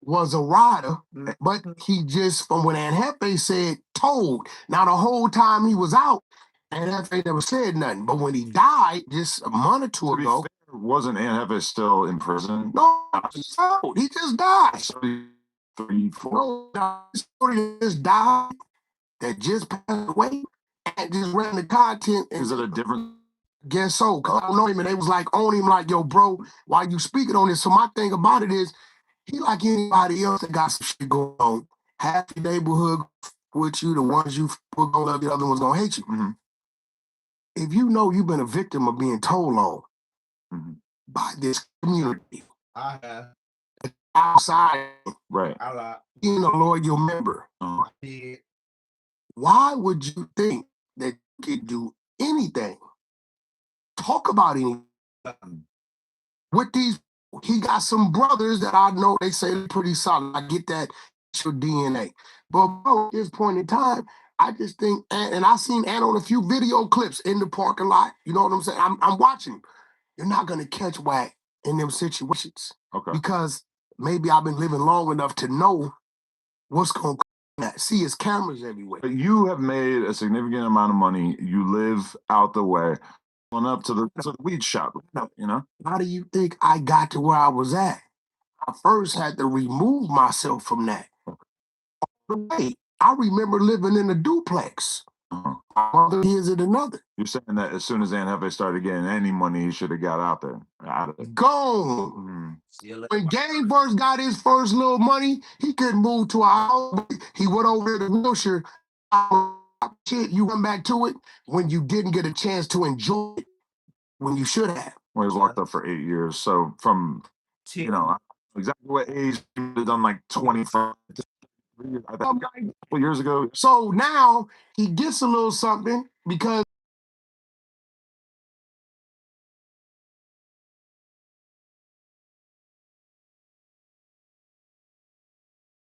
was a rider, but he just, from when Aunt Hefe said, told. Now the whole time he was out, Aunt Hefe never said nothing. But when he died, just a month or two ago, wasn't Aunt Hefe still in prison? No, he just died. 3, 4. No, Sody just died. That just passed away and just ran the content. Is it a different? Guess so. Cause I don't know him, and they was like on him, like, yo, bro, why you speaking on this? So my thing about it is, he like anybody else that got some shit going on. Half your neighborhood with you, the ones you gonna love, the other ones gonna hate you. Mm-hmm. If you know you've been a victim of being told on by this community, I have. Outside, right? Being a loyal member, why would you think that you could do anything? Talk about anything with these. He got some brothers that I know, they say they're pretty solid. I get that, it's your DNA. But bro, at this point in time, I just think, and I seen Ant on a few video clips in the parking lot. You know what I'm saying? I'm watching. You're not gonna catch Wack in them situations. Okay. Because maybe I've been living long enough to know what's going to see his cameras everywhere. But you have made a significant amount of money. You live out the way. Going up to the weed shop, How do you think I got to where I was at? I first had to remove myself from that. I remember living in a duplex. My mother is in another. You're saying that as soon as Aunt Hefe started getting any money, he should have got out of it. Gone. When Game first got his first little money, he couldn't move to a house. He went over to Wilshire. Shit, you went back to it when you didn't get a chance to enjoy it when you should have. Well, he was locked up for 8 years. So from, exactly what age he would have done, like 25. A couple years ago. So now he gets a little something because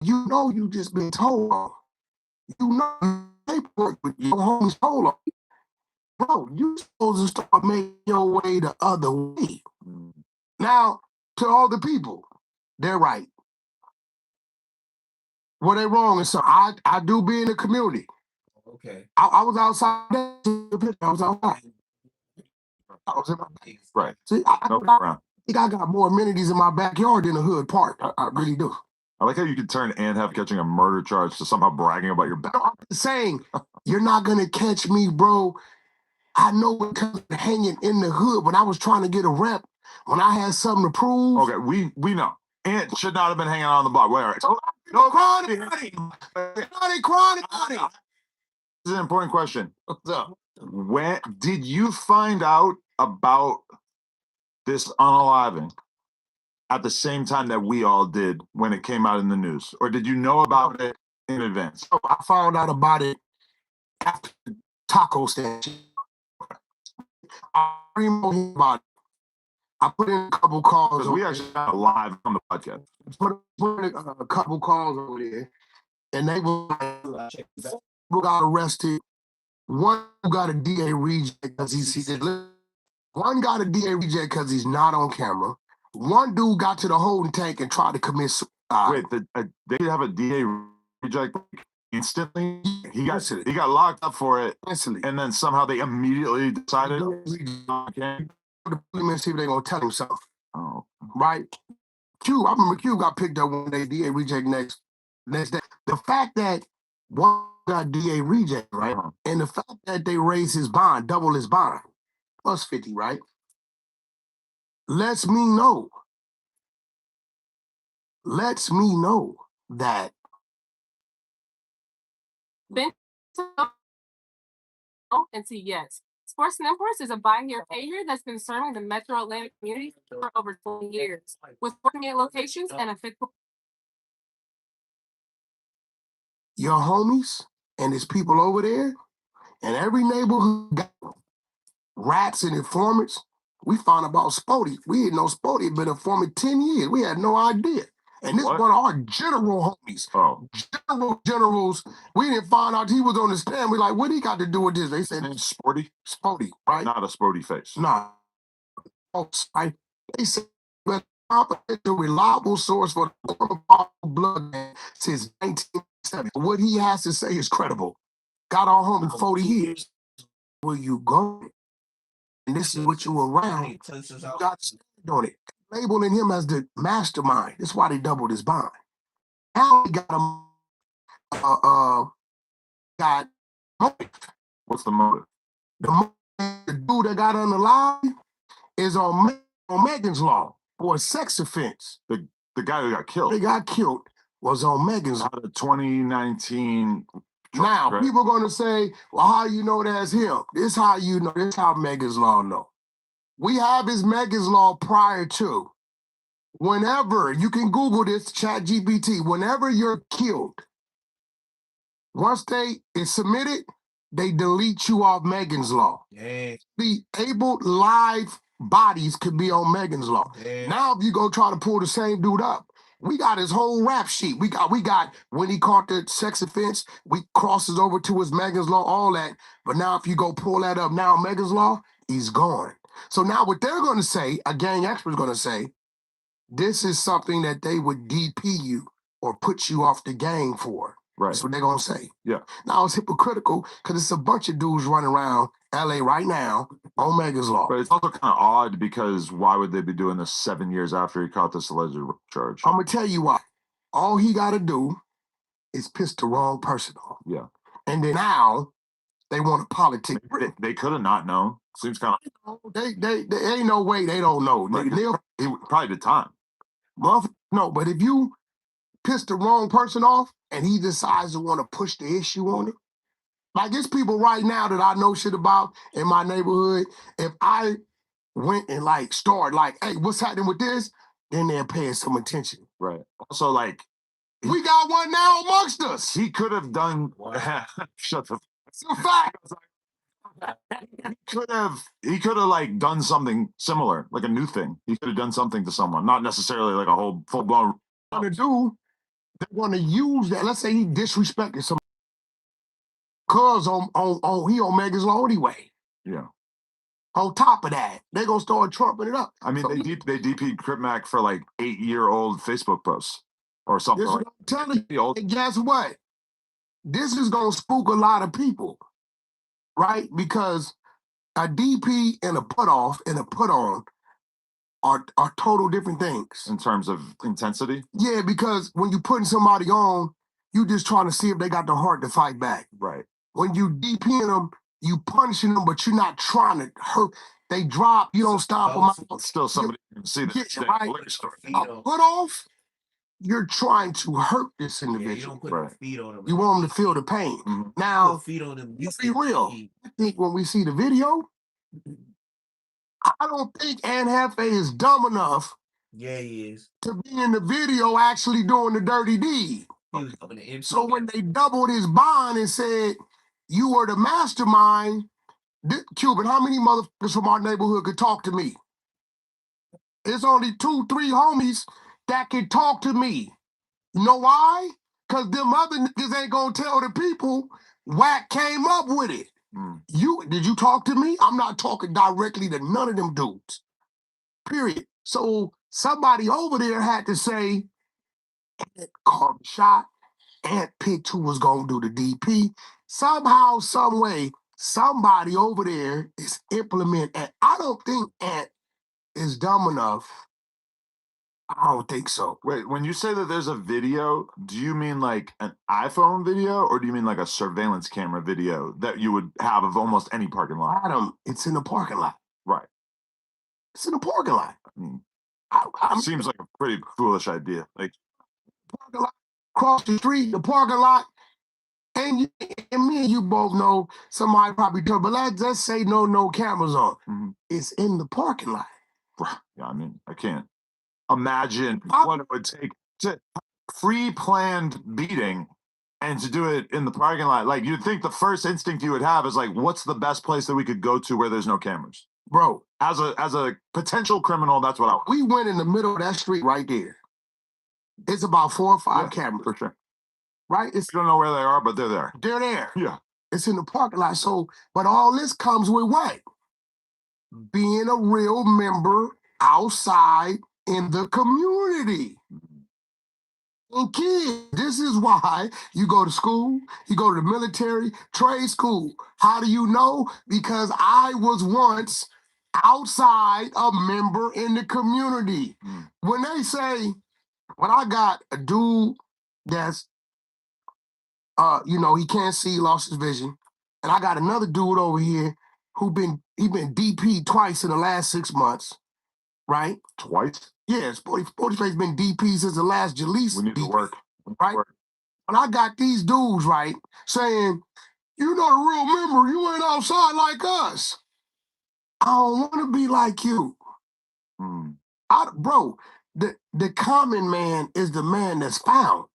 you know you just been told on. You know paperwork with your homies told on. Bro, you supposed to start making your way the other way. Now, to all the people, they're right. Were they wrong? And so I do be in the community. Okay. I was outside. I was outside. I was in my right. See, I think I got more amenities in my backyard than a hood park. I really do. I like how you could turn Aunt Hefe catching a murder charge to somehow bragging about your back. I'm saying, you're not gonna catch me, bro. I know it comes to hanging in the hood. When I was trying to get a rep, when I had something to prove. Okay, we know. Aunt should not have been hanging out on the block. Wait, all right. No crying about it. Not crying about it. This is an important question. What's up? When did you find out about this unaliving at the same time that we all did when it came out in the news? Or did you know about it in advance? I found out about it after the taco stand. I didn't know about it. I put in a couple calls. Because we actually got live on the podcast. Put in a couple calls over there. And they were like, people got arrested. One got a DA reject because one got a DA reject because he's not on camera. One dude got to the holding tank and tried to commit suicide. Wait, they have a DA reject instantly? He got locked up for it instantly. And then somehow they immediately decided the police see if they're gonna tell him something. Oh. Right? I remember Q got picked up one day, DA reject next. Next day, the fact that one got DA reject, right? And the fact that they raised his bond, double his bond, plus 50, right? Lets me know that Been and see yes. Sports and Imports is a buy here, pay here that's been serving the Metro Atlantic community for over 20 years with 48 locations and a fixed. your homies and his people over there, and every neighborhood got rats and informants. We found about Spody. We didn't know Spody had been an informant 10 years. We had no idea. And this one of our general homies. Generals. We didn't find out he was on the stand. We like, what he got to do with this? They said, Sporty? Spody, right? Not a Sporty face. Nah. Right? They said, but confidential, reliable source for the blood since 1970. What he has to say is credible. Got our homie 40 years. Where you going? And this is what you around. You got to stand on it. Labeling him as the mastermind. That's why they doubled his bond. Now he got him. Got motive. What's the motive? The dude that got unalive is on Megan's Law for a sex offense. The guy who got killed. They got killed was on Megan's Law. The 2019. Now people are gonna say, "Well, how you know that's him?" This how you know. This how Megan's Law know. We have his Megan's Law prior to. Whenever you can Google this, ChatGPT. Whenever you're killed, once it's submitted, they delete you off Megan's Law. Yeah. The able live bodies could be on Megan's Law. Yeah. Now, if you go try to pull the same dude up, we got his whole rap sheet. We got when he caught the sex offense, we crosses over to his Megan's Law, all that. But now, if you go pull that up now, Megan's Law, he's gone. So now, what they're going to say, a gang expert's going to say, this is something that they would DP you or put you off the gang for. Right. That's what they're going to say. Yeah. Now, it's hypocritical because it's a bunch of dudes running around LA right now on Megan's Law. But it's also kind of odd because why would they be doing this 7 years after he caught this alleged charge? I'm going to tell you why. All he got to do is piss the wrong person off. Yeah. And then now they want to politic. They could have not known. Seems kind of. They ain't no way they don't know. It probably the time. No, but if you piss the wrong person off and he decides to want to push the issue on it, like it's people right now that I know shit about in my neighborhood. If I went and like started like, hey, what's happening with this? Then they're paying some attention. Right. Also, like, we got one now amongst us. He could have done. Shut the. It's a fact. He could have like done something similar, like a new thing. He could have done something to someone, not necessarily like a whole full blown. They want to use that. Let's say he disrespected somebody. Cause he on Megan's Law anyway. Yeah. On top of that, they gonna start trumping it up. I mean, so they DP'd Crip Mac for like 8-year-old Facebook posts or something. This I'm telling you, and guess what? This is gonna spook a lot of people, right? Because a DP and a put off and a put on are total different things in terms of intensity. Yeah, because when you putting somebody on, you just trying to see if they got the heart to fight back. Right. When you DPing them, you punishing them, but you're not trying to hurt. They drop, you don't stop them. Still, somebody can see that. Yeah, right. Put off, you're trying to hurt this individual. Yeah, you don't put a feed on them. You want them to feel the pain. Mm-hmm. Now, feed on them. Let's be real. I think when we see the video, I don't think Ann Hefe is dumb enough. Yeah, he is. To be in the video actually doing the dirty deed. So when they doubled his bond and said, you were the mastermind, Cuban, how many motherfuckers from our neighborhood could talk to me? It's only 2-3 homies that can talk to me. You know why? Because them other niggas ain't gonna tell the people Wack came up with it. Did you talk to me? I'm not talking directly to none of them dudes. Period. So somebody over there had to say, called the shot, Ant picked who was gonna do the DP. Somehow, some way, somebody over there is implementing. And I don't think Ant is dumb enough I don't think so. Wait, when you say that there's a video, do you mean like an iPhone video or do you mean like a surveillance camera video that you would have of almost any parking lot? Adam, it's in the parking lot. Right. It's in the parking lot. I mean, I seems like a pretty foolish idea. Like, parking lot, across the street, the parking lot, and me and you both know somebody probably told, but let's say no cameras on. Mhm. It's in the parking lot. Yeah, I mean, I can't imagine what it would take to pre-planned beating and to do it in the parking lot. Like, you'd think the first instinct you would have is like, what's the best place that we could go to where there's no cameras? Bro, As a potential criminal, that's what I would. we went in the middle of that street right there. It's about 4 or 5 cameras. For sure. Right? You don't know where they are, but they're there. They're there. Yeah. It's in the parking lot. So, but all this comes with what? Being a real member outside in the community. And kids, this is why you go to school, you go to the military, trade school. How do you know? Because I was once outside a member in the community. When they say, when I got a dude that's he can't see, lost his vision. And I got another dude over here who been DP twice in the last 6 months, right? Twice? Yeah, Sportyface been DP since the last Jaleese. We need DP, to work. right? When I got these dudes, right, saying, you're not a real member, you ain't outside like us. I don't want to be like you. Bro, the common man is the man that's found.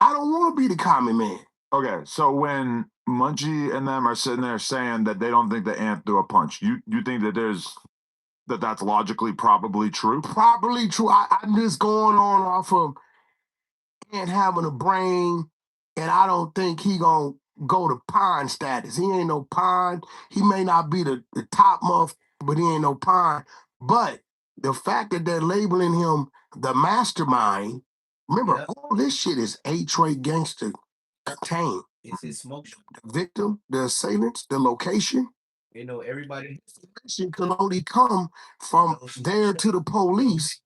I don't want to be the common man. Okay, so when Munchie and them are sitting there saying that they don't think the ant threw a punch, you think that that's logically probably true? Probably true. I'm just going on off of Ant having a brain, and I don't think he gonna go to pine status. He ain't no pine. He may not be the top muff, but he ain't no pine. But the fact that they're labeling him the mastermind, remember, all this shit is A-Tray gangster contained. It's his smoke show. The victim, the assailants, the location. You know, everybody. Information can only come from there to the police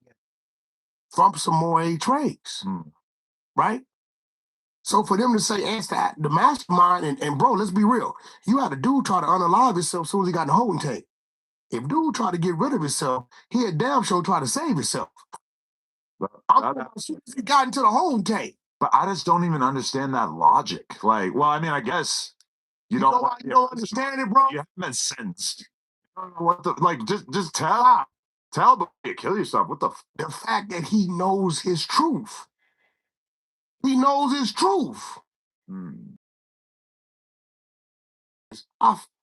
from some more A-Trays, right? So for them to say Ant's the mastermind, and bro, let's be real. You had a dude try to unalive himself as soon as he got in the holding tank. If dude tried to get rid of himself, he had damn sure try to save himself. As soon as he got into the holding tank. But I just don't even understand that logic. Like, well, I mean, I guess you don't understand it, bro. You haven't been sentenced. I don't know what just tell but you kill yourself. What the fact that he knows his truth. He knows his truth. I'm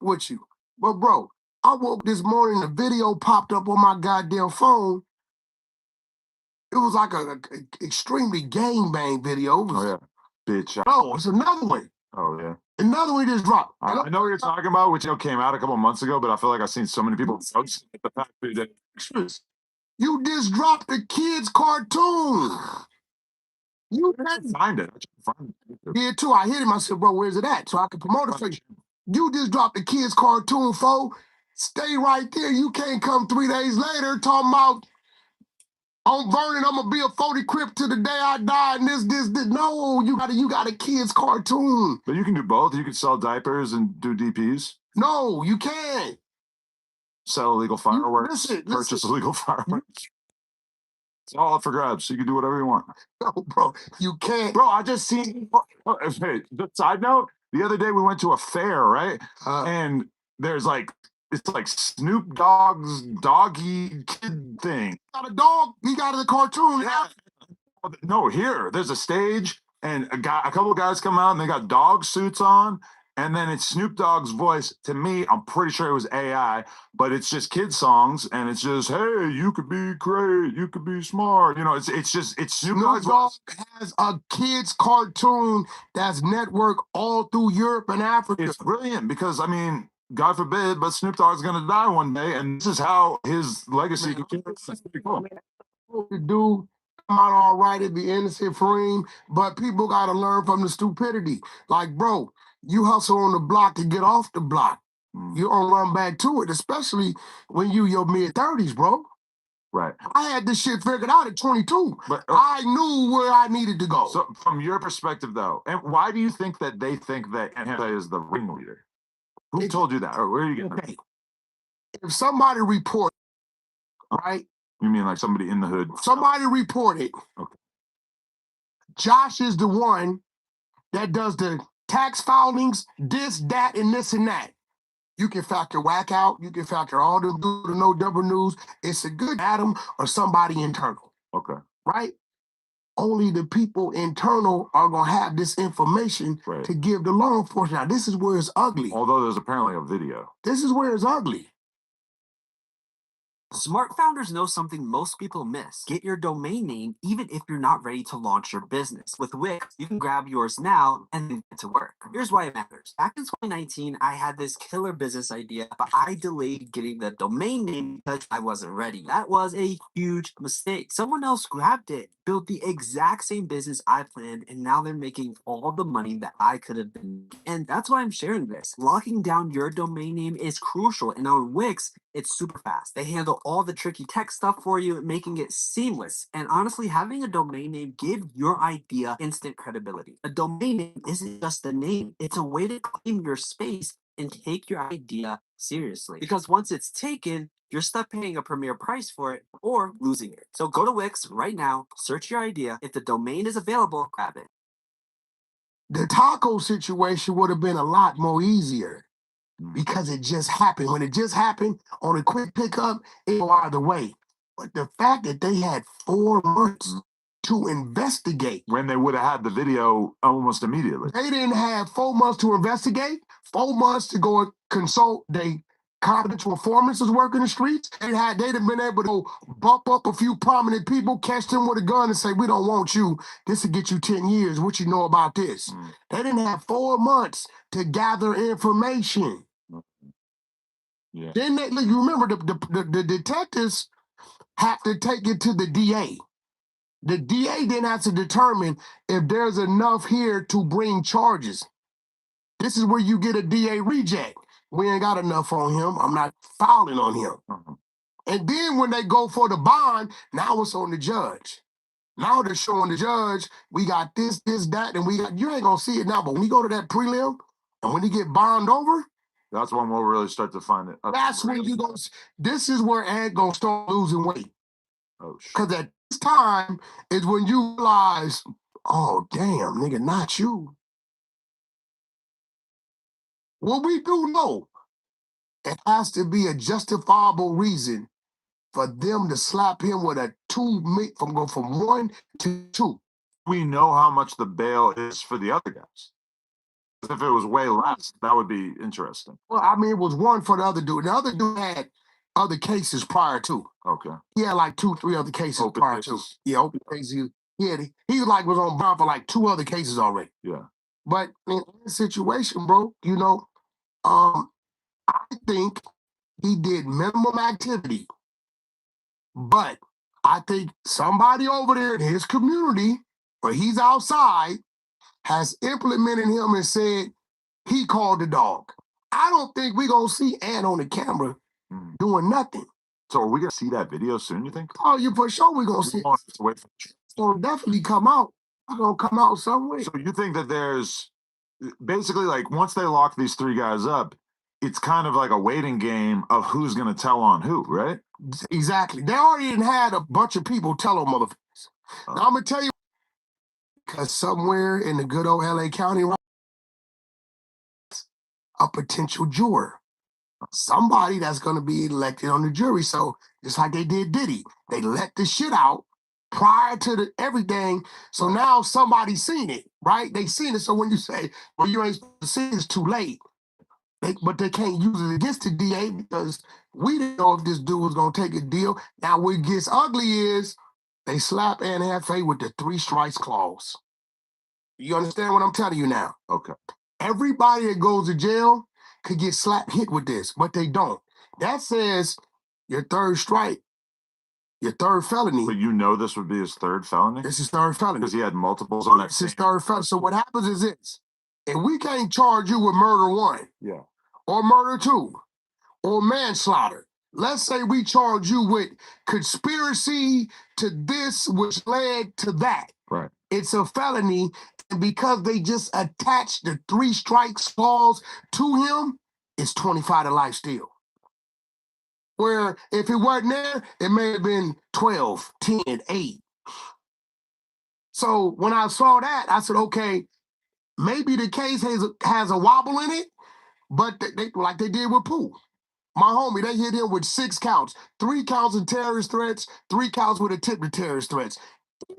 with you. But bro, I woke this morning, the video popped up on my goddamn phone. It was like a extremely gangbang video. Oh yeah, bitch. No, it's another one. Oh yeah. Another one just dropped. I know what you're talking about, which came out a couple months ago, but I feel like I've seen so many people post the fact that you just dropped the kids' cartoon. You can't find it. Yeah, too. I hit him. I said, bro, where's it at? So I can promote it for you. You just dropped the kids' cartoon, fo. Stay right there. You can't come 3 days later talking about on Vernon, I'm gonna be a 40 Crip to the day I die, and this. No, you got a kids' cartoon. But you can do both. You can sell diapers and do DPs. No, you can't. Sell illegal fireworks. Listen. Purchase illegal fireworks. It's all up for grabs. So you can do whatever you want. No, bro, you can't. Bro, I just seen. Hey, side note. The other day we went to a fair, right? And there's it's like Snoop Dogg's doggy kid thing. Got a dog. He got a cartoon. Yeah. No, here there's a stage, and a couple of guys come out, and they got dog suits on, and then it's Snoop Dogg's voice. To me, I'm pretty sure it was AI, but it's just kid songs, and it's just, hey, you could be great, you could be smart. You know, it's Snoop Dogg's voice. Has a kids cartoon that's network all through Europe and Africa. It's brilliant because I mean, God forbid, but Snoop Dogg's gonna die one day, and this is how his legacy can keep. That's pretty cool. The dude come out all right at the innocent for him, but people gotta learn from the stupidity. Like, bro, you hustle on the block to get off the block. You don't run back to it, especially when you your mid-30s, bro. Right. I had this shit figured out at 22. But I knew where I needed to go. So from your perspective, though, and why do you think that they think that NFA is the ringleader? Who told you that? Or where are you getting that? If somebody reports, right? You mean like somebody in the hood? Somebody reported. Okay. Josh is the one that does the tax filings, this, that, and this and that. You can factor whack out. You can factor all the no double news. It's a good Adam or somebody internal. Okay. Right? Only the people internal are going to have this information to give the law enforcement. Now, this is where it's ugly. Although there's apparently a video. This is where it's ugly. Smart founders know something most people miss. Get your domain name even if you're not ready to launch your business. With Wix, you can grab yours now and then get to work. Here's why it matters. Back in 2019, I had this killer business idea, but I delayed getting the domain name because I wasn't ready. That was a huge mistake. Someone else grabbed it, built the exact same business I planned, and now they're making all the money that I could have been. And that's why I'm sharing this. Locking down your domain name is crucial, and on Wix, it's super fast. They handle all the tricky tech stuff for you, making it seamless. And honestly, having a domain name gives your idea instant credibility. A domain name isn't just a name, it's a way to claim your space and take your idea seriously. Because once it's taken, you're stuck paying a premier price for it or losing it. So go to Wix right now, search your idea. If the domain is available, grab it. The taco situation would have been a lot more easier because it just happened. When it just happened on a quick pickup, it was out of the way. But the fact that they had 4 months to investigate. When they would have had the video almost immediately. They didn't have 4 months to investigate, 4 months to go and consult they confidential informants was working the streets. They'd have been able to bump up a few prominent people, catch them with a gun and say, we don't want you. This will get you 10 years. What you know about this? They didn't have 4 months to gather information. Yeah. Then they, you remember the detectives have to take it to the DA. The DA then has to determine if there's enough here to bring charges. This is where you get a DA reject. We ain't got enough on him. I'm not filing on him. And then when they go for the bond, now it's on the judge. Now they're showing the judge, we got this, that, and we got, you ain't gonna see it now, but when we go to that prelim, and when you get bond over, that's when we'll really start to find it. That's when you go, this is where Ed gonna start losing weight. Oh, shit. Because at this time is when you realize, oh, damn, nigga, not you. What we do know, it has to be a justifiable reason for them to slap him with a 2 from 1 to 2. We know how much the bail is for the other guys. If it was way less, that would be interesting. Well, I mean, it was 1 for the other dude. The other dude had other cases prior to. Okay. He had like 2, 3 other cases open prior cases. to. Yeah, open cases. He like was on bond for like 2 other cases already. Yeah. But in this situation, bro, you know, I think he did minimum activity. But I think somebody over there in his community, where he's outside, has implemented him and said he called the dog. I don't think we're going to see Ant on the camera doing nothing. So are we going to see that video soon, you think? Oh, you for sure we're going to see it. It's going to definitely come out. It's going to come out some way. So you think that there's basically like once they lock these 3 guys up, it's kind of like a waiting game of who's going to tell on who, right? Exactly. They already had a bunch of people tell on motherfuckers. Now I'm going to tell you, because somewhere in the good old LA County, a potential juror. Somebody that's going to be elected on the jury. So just like they did Diddy, they let the shit out prior to everything. So now somebody's seen it, right? They seen it. So when you say, well, you ain't supposed to see it, it's too late. But they can't use it against the DA because we didn't know if this dude was going to take a deal. Now what gets ugly is they slap Anne Hefe with the 3 strikes clause. You understand what I'm telling you now? Okay. Everybody that goes to jail could get hit with this, but they don't. That says your 3rd strike, your 3rd felony. But you know this would be his 3rd felony? This is 3rd felony. Because he had multiples on that. This is 3rd felony. So what happens is this. If we can't charge you with murder 1, yeah, or murder 2, or manslaughter, Let's say we charge you with conspiracy to this, which led to that. Right. It's a felony, and because they just attached the 3 strikes clause to him, it's 25 to life still. Where if it wasn't there, it may have been 12, 10, 8. So when I saw that, I said, okay, maybe the case has a wobble in it, but they like they did with Pooh. My homie, they hit him with 6 counts, 3 counts of terrorist threats, 3 counts with attempted terrorist threats.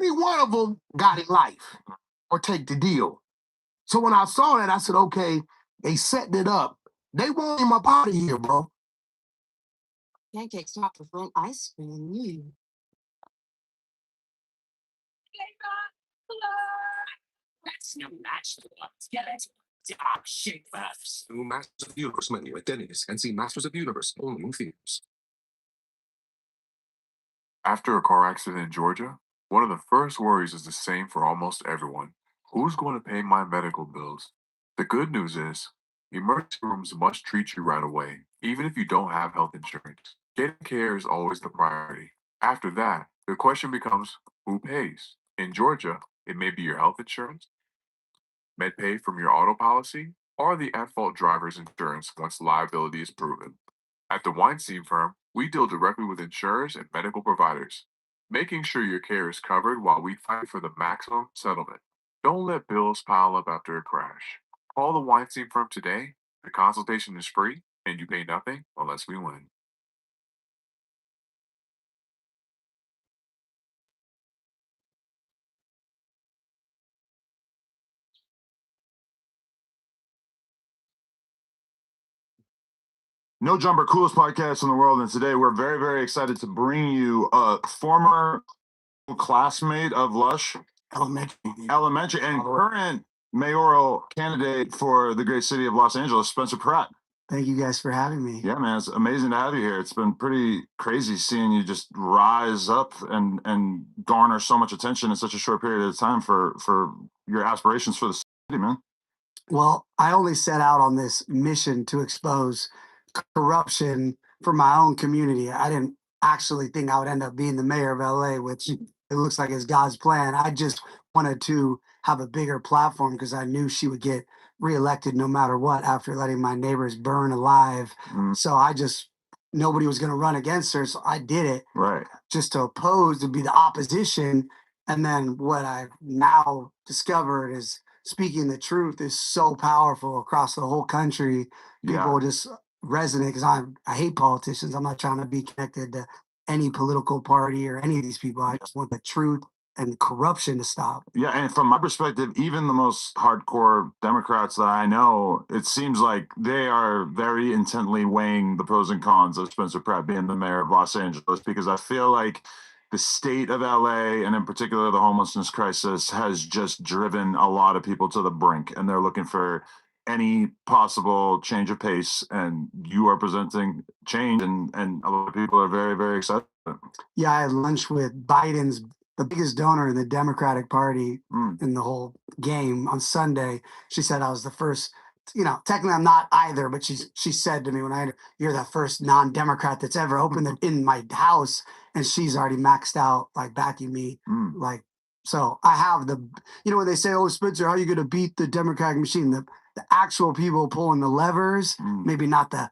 Any one of them got in life or take the deal. So when I saw that, I said, okay, they setting it up. They want him up out of here, bro. Pancakes topped with Flint ice cream. That's no match to what? Get it? Dark shit buffs. New Masters of the Universe menu at Denny's and see Masters of the Universe only in theaters. After a car accident in Georgia, one of the first worries is the same for almost everyone. Who's going to pay my medical bills? The good news is, emergency rooms must treat you right away, even if you don't have health insurance. Getting care is always the priority. After that, the question becomes, who pays? In Georgia, it may be your health insurance, MedPay from your auto policy, or the at-fault driver's insurance once liability is proven. At the Weinstein firm, we deal directly with insurers and medical providers, making sure your care is covered while we fight for the maximum settlement. Don't let bills pile up after a crash. Call the Weinstein firm today. The consultation is free, and you pay nothing unless we win. No Jumper, coolest podcast in the world. And today we're very, very excited to bring you a former classmate of Lush Elementary and current mayoral candidate for the great city of Los Angeles, Spencer Pratt. Thank you guys for having me. Yeah, man, it's amazing to have you here. It's been pretty crazy seeing you just rise up and garner so much attention in such a short period of time for your aspirations for the city, man. Well, I only set out on this mission to expose corruption for my own community. I didn't actually think I would end up being the mayor of LA, which it looks like is God's plan. I just wanted to have a bigger platform because I knew she would get reelected no matter what after letting my neighbors burn alive. So nobody was going to run against her. So I did it. Right. Just to oppose, to be the opposition. And then what I've now discovered is speaking the truth is so powerful across the whole country. People just resonate because I hate politicians. I'm not trying to be connected to any political party or any of these people. I just want the truth and corruption to stop. Yeah, and from my perspective, even the most hardcore Democrats that I know, it seems like they are very intently weighing the pros and cons of Spencer Pratt being the mayor of Los Angeles, because I feel like the state of LA, and in particular the homelessness crisis, has just driven a lot of people to the brink, and they're looking for any possible change of pace, and you are presenting change, and a lot of people are very, very excited. Yeah, I had lunch with the biggest donor in the Democratic Party in the whole game on Sunday. She said I was the first, technically I'm not either, but she said to me you're the first non-Democrat that's ever opened it in my house, and she's already maxed out, like backing me. So I have when they say, oh, Spencer, how are you going to beat the Democratic machine? The actual people pulling the levers, maybe not the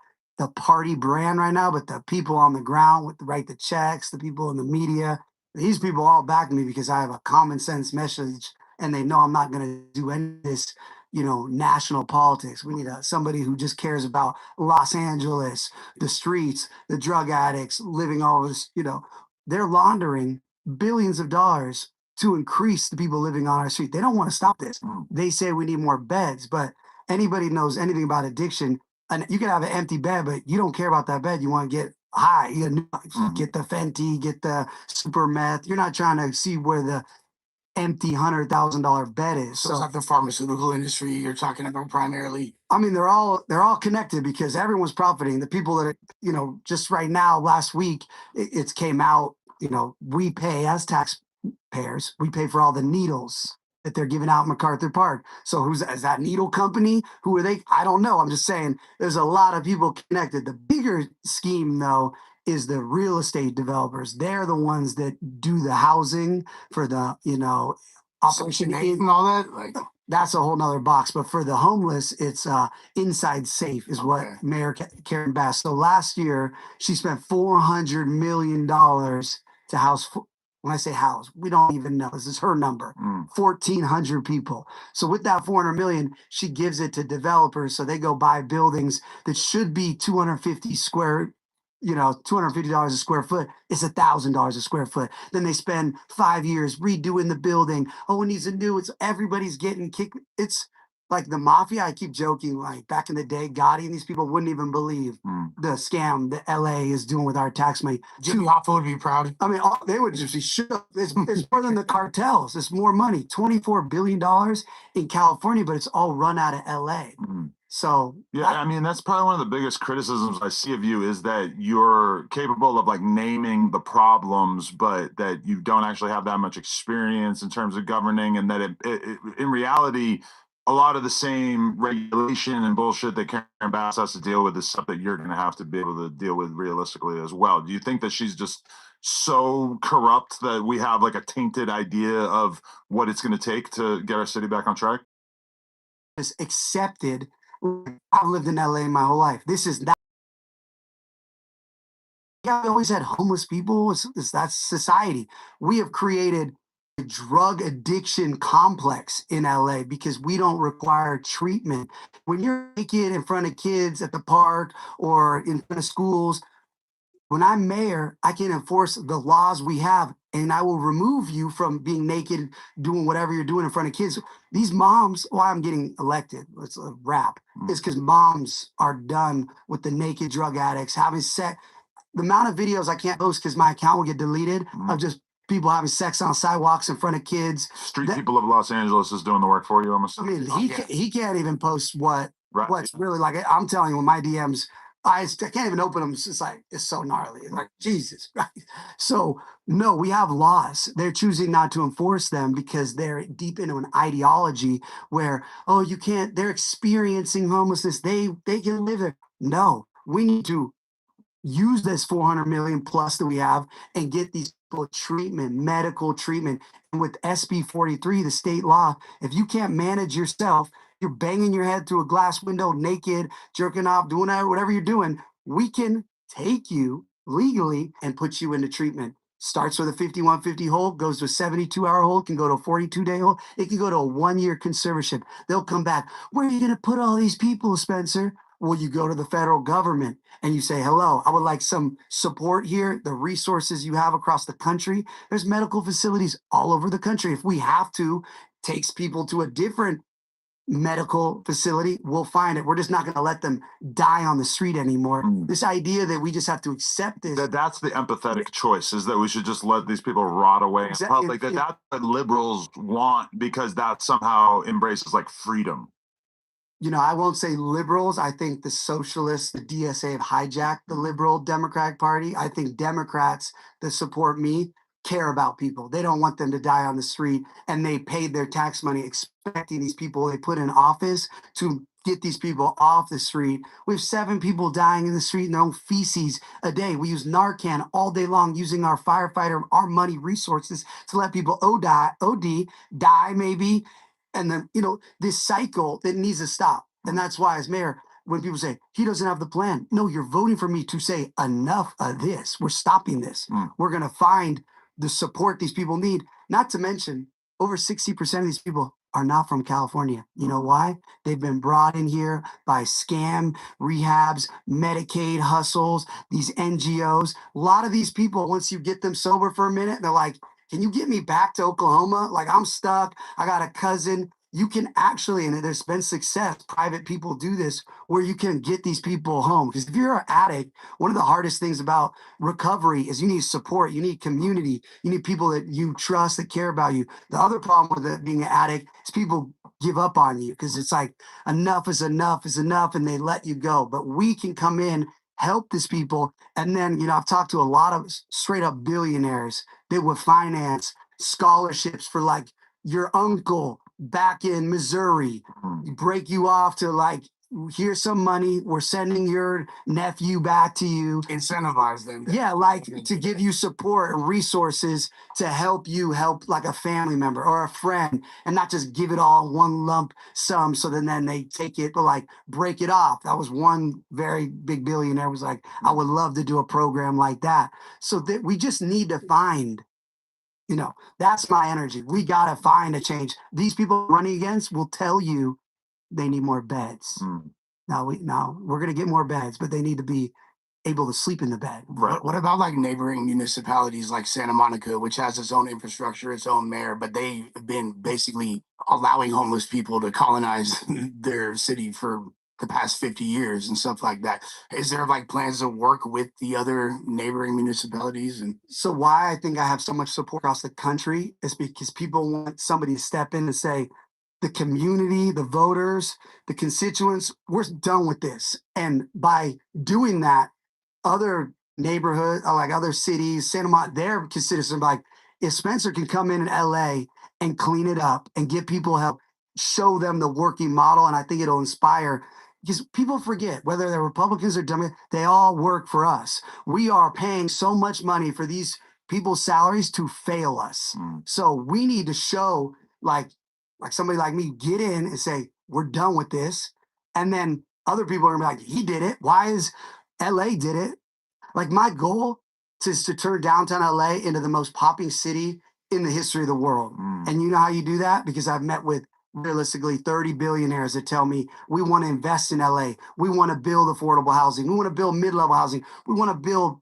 party brand right now, but the people on the ground write the checks, the people in the media, these people all back me because I have a common sense message, and they know I'm not going to do any of this, national politics. We need somebody who just cares about Los Angeles, the streets, the drug addicts living all this, they're laundering billions of dollars to increase the people living on our street. They don't want to stop this. They say we need more beds, but anybody knows anything about addiction, and you can have an empty bed, but you don't care about that bed. You want to get high. You get the Fenty, get the super meth. You're not trying to see where the empty $100,000 bed is. So it's not the pharmaceutical industry you're talking about primarily. I mean, they're all connected because everyone's profiting. The people that are, just right now, last week, it came out, we pay as taxpayers, we pay for all the needles that they're giving out in MacArthur Park. So is that needle company? Who are they? I don't know. I'm just saying there's a lot of people connected. The bigger scheme, though, is the real estate developers. They're the ones that do the housing for the, Operation Section 8 and all that. Like, that's a whole nother box. But for the homeless, it's Inside Safe is what Okay. Mayor Karen Bass. So last year she spent $400 million to house. When I say house, we don't even know. This is her number. 1,400 people. So with that 400 million, she gives it to developers. So they go buy buildings that should be 250 square. $250 a square foot. It's $1,000 a square foot. Then they spend 5 years redoing the building. Oh, it needs a new. It's everybody's getting kicked. It's like the mafia. I keep joking. Like back in the day, Gotti and these people wouldn't even believe the scam that LA is doing with our tax money. Jimmy Hoffa would be proud. I mean, they would just be shook. It's more than the cartels. It's more money. $24 billion in California, but it's all run out of LA. So yeah, I mean, that's probably one of the biggest criticisms I see of you is that you're capable of like naming the problems, but that you don't actually have that much experience in terms of governing, and that in reality, a lot of the same regulation and bullshit that Karen Bass has to deal with is stuff that you're going to have to be able to deal with realistically as well. Do you think that she's just so corrupt that we have like a tainted idea of what it's going to take to get our city back on track? is accepted. I've lived in LA my whole life. This is not. Yeah, we always had homeless people. That's society. We have created a drug addiction complex in LA because we don't require treatment. When you're naked in front of kids at the park or in front of schools, when I'm mayor, I can enforce the laws we have, and I will remove you from being naked, doing whatever you're doing in front of kids. These moms, why I'm getting elected, it's a rap, is because moms are done with the naked drug addicts having sex. The amount of videos I can't post because my account will get deleted of just people having sex on sidewalks in front of kids. Street people of Los Angeles is doing the work for you, almost. I mean, he can't even post what's really like. I'm telling you, when my DMs, I can't even open them. It's so gnarly. It's like Jesus, right? So no, we have laws. They're choosing not to enforce them because they're deep into an ideology where, oh, you can't. They're experiencing homelessness. They can live there. No, we need to use this 400 million plus that we have and get these people treatment, medical treatment. And with SB 43, the state law, if you can't manage yourself, you're banging your head through a glass window, naked, jerking off, doing whatever you're doing, we can take you legally and put you into treatment. Starts with a 5150 hold, goes to a 72-hour hold, can go to a 42-day hold. It can go to a 1-year conservatorship. They'll come back. Where are you going to put all these people, Spencer? Well, you go to the federal government and you say, hello, I would like some support here. The resources you have across the country, there's medical facilities all over the country. If we have to, takes people to a different medical facility, we'll find it. We're just not going to let them die on the street anymore. This idea that we just have to accept this. That's the empathetic choice, is that we should just let these people rot away in public. That's what liberals want because that somehow embraces like freedom. I won't say liberals. I think the socialists, the DSA have hijacked the liberal Democratic Party. I think Democrats that support me care about people. They don't want them to die on the street, and they paid their tax money expecting these people they put in office to get these people off the street. We have 7 people dying in the street in their own feces a day. We use Narcan all day long using our firefighter, our money resources to let people OD, die maybe. And then, this cycle that needs to stop. And that's why, as mayor, when people say he doesn't have the plan, no, you're voting for me to say enough of this. We're stopping this. We're going to find the support these people need. Not to mention, over 60% of these people are not from California. You know why? They've been brought in here by scam, rehabs, Medicaid hustles, these NGOs. A lot of these people, once you get them sober for a minute, they're like, can you get me back to Oklahoma? Like, I'm stuck. I got a cousin. You can actually, and there's been success, private people do this, where you can get these people home. Because if you're an addict, one of the hardest things about recovery is you need support, you need community, you need people that you trust, that care about you. The other problem with being an addict is people give up on you because it's like enough is enough is enough, and they let you go. But we can come in, help these people. And then, I've talked to a lot of straight up billionaires that would finance scholarships for like your uncle back in Missouri, break you off to like here's some money. We're sending your nephew back to you. Incentivize them. Yeah, like to give you support and resources to help you help like a family member or a friend, and not just give it all one lump sum so then they take it, but like break it off. That was one very big billionaire was like, I would love to do a program like that. So that we just need to find, that's my energy. We got to find a change. These people running against will tell you they need more beds. Now we're going to get more beds, but they need to be able to sleep in the bed. What about like neighboring municipalities like Santa Monica, which has its own infrastructure, its own mayor, but they've been basically allowing homeless people to colonize their city for the past 50 years and stuff like that. Is there like plans to work with the other neighboring municipalities? And So why I think I have so much support across the country is because people want somebody to step in and say, the community, the voters, the constituents, we're done with this. And by doing that, other neighborhood, like other cities, Santa Monica, they're considered like, if Spencer can come in LA and clean it up and give people help, show them the working model, and I think it'll inspire, because people forget whether they're Republicans or Democrats, they all work for us. We are paying so much money for these people's salaries to fail us. So we need to show like somebody like me get in and say, we're done with this. And then other people are gonna be like, he did it. Why is LA did it? Like my goal is to turn downtown LA into the most popping city in the history of the world. And you know how you do that? Because I've met with realistically 30 billionaires that tell me we want to invest in LA. We want to build affordable housing. We want to build mid-level housing. We want to build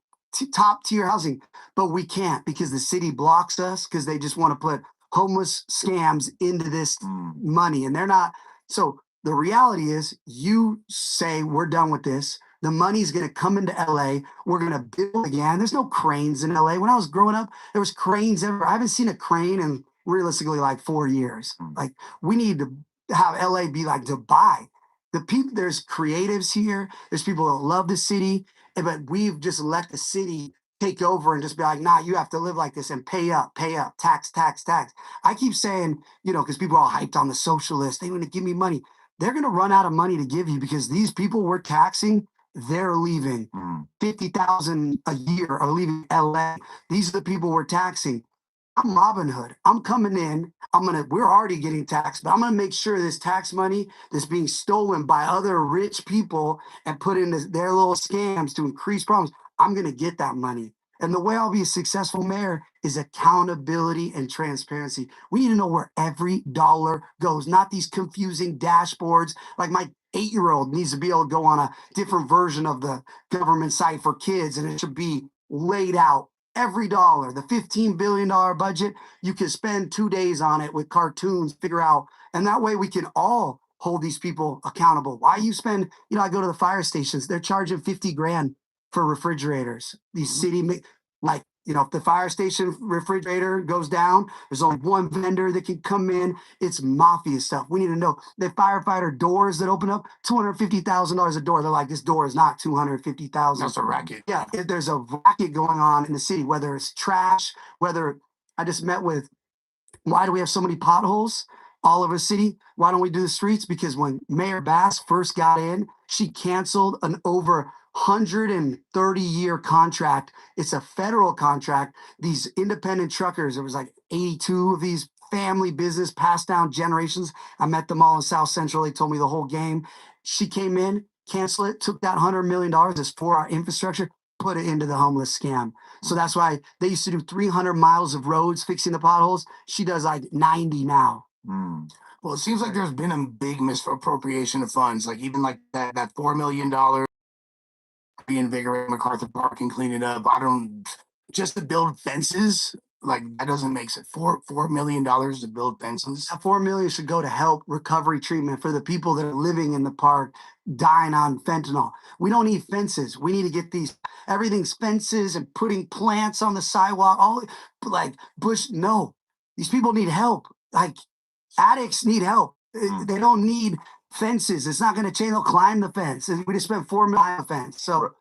top tier housing, but we can't because the city blocks us because they just want to put homeless scams into this money. And they're not. So the reality is you say we're done with this. The money's going to come into LA. We're going to build again. There's no cranes in LA. When I was growing up, there was cranes everywhere. I haven't seen a crane in realistically like 4 years. Like we need to have LA be like Dubai. The people, there's creatives here. There's people that love the city, but we've just let the city take over and just be like, nah, you have to live like this and pay up, tax, tax, tax. I keep saying, because people are all hyped on the socialists. They want to give me money. They're going to run out of money to give you because these people we're taxing, they're leaving. 50,000 a year are leaving LA. These are the people we're taxing. I'm Robin Hood. I'm coming in. We're already getting taxed, but I'm gonna make sure this tax money that's being stolen by other rich people and put into their little scams to increase problems, I'm gonna get that money. And the way I'll be a successful mayor is accountability and transparency. We need to know where every dollar goes, not these confusing dashboards. Like my 8-year-old needs to be able to go on a different version of the government site for kids, and it should be laid out. Every dollar, the $15 billion budget, you can spend 2 days on it with cartoons, figure out, and that way we can all hold these people accountable. Why you spend, I go to the fire stations, they're charging 50 grand for refrigerators. These if the fire station refrigerator goes down, there's only one vendor that can come in. It's mafia stuff. We need to know the firefighter doors that open up, $250,000 a door. They're like, this door is not 250,000. that's a racket. Yeah, there's a racket going on in the city, whether it's trash, whether I just met with, why do we have so many potholes all over the city? Why don't we do the streets? Because when Mayor Bass first got in, she canceled an over 130-year contract. It's a federal contract. These independent truckers, there was like 82 of these family business passed down generations. I met them all in South Central. They told me the whole game. She came in, canceled it, took that $100 million that's for our infrastructure, put it into the homeless scam. So that's why they used to do 300 miles of roads fixing the potholes. She does like 90 now. Well, it seems like there's been a big misappropriation of funds, like even like that $4 million reinvigorate MacArthur Park and clean it up. Just to build fences, like that doesn't make sense. $4 million to build fences. That 4 million should go to help recovery treatment for the people that are living in the park dying on fentanyl. We don't need fences. We need to get everything's fences and putting plants on the sidewalk, all like bush. No, these people need help. Like addicts need help. They don't need fences. It's not going to change. They'll climb the fence. We just spent $4 million on a fence. So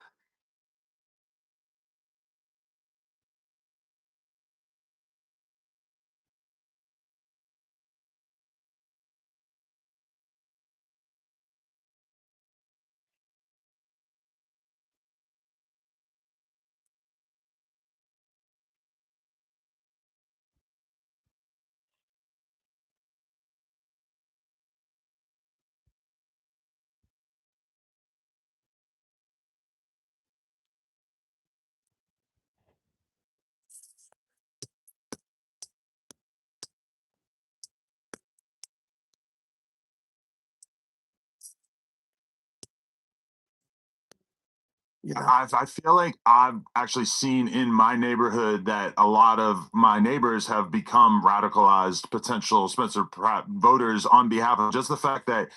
You know? I feel like I've actually seen in my neighborhood that a lot of my neighbors have become radicalized potential Spencer Pratt voters on behalf of just the fact that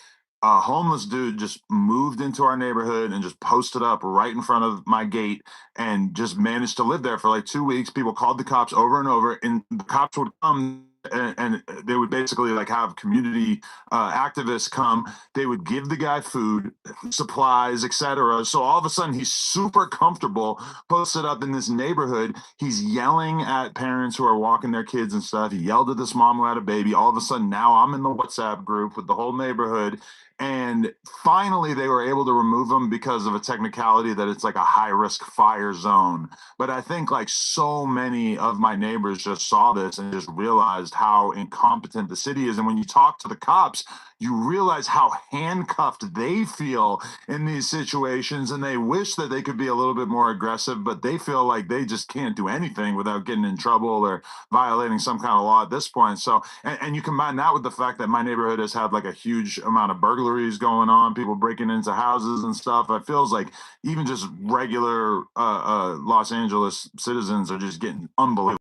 a homeless dude just moved into our neighborhood and just posted up right in front of my gate and just managed to live there for like 2 weeks. People called the cops over and over, and the cops would come and they would basically like have community activists come. They would give the guy food, supplies, etc. So all of a sudden he's super comfortable posted up in this neighborhood. He's yelling at parents who are walking their kids and stuff. He yelled at this mom who had a baby. All of a sudden now I'm in the WhatsApp group with the whole neighborhood. And finally, they were able to remove him because of a technicality that it's like a high risk fire zone. But I think like so many of my neighbors just saw this and just realized how incompetent the city is. And when you talk to the cops, you realize how handcuffed they feel in these situations, and they wish that they could be a little bit more aggressive, but they feel like they just can't do anything without getting in trouble or violating some kind of law at this point. So, and you combine that with the fact that my neighborhood has had like a huge amount of burglaries going on, people breaking into houses and stuff. It feels like even just regular Los Angeles citizens are just getting unbelievably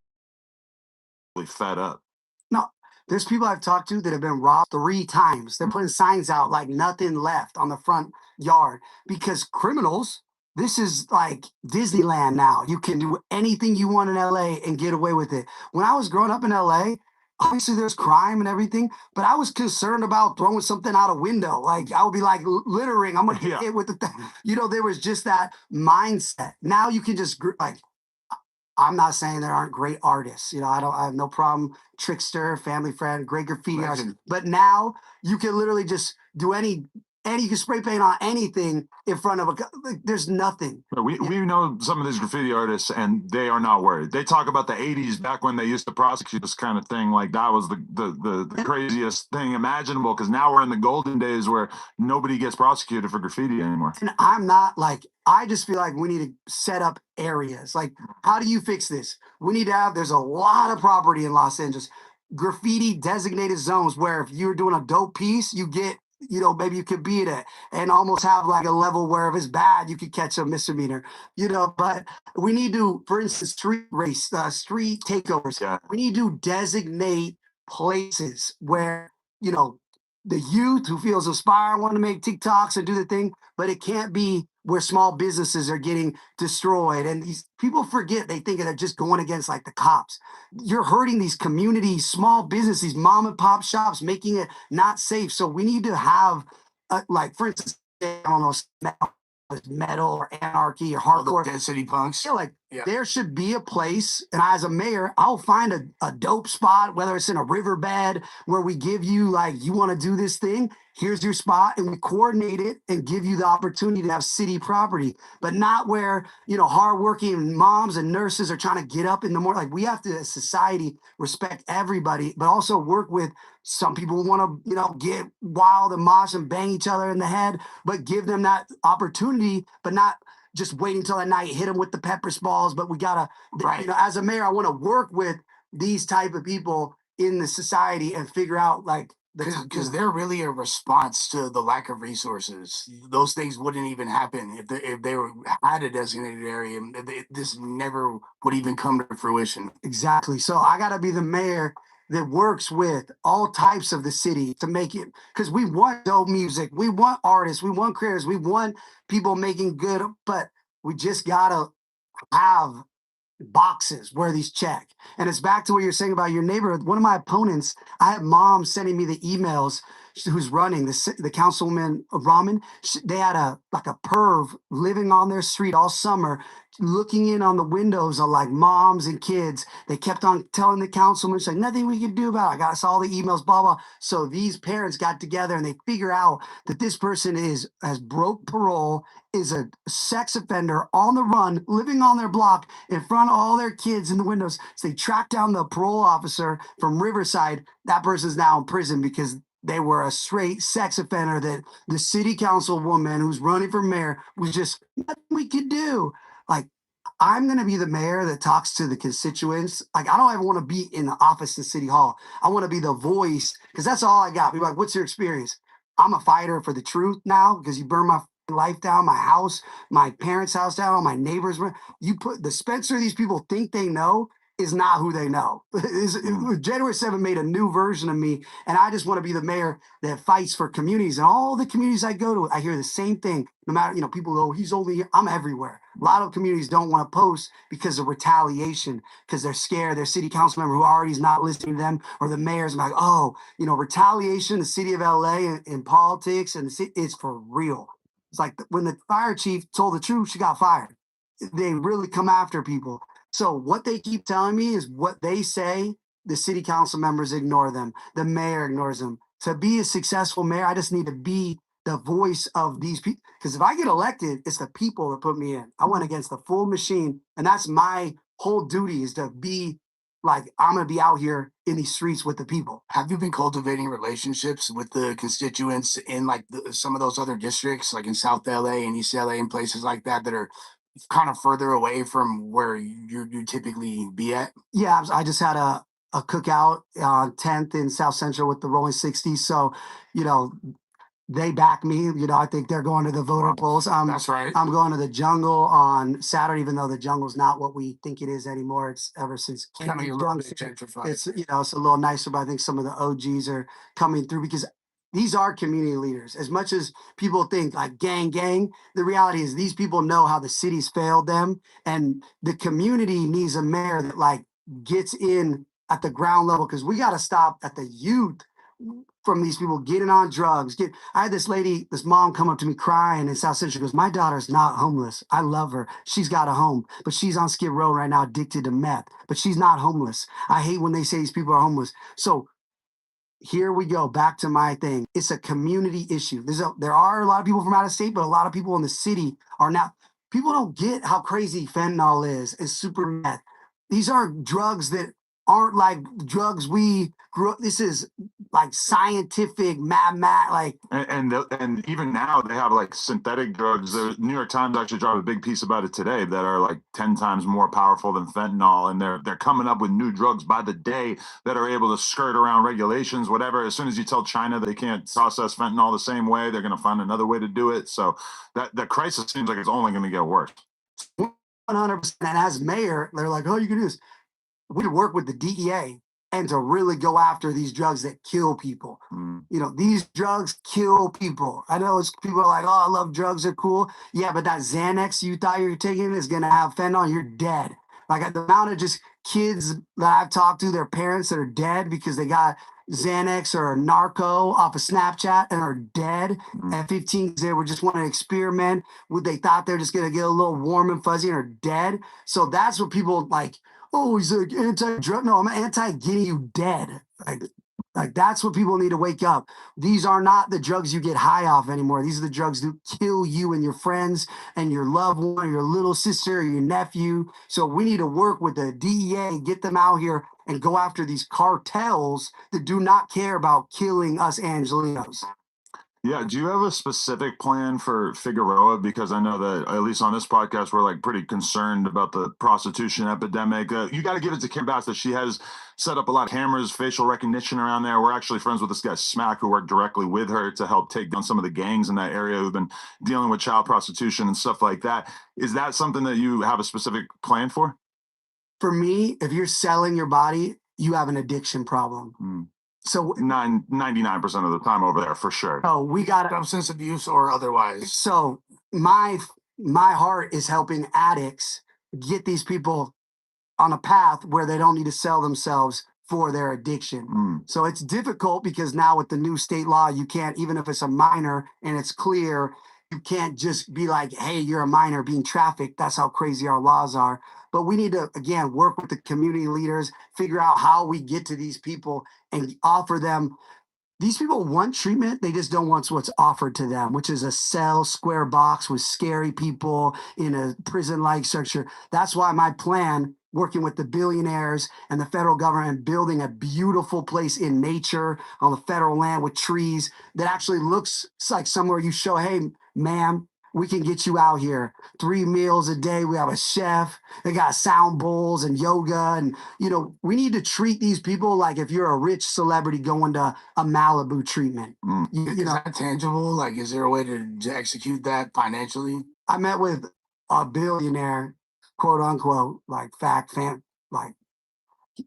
fed up. No, there's people I've talked to that have been robbed 3 times. They're putting signs out like nothing left on the front yard because criminals, this is like Disneyland now. You can do anything you want in LA and get away with it. When I was growing up in LA, obviously there's crime and everything, but I was concerned about throwing something out a window. Like I would be like littering. I'm gonna get hit with the you know, there was just that mindset. Now you can just like I'm not saying there aren't great artists. You know, I have no problem. Trickster, Family Friend, great graffiti artists. But now you can literally just do any you can spray paint on anything in front of like, there's nothing. We know some of these graffiti artists, and they are not worried. They talk about the '80s back when they used to prosecute this kind of thing. Like that was the craziest thing imaginable. Because now we're in the golden days where nobody gets prosecuted for graffiti anymore. And I'm not like I just feel like we need to set up areas. Like, how do you fix this? We need to have. There's a lot of property in Los Angeles, graffiti designated zones where if you're doing a dope piece, you get. You know, maybe you could beat it and almost have like a level where if it's bad, you could catch a misdemeanor, you know, but we need to, for instance, street takeovers. Yeah. We need to designate places where, you know, the youth who feels inspired want to make TikToks and do the thing, but it can't be where small businesses are getting destroyed. And these people forget, they think they're just going against like the cops. You're hurting these communities, small businesses, these mom and pop shops, making it not safe. So we need to have, like, for instance, I don't know, metal or anarchy or hardcore City punks. feel like there should be a place, and as a mayor, I'll find a dope spot, whether it's in a riverbed where we give you like, you want to do this thing, here's your spot, and we coordinate it and give you the opportunity to have city property, but not where, you know, hardworking moms and nurses are trying to get up in the morning. Like we have to, as society, respect everybody, but also work with some people who want to, you know, get wild and mosh and bang each other in the head, but give them that opportunity, but not just wait until at night, hit them with the pepper balls. But we gotta, you know, as a mayor, I want to work with these type of people in the society and figure out like because they're really a response to the lack of resources. Those things wouldn't even happen if they were had a designated area. This never would even come to fruition. Exactly. So I gotta be the mayor that works with all types of the city to make it, because we want dope music, we want artists, we want creators, we want people making good, but we just gotta have boxes where these check. And it's back to what you're saying about your neighborhood. One of my opponents, I had mom sending me the emails who's running the councilwoman of Ramen. They had a perv living on their street all summer, looking in on the windows of like moms and kids. They kept on telling the councilman, she's like, nothing we can do about it. I got us all the emails, blah, blah. So these parents got together and they figure out that this person has broke parole, is a sex offender on the run, living on their block in front of all their kids in the windows. So they track down the parole officer from Riverside. That person's now in prison because they were a straight sex offender that the city council woman who's running for mayor was just nothing we could do. Like, I'm going to be the mayor that talks to the constituents. Like, I don't ever want to be in the office in City Hall. I want to be the voice because that's all I got. People are like, what's your experience? I'm a fighter for the truth now because you burn my life down, my house, my parents' house down, my neighbors. You put the Spencer these people think they know is not who they know. January 7th made a new version of me, and I just want to be the mayor that fights for communities. And all the communities I go to, I hear the same thing. No matter, people go, he's only here. I'm everywhere. A lot of communities don't want to post because of retaliation, because they're scared. Their city council member who already is not listening to them, or the mayor's like, oh, retaliation, the city of LA in politics, and it's for real. It's like when the fire chief told the truth, she got fired. They really come after people. So what they keep telling me is what they say, the city council members ignore them. The mayor ignores them. To be a successful mayor, I just need to be the voice of these people. Because if I get elected, it's the people that put me in. I went against the full machine. And that's my whole duty, is to be like, I'm going to be out here in these streets with the people. Have you been cultivating relationships with the constituents in like some of those other districts, like in South LA and East LA and places like that are kind of further away from where you typically be at? Yeah, I just had a cookout on 10th in South Central with the Rolling 60s. So, they back me. I think they're going to the voter polls. That's right. I'm going to the jungle on Saturday, even though the jungle's not what we think it is anymore. It's ever since Kind of a little bit gentrified. it's it's a little nicer, but I think some of the OGs are coming through because these are community leaders. As much as people think like gang, the reality is these people know how the city's failed them, and the community needs a mayor that like gets in at the ground level, because we got to stop at the youth from these people getting on drugs. I had this mom come up to me crying in South Central. She goes, my daughter's not homeless. I love her. She's got a home, but she's on Skid Row right now, addicted to meth, but she's not homeless. I hate when they say these people are homeless. So here we go, back to my thing. It's a community issue. There are a lot of people from out of state, but a lot of people in the city are not. People don't get how crazy fentanyl is and super meth. These are drugs that aren't like drugs we grew up. This is like scientific, like. And even now they have like synthetic drugs. The New York Times actually dropped a big piece about it today that are like 10 times more powerful than fentanyl, and they're coming up with new drugs by the day that are able to skirt around regulations, whatever. As soon as you tell China they can't process fentanyl the same way, they're going to find another way to do it. So that the crisis seems like it's only going to get worse. 100%. And as mayor, they're like, oh, you can do this. We work with the DEA and to really go after these drugs that kill people. These drugs kill people. I know people are like, oh, I love drugs, they're cool. Yeah, but that Xanax you thought you were taking is going to have fentanyl, you're dead. Like the amount of just kids that I've talked to, their parents that are dead because they got Xanax or narco off of Snapchat and are dead at 15. They were just wanting to experiment. They thought they're just going to get a little warm and fuzzy and are dead. So that's what people like. Oh, he's like anti-drug. No, I'm anti-getting you dead. Like that's what people need to wake up. These are not the drugs you get high off anymore. These are the drugs that kill you and your friends and your loved one, or your little sister, or your nephew. So we need to work with the DEA, get them out here and go after these cartels that do not care about killing us Angelinos. Yeah. Do you have a specific plan for Figueroa? Because I know that at least on this podcast, we're like pretty concerned about the prostitution epidemic. You got to give it to Kim Bass that she has set up a lot of cameras, facial recognition around there. We're actually friends with this guy Smack, who worked directly with her to help take down some of the gangs in that area who've been dealing with child prostitution and stuff like that. Is that something that you have a specific plan for? For me, if you're selling your body, you have an addiction problem. So 99% of the time over there, for sure. Oh, we got Substance abuse or otherwise. So my heart is helping addicts get these people on a path where they don't need to sell themselves for their addiction. So it's difficult because now with the new state law, you can't, even if it's a minor and it's clear, you can't just be like, hey, you're a minor being trafficked. That's how crazy our laws are. But we need to, again, work with the community leaders, figure out how we get to these people and offer them. These people want treatment. They just don't want what's offered to them, which is a cell square box with scary people in a prison-like structure. That's why my plan, working with the billionaires and the federal government, building a beautiful place in nature on the federal land with trees that actually looks like somewhere you show, hey, ma'am, we can get you out here 3 meals a day. We have a chef. They got sound bowls and yoga. And, we need to treat these people like if you're a rich celebrity going to a Malibu treatment. Is that tangible? Like, is there a way to execute that financially? I met with a billionaire, quote unquote, like like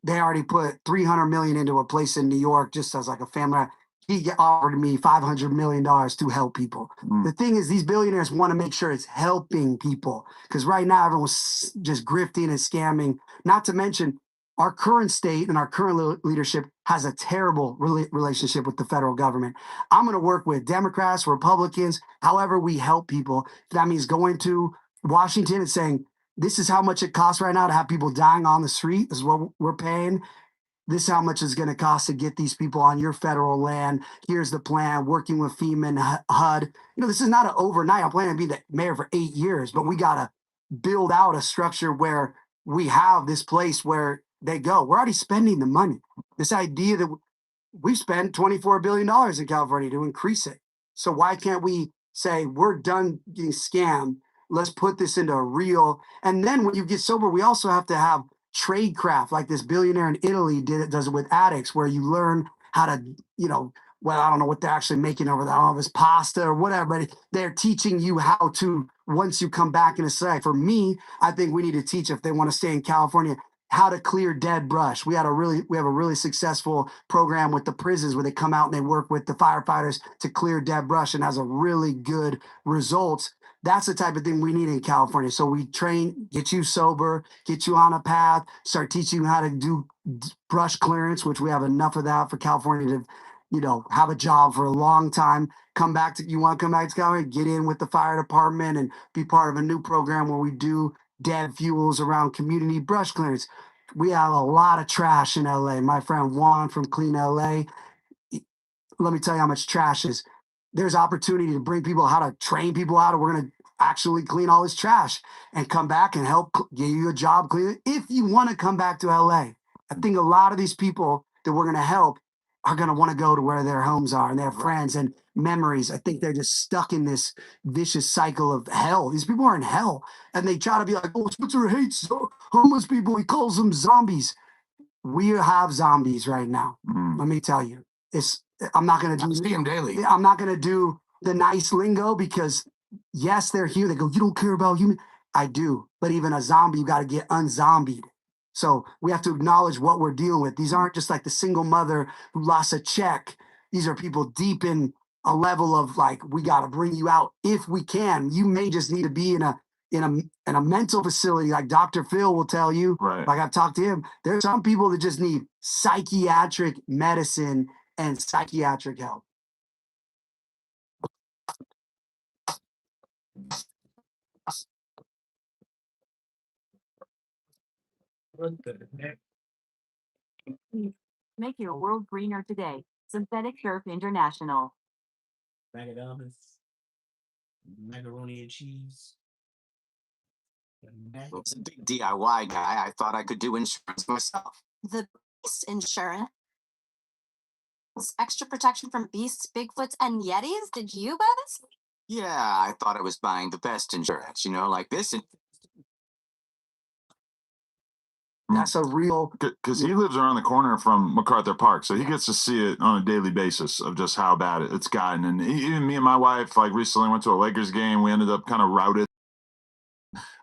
they already put 300 million into a place in New York just as like a family. He offered me $500 million to help people. The thing is, these billionaires want to make sure it's helping people because right now everyone's just grifting and scamming. Not to mention, our current state and our current leadership has a terrible relationship with the federal government. I'm going to work with Democrats, Republicans, however we help people. That means going to Washington and saying, this is how much it costs right now to have people dying on the street. This is what we're paying. This is how much it's going to cost to get these people on your federal land. Here's the plan, working with FEMA and HUD. This is not an overnight. I'm planning to be the mayor for 8 years, but we got to build out a structure where we have this place where they go. We're already spending the money. This idea that we spent $24 billion in California to increase it. So why can't we say we're done getting scammed? Let's put this into a real, and then when you get sober, we also have to have trade craft like this billionaire in Italy does it with addicts, where you learn how to, well, I don't know what they're actually making over there. I don't know if it's pasta or whatever, but they're teaching you how to, once you come back in a society. For me, I think we need to teach, if they want to stay in California, how to clear dead brush. We have a really successful program with the prisons where they come out and they work with the firefighters to clear dead brush and has a really good results. That's the type of thing we need in California. So we train, get you sober, get you on a path, start teaching you how to do brush clearance, which we have enough of that for California to, have a job for a long time. You want to come back to California, get in with the fire department and be part of a new program where we do dead fuels around community brush clearance. We have a lot of trash in LA. My friend Juan from Clean LA, let me tell you how much trash is. There's opportunity to bring people, how to train people out, and we're going to actually clean all this trash and come back and help give you a job cleaning if you want to come back to LA. I think a lot of these people that we're going to help are going to want to go to where their homes are and their friends and memories. I think they're just stuck in this vicious cycle of hell. These people are in hell, and they try to be like, oh, Spencer hates homeless people. He calls them zombies. We have zombies right now. Let me tell you. I'm not going to do. See them daily. I'm not going to do the nice lingo because yes, they're here. They go, you don't care about human. I do, but even a zombie, you got to get unzombied. So we have to acknowledge what we're dealing with. These aren't just like the single mother who lost a check. These are people deep in a level of like, we got to bring you out if we can. You may just need to be in a mental facility, like Dr. Phil will tell you. Right. Like I've talked to him. There's some people that just need psychiatric medicine and psychiatric help. What the heck? Make your world greener today. Synthetic Turf International. McDonald's, macaroni and cheese. I was a big DIY guy. I thought I could do insurance myself. The beast insurance. Extra protection from beasts, Bigfoots, and Yetis? Did you buy this? Yeah, I thought I was buying the best insurance, like this. That's a real. Because he lives around the corner from MacArthur Park, so he gets to see it on a daily basis of just how bad it's gotten. And even me and my wife, like recently went to a Lakers game. We ended up kind of routed.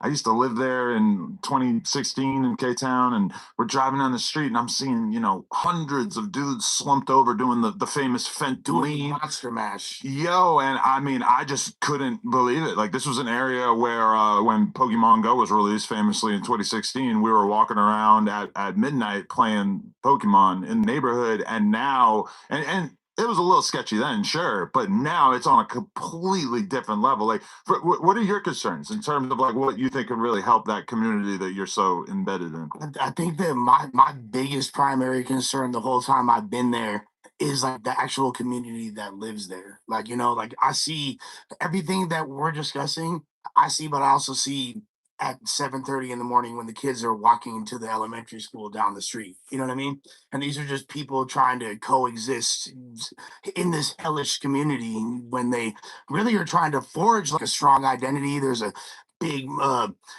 I used to live there in 2016 in K-Town, and we're driving down the street, and I'm seeing, hundreds of dudes slumped over doing the famous fentanyl monster mash. Yo, and I mean, I just couldn't believe it. Like, this was an area where when Pokemon Go was released famously in 2016, we were walking around at midnight playing Pokemon in the neighborhood, and now, and it was a little sketchy then, sure, but now it's on a completely different level. Like, what are your concerns in terms of like what you think can really help that community that you're so embedded in? I think that my biggest primary concern the whole time I've been there is like the actual community that lives there. Like, like I see everything that we're discussing, I see, but I also see at 7:30 in the morning when the kids are walking to the elementary school down the street. You know what I mean? And these are just people trying to coexist in this hellish community when they really are trying to forge like a strong identity. There's a big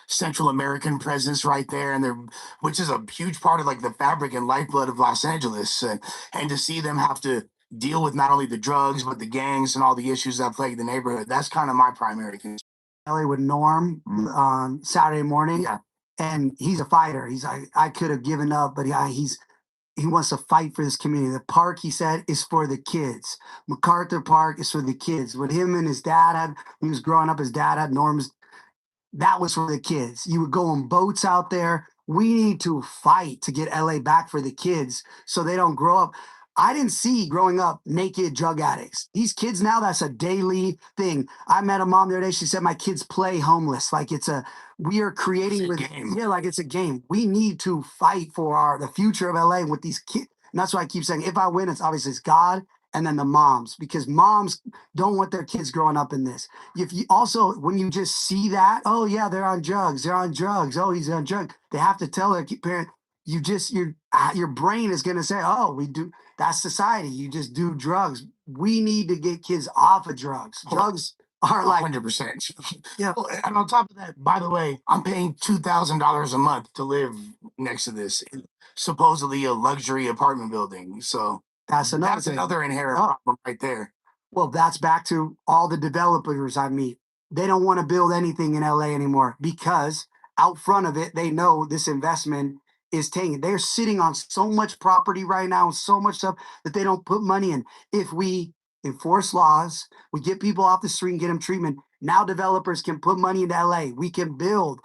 Central American presence right there, and they're which is a huge part of like the fabric and lifeblood of Los Angeles. And to see them have to deal with not only the drugs but the gangs and all the issues that plague the neighborhood, that's kind of my primary concern. LA with Norm on Saturday morning. Yeah. And he's a fighter. He's like, I could have given up, but he wants to fight for this community. The park, he said, is for the kids. MacArthur Park is for the kids. What him and his dad had, when he was growing up, his dad had Norm's, that was for the kids. You would go on boats out there. We need to fight to get LA back for the kids so they don't grow up. I didn't see growing up naked drug addicts. These kids now, that's a daily thing. I met a mom the other day. She said, my kids play homeless. Like we are creating with, yeah, like it's a game. We need to fight for the future of LA with these kids. And that's why I keep saying, if I win, it's obviously it's God and then the moms, because moms don't want their kids growing up in this. If you also, when you just see that, oh yeah, they're on drugs. Oh, he's on drugs. They have to tell their parent, your brain is going to say, oh, we do. That's society. You just do drugs. We need to get kids off of drugs. Drugs are like 100%. Yeah. Well, and on top of that, by the way, I'm paying $2,000 a month to live next to this supposedly a luxury apartment building. So that's another inherent problem right there. Well, that's back to all the developers I meet. They don't want to build anything in LA anymore because out front of it, they know this investment is taken. They're sitting on so much property right now, so much stuff that they don't put money in. If we enforce laws, we get people off the street and get them treatment. Now developers can put money into LA. We can build.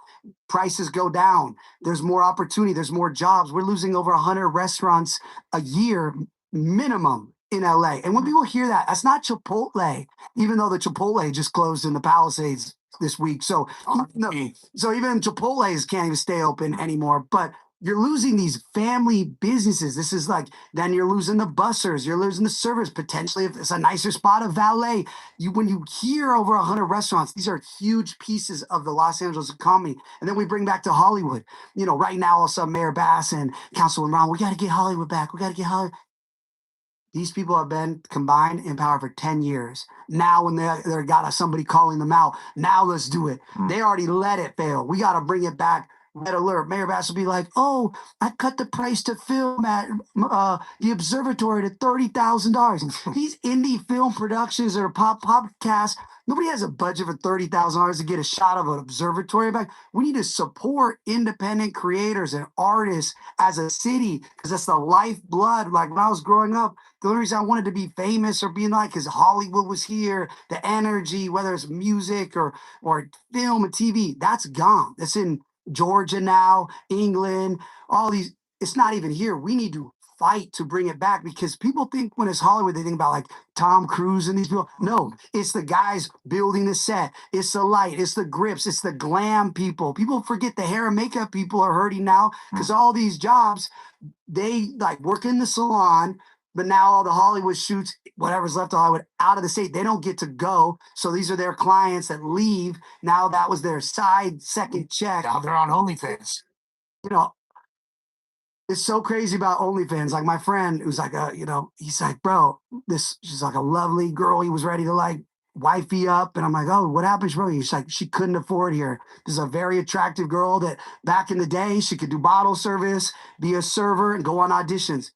Prices go down. There's more opportunity. There's more jobs. We're losing over 100 restaurants a year minimum in LA. And when people hear that, that's not Chipotle, even though the Chipotle just closed in the Palisades this week. So even Chipotle's can't even stay open anymore. But you're losing these family businesses. This is like, then you're losing the bussers, you're losing the servers, potentially if it's a nicer spot of valet. When you hear over 100 restaurants, these are huge pieces of the Los Angeles economy. And then we bring back to Hollywood. Right now, all of a sudden, Mayor Bass and Councilman Brown, we got to get Hollywood back. We got to get Hollywood. These people have been combined in power for 10 years. Now when they got somebody calling them out, now let's do it. They already let it fail. We got to bring it back. Red alert. Mayor Bass will be like, oh, I cut the price to film at the observatory to $30,000. These indie film productions or podcasts, nobody has a budget for $30,000 to get a shot of an observatory back. We need to support independent creators and artists as a city because that's the lifeblood. Like when I was growing up, the only reason I wanted to be famous or being like, because Hollywood was here, the energy, whether it's music or film and TV, that's gone. That's in Georgia now, England, all these. It's not even here. We need to fight to bring it back because people think when it's Hollywood, they think about like Tom Cruise and these people. No, it's the guys building the set. It's the light. It's the grips. It's the glam people. People forget the hair and makeup people are hurting now because all these jobs, they like work in the salon, but now all the Hollywood shoots, whatever's left of Hollywood, out of the state, they don't get to go. So these are their clients that leave. Now that was their second check. Now they're on OnlyFans. It's so crazy about OnlyFans. Like my friend who's like, he's like, bro, she's like a lovely girl. He was ready to like wifey up. And I'm like, oh, what happened, bro? He's like, she couldn't afford here. This is a very attractive girl that back in the day, she could do bottle service, be a server and go on auditions.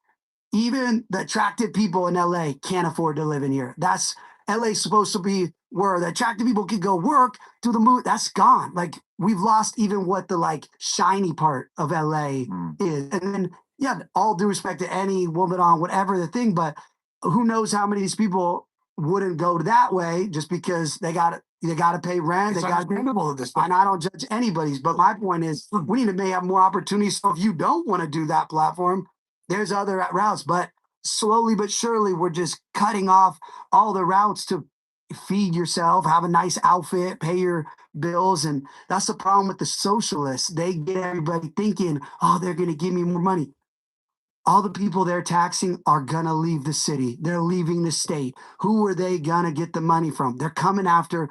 Even the attractive people in LA can't afford to live in here. That's LA's supposed to be where the attractive people could go work, do the move. That's gone. Like we've lost even what the like shiny part of LA is. And then, yeah, all due respect to any woman on whatever the thing, but who knows how many of these people wouldn't go that way just because they got to pay rent. It's they got understandable at this point. And I don't judge anybody's, but my point is we need to have more opportunities. So if you don't want to do that platform, there's other routes, but slowly but surely, we're just cutting off all the routes to feed yourself, have a nice outfit, pay your bills. And that's the problem with the socialists. They get everybody thinking, oh, they're going to give me more money. All the people they're taxing are going to leave the city. They're leaving the state. Who are they going to get the money from? They're coming after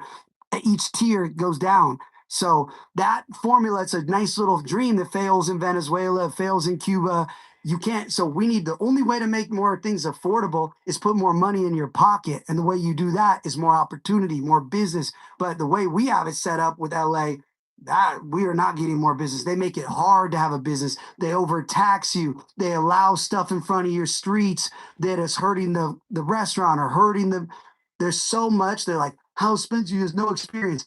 each tier goes down. So that formula, it's a nice little dream that fails in Venezuela, fails in Cuba. You can't. So we need, the only way to make more things affordable is put more money in your pocket. And the way you do that is more opportunity, more business. But the way we have it set up with LA, that we are not getting more business. They make it hard to have a business. They overtax you. They allow stuff in front of your streets that is hurting the restaurant or hurting the. There's so much. They're like, how expensive is no experience.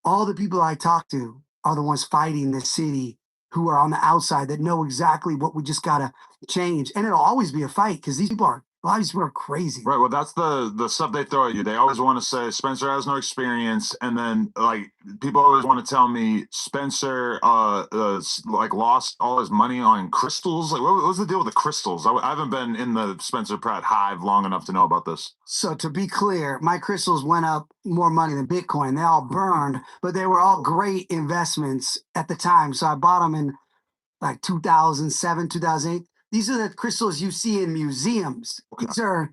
All the people I talk to are the ones fighting this city, who are on the outside, that know exactly what we just gotta change. And it'll always be a fight because these people are, a lot of these people are crazy. Right. Well, that's the stuff they throw at you. They always want to say Spencer has no experience, and then like people always want to tell me Spencer like lost all his money on crystals. Like, what was the deal with the crystals? I haven't been in the Spencer Pratt hive long enough to know about this. So to be clear, my crystals went up more money than Bitcoin. They all burned, but they were all great investments at the time. So I bought them in like 2007, 2008. These are the crystals you see in museums. These are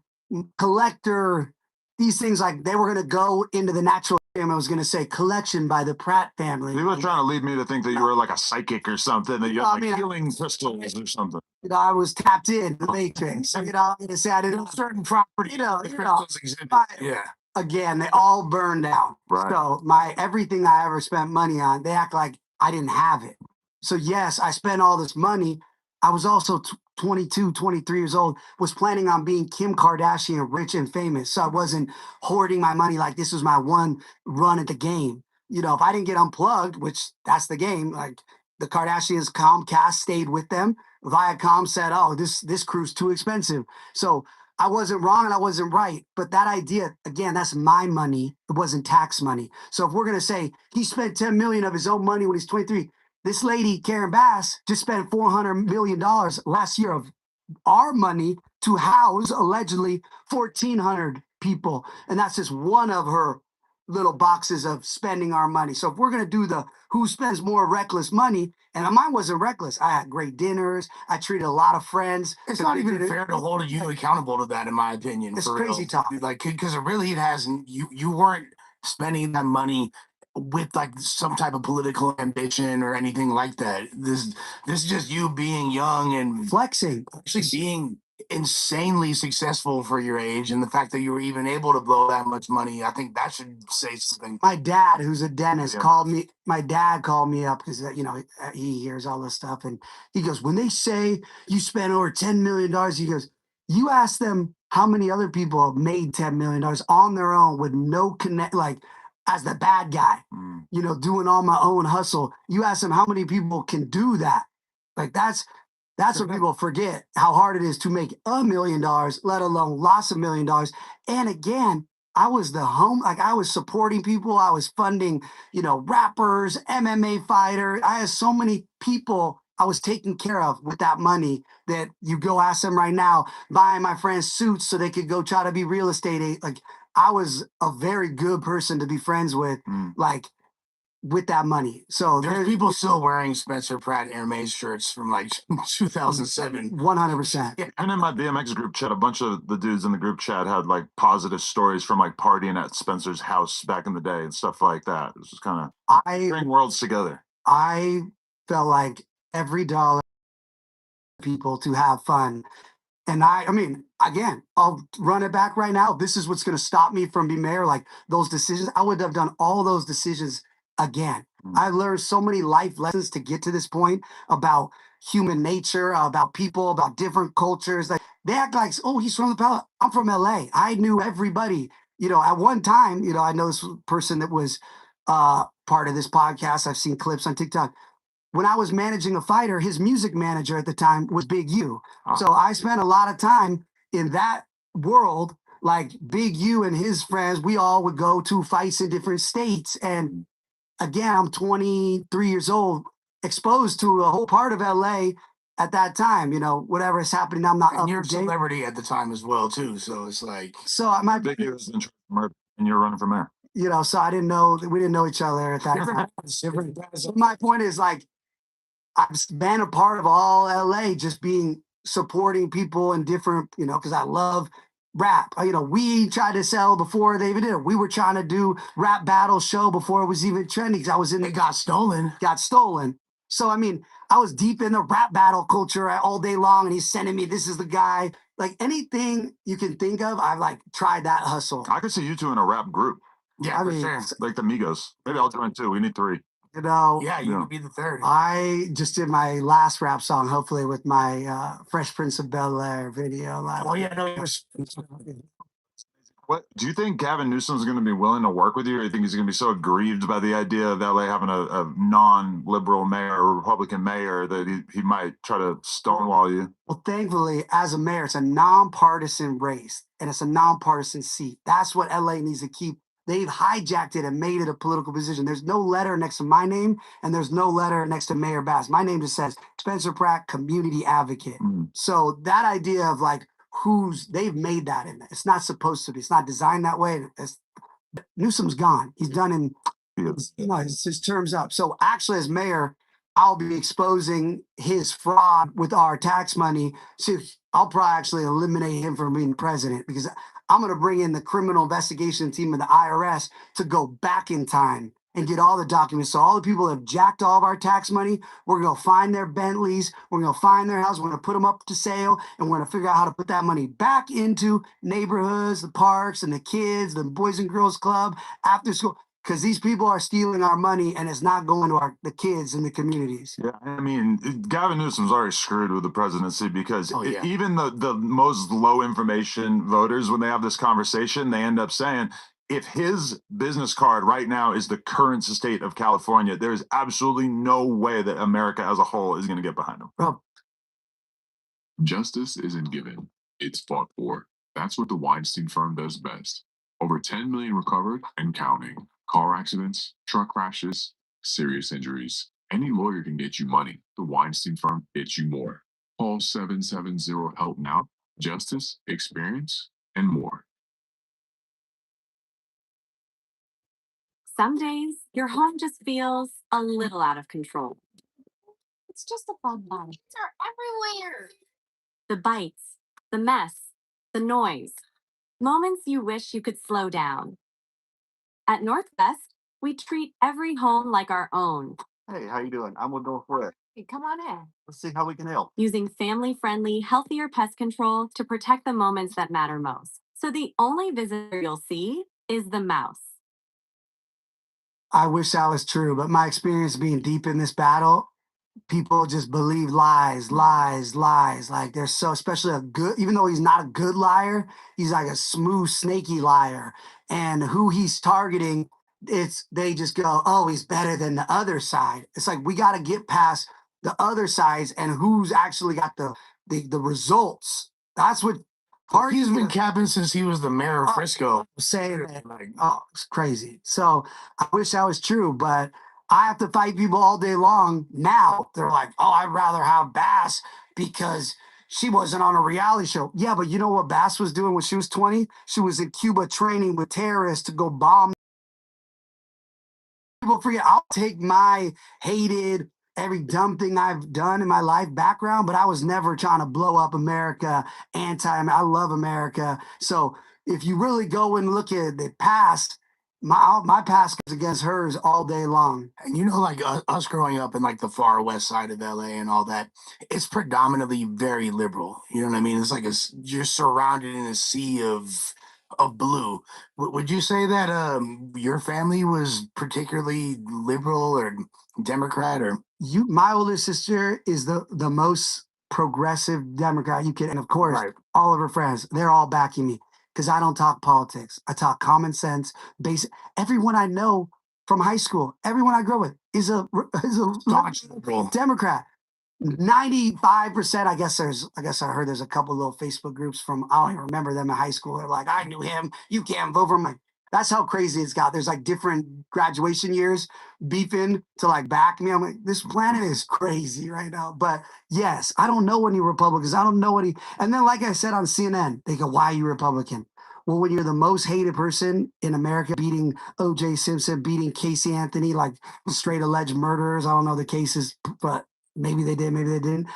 collector, these things, like they were going to go into the natural, I was going to say collection by the Pratt family. People are trying to lead me to think that you were like a psychic or something, that you have like healing crystals or something. I was tapped in the matrix. To say I didn't certain property. Crystals exhibit. Yeah. Again, they all burned down. Right. So everything I ever spent money on, they act like I didn't have it. So yes, I spent all this money. I was also 22, 23 years old, was planning on being Kim Kardashian, rich and famous. So I wasn't hoarding my money like this was my one run at the game. If I didn't get unplugged, which that's the game, like the Kardashians, Comcast stayed with them. Viacom said, oh, this crew's too expensive. So I wasn't wrong and I wasn't right. But that idea, again, that's my money. It wasn't tax money. So if we're going to say he spent 10 million of his own money when he's 23, this lady, Karen Bass, just spent $400 million last year of our money to house, allegedly, 1,400 people. And that's just one of her little boxes of spending our money. So if we're going to do the who spends more reckless money, and mine wasn't reckless. I had great dinners. I treated a lot of friends. It's not even fair to hold you accountable to that, in my opinion. It's for crazy real. talk. Like, because it really hasn't, you weren't spending that money with like some type of political ambition or anything like that. This is just you being young and flexing, actually being insanely successful for your age, and the fact that you were even able to blow that much money, I think that should say something. My dad, who's a dentist, called me. My dad called me up because he hears all this stuff, and he goes, when they say you spent over $10 million, he goes, you ask them how many other people have made $10 million on their own with no connect, like as the bad guy, doing all my own hustle. You ask them how many people can do that. Like that's what people forget, how hard it is to make $1 million, let alone lots of $1 million. And again, I was I was supporting people. I was funding, rappers, MMA fighters. I had so many people I was taking care of with that money that you go ask them right now, buying my friends suits so they could go try to be real estate. Like I was a very good person to be friends with, with that money. So there's people still wearing Spencer Pratt Hermes shirts from like 2007. 100%. Yeah. And in my BMX group chat, a bunch of the dudes in the group chat had like positive stories from like partying at Spencer's house back in the day and stuff like that. It was just kind of bring worlds together. I felt like every dollar people to have fun. And I mean, again, I'll run it back right now. This is what's going to stop me from being mayor. Like those decisions, I would have done all those decisions again. I learned so many life lessons to get to this point about human nature, about people, about different cultures. Like they act like, oh, he's from the Palace. I'm from LA. I knew everybody. At one time, I know this person that was part of this podcast. I've seen clips on TikTok. When I was managing a fighter, his music manager at the time was Big U. So I spent a lot of time in that world, like Big U and his friends. We all would go to fights in different states. And again, I'm 23 years old, exposed to a whole part of LA at that time. Whatever is happening, I'm not up to date. You're a celebrity at the time as well, too. So it's like. So my Big U was in charge of murder, and you're running for mayor. So I didn't know, we didn't know each other at that time. My point is, like, I've been a part of all LA, just supporting people in different, because I love rap. We tried to sell before they even did it. We were trying to do rap battle show before it was even trending. 'Cause I was in It got stolen. got stolen. So I was deep in the rap battle culture all day long, and he's sending me, this is the guy. Like anything you can think of, I've like tried that hustle. I could see you two in a rap group. Yeah, for sure. Like the Migos. Maybe I'll join too. We need 3. Yeah, you could be the third. I just did my last rap song, hopefully with my Fresh Prince of Bel-Air video. Oh yeah, no, What do you think Gavin Newsom's going to be willing to work with you, or do you think he's going to be so aggrieved by the idea of LA having a non-liberal mayor or Republican mayor that he might try to stonewall you? Well, thankfully, as a mayor, it's a nonpartisan race and it's a nonpartisan seat. That's what LA needs to keep. They've hijacked it and made it a political position. There's no letter next to my name, and there's no letter next to Mayor Bass. My name just says Spencer Pratt, community advocate. So that idea of like they've made that in there. It's not supposed to be. It's not designed that way. Newsom's gone. He's done his term's up. So actually, as mayor, I'll be exposing his fraud with our tax money. So I'll probably actually eliminate him from being president, because I'm going to bring in the criminal investigation team of the IRS to go back in time and get all the documents. So all the people that have jacked all of our tax money, we're going to find their Bentleys, we're going to find their house, we're going to put them up to sale, and we're going to figure out how to put that money back into neighborhoods, the parks, and the kids, the Boys and Girls Club, after school. Because these people are stealing our money, and it's not going to the kids in the communities. Yeah, I mean, Gavin Newsom's already screwed with the presidency, because even the most low information voters, when they have this conversation, they end up saying, if his business card right now is the current state of California, there is absolutely no way that America as a whole is going to get behind him. Bro. Justice isn't given, it's fought for. That's what the Weinstein firm does best. Over 10 million recovered and counting. Car accidents, truck crashes, serious injuries. Any lawyer can get you money. The Weinstein firm gets you more. Call 770 HELP NOW. Justice, experience, and more. Some days, your home just feels a little out of control. It's just a bug bite. They're everywhere. The bites, the mess, the noise. Moments you wish you could slow down. At Northwest, we treat every home like our own. Hey, how you doing? I'm with Northwest. Hey, come on in. Let's see how we can help. Using family-friendly, healthier pest control to protect the moments that matter most. So the only visitor you'll see is the mouse. I wish that was true, but my experience being deep in this battle, people just believe lies. Like they're so, especially even though he's not a good liar, he's like a smooth, snaky liar. And who he's targeting, they just go, oh, he's better than the other side. It's like, we got to get past the other sides and who's actually got the results. That's what he's been capping since he was the mayor of Frisco. Saying that, it's crazy. So I wish that was true, but I have to fight people all day long. Now they're like, oh, I'd rather have Bass because she wasn't on a reality show. Yeah, but you know what Bass was doing when she was 20? She was in Cuba training with terrorists to go bomb. People forget, I'll take my hated, every dumb thing I've done in my life background, but I was never trying to blow up America, I love America. So if you really go and look at the past, my past goes against hers all day long. And like us growing up in like the far west side of LA and all that, it's predominantly very liberal. You know what I mean? It's like you're surrounded in a sea of blue. Would you say that your family was particularly liberal or Democrat? Or my older sister is the most progressive Democrat you can, and of course, all of her friends, they're all backing me because I don't talk politics. I talk common sense, basic. Everyone I know from high school, everyone I grew up with is a Democrat. 95%. I guess I heard there's a couple little Facebook groups from, I don't even remember them in high school. They're like, I knew him. You can't vote for him. That's how crazy it's got. There's like different graduation years beefing to like back me. I'm like, this planet is crazy right now. But yes, I don't know any Republicans. I don't know any. And then, like I said on CNN, they go, why are you Republican? Well, when you're the most hated person in America, beating O.J. Simpson, beating Casey Anthony, like straight alleged murderers. I don't know the cases, but maybe they did, maybe they didn't.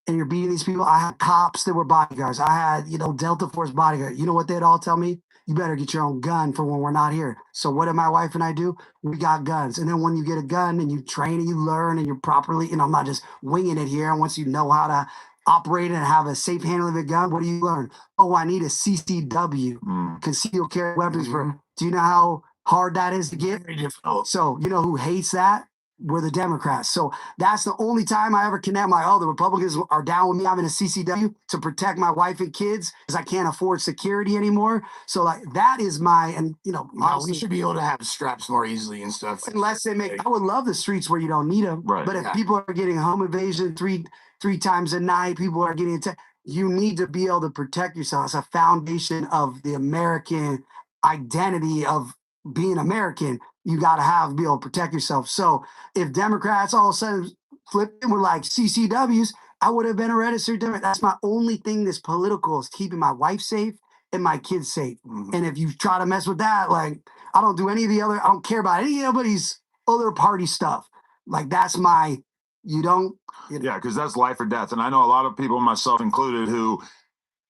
and you're beating these people. I had cops that were bodyguards. I had, Delta Force bodyguard. You know what they'd all tell me? You better get your own gun for when we're not here. So what did my wife and I do? We got guns. And then when you get a gun and you train and you learn and you're properly, I'm not just winging it here. And once you know how to operate and have a safe handling of a gun, what do you learn? Oh, I need a CCW, concealed carry weapons. Do you know how hard that is to get? Very difficult. So you know who hates that? We're the Democrats. So that's the only time I ever connect the Republicans are down with me having a CCW to protect my wife and kids because I can't afford security anymore. So like that is We should be able to have straps more easily and stuff. Unless they make, I would love the streets where you don't need them. Right. But if people are getting home invasion three times a night, people are getting attacked. You need to be able to protect yourself. It's a foundation of the American identity of being American. You got to be able to protect yourself. So if Democrats all of a sudden flipped and were like CCWs, I would have been a registered Democrat. That's my only thing that's political is keeping my wife safe and my kids safe. And if you try to mess with that, like I don't do any of the other, I don't care about any of anybody's other party stuff. Like that's my, Yeah, because that's life or death. And I know a lot of people, myself included, who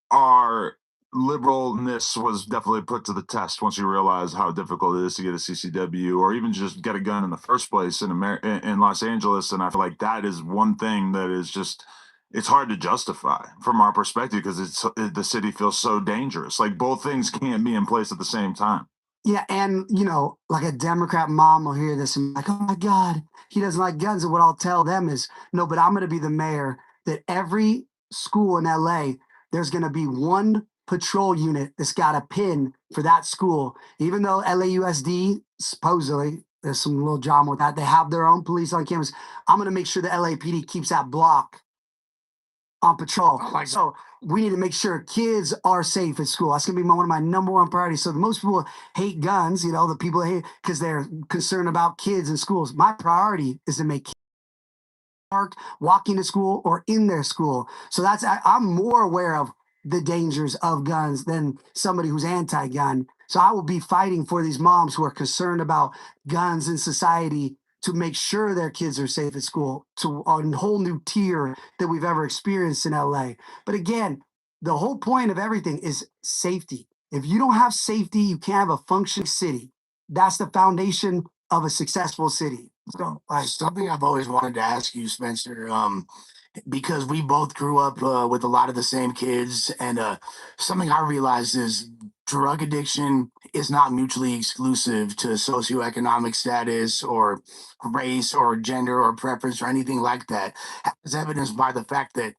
are liberalness was definitely put to the test once you realize how difficult it is to get a CCW or even just get a gun in the first place in Los Angeles. And I feel like that is one thing that is just, it's hard to justify from our perspective because the city feels so dangerous. Like both things can't be in place at the same time. Yeah, and like a Democrat mom will hear this and be like, oh my God, he doesn't like guns. And what I'll tell them is, no, but I'm gonna be the mayor that every school in LA, there's gonna be one patrol unit that's got a pin for that school. Even though LAUSD, supposedly, there's some little drama with that, they have their own police on cameras. I'm gonna make sure the LAPD keeps that block on patrol. So we need to make sure kids are safe at school. That's gonna be one of my number one priorities. So most people hate guns, the people hate because they're concerned about kids in schools. My priority is to make kids parked, walking to school, or in their school. So I'm more aware of the dangers of guns than somebody who's anti-gun. So I will be fighting for these moms who are concerned about guns in society to make sure their kids are safe at school, to a whole new tier that we've ever experienced in LA. But again, the whole point of everything is safety. If you don't have safety, you can't have a functioning city. That's the foundation of a successful city. So, Something I've always wanted to ask you, Spencer, because we both grew up with a lot of the same kids, and something I realized is drug addiction is not mutually exclusive to socioeconomic status or race or gender or preference or anything like that, as evidenced by the fact that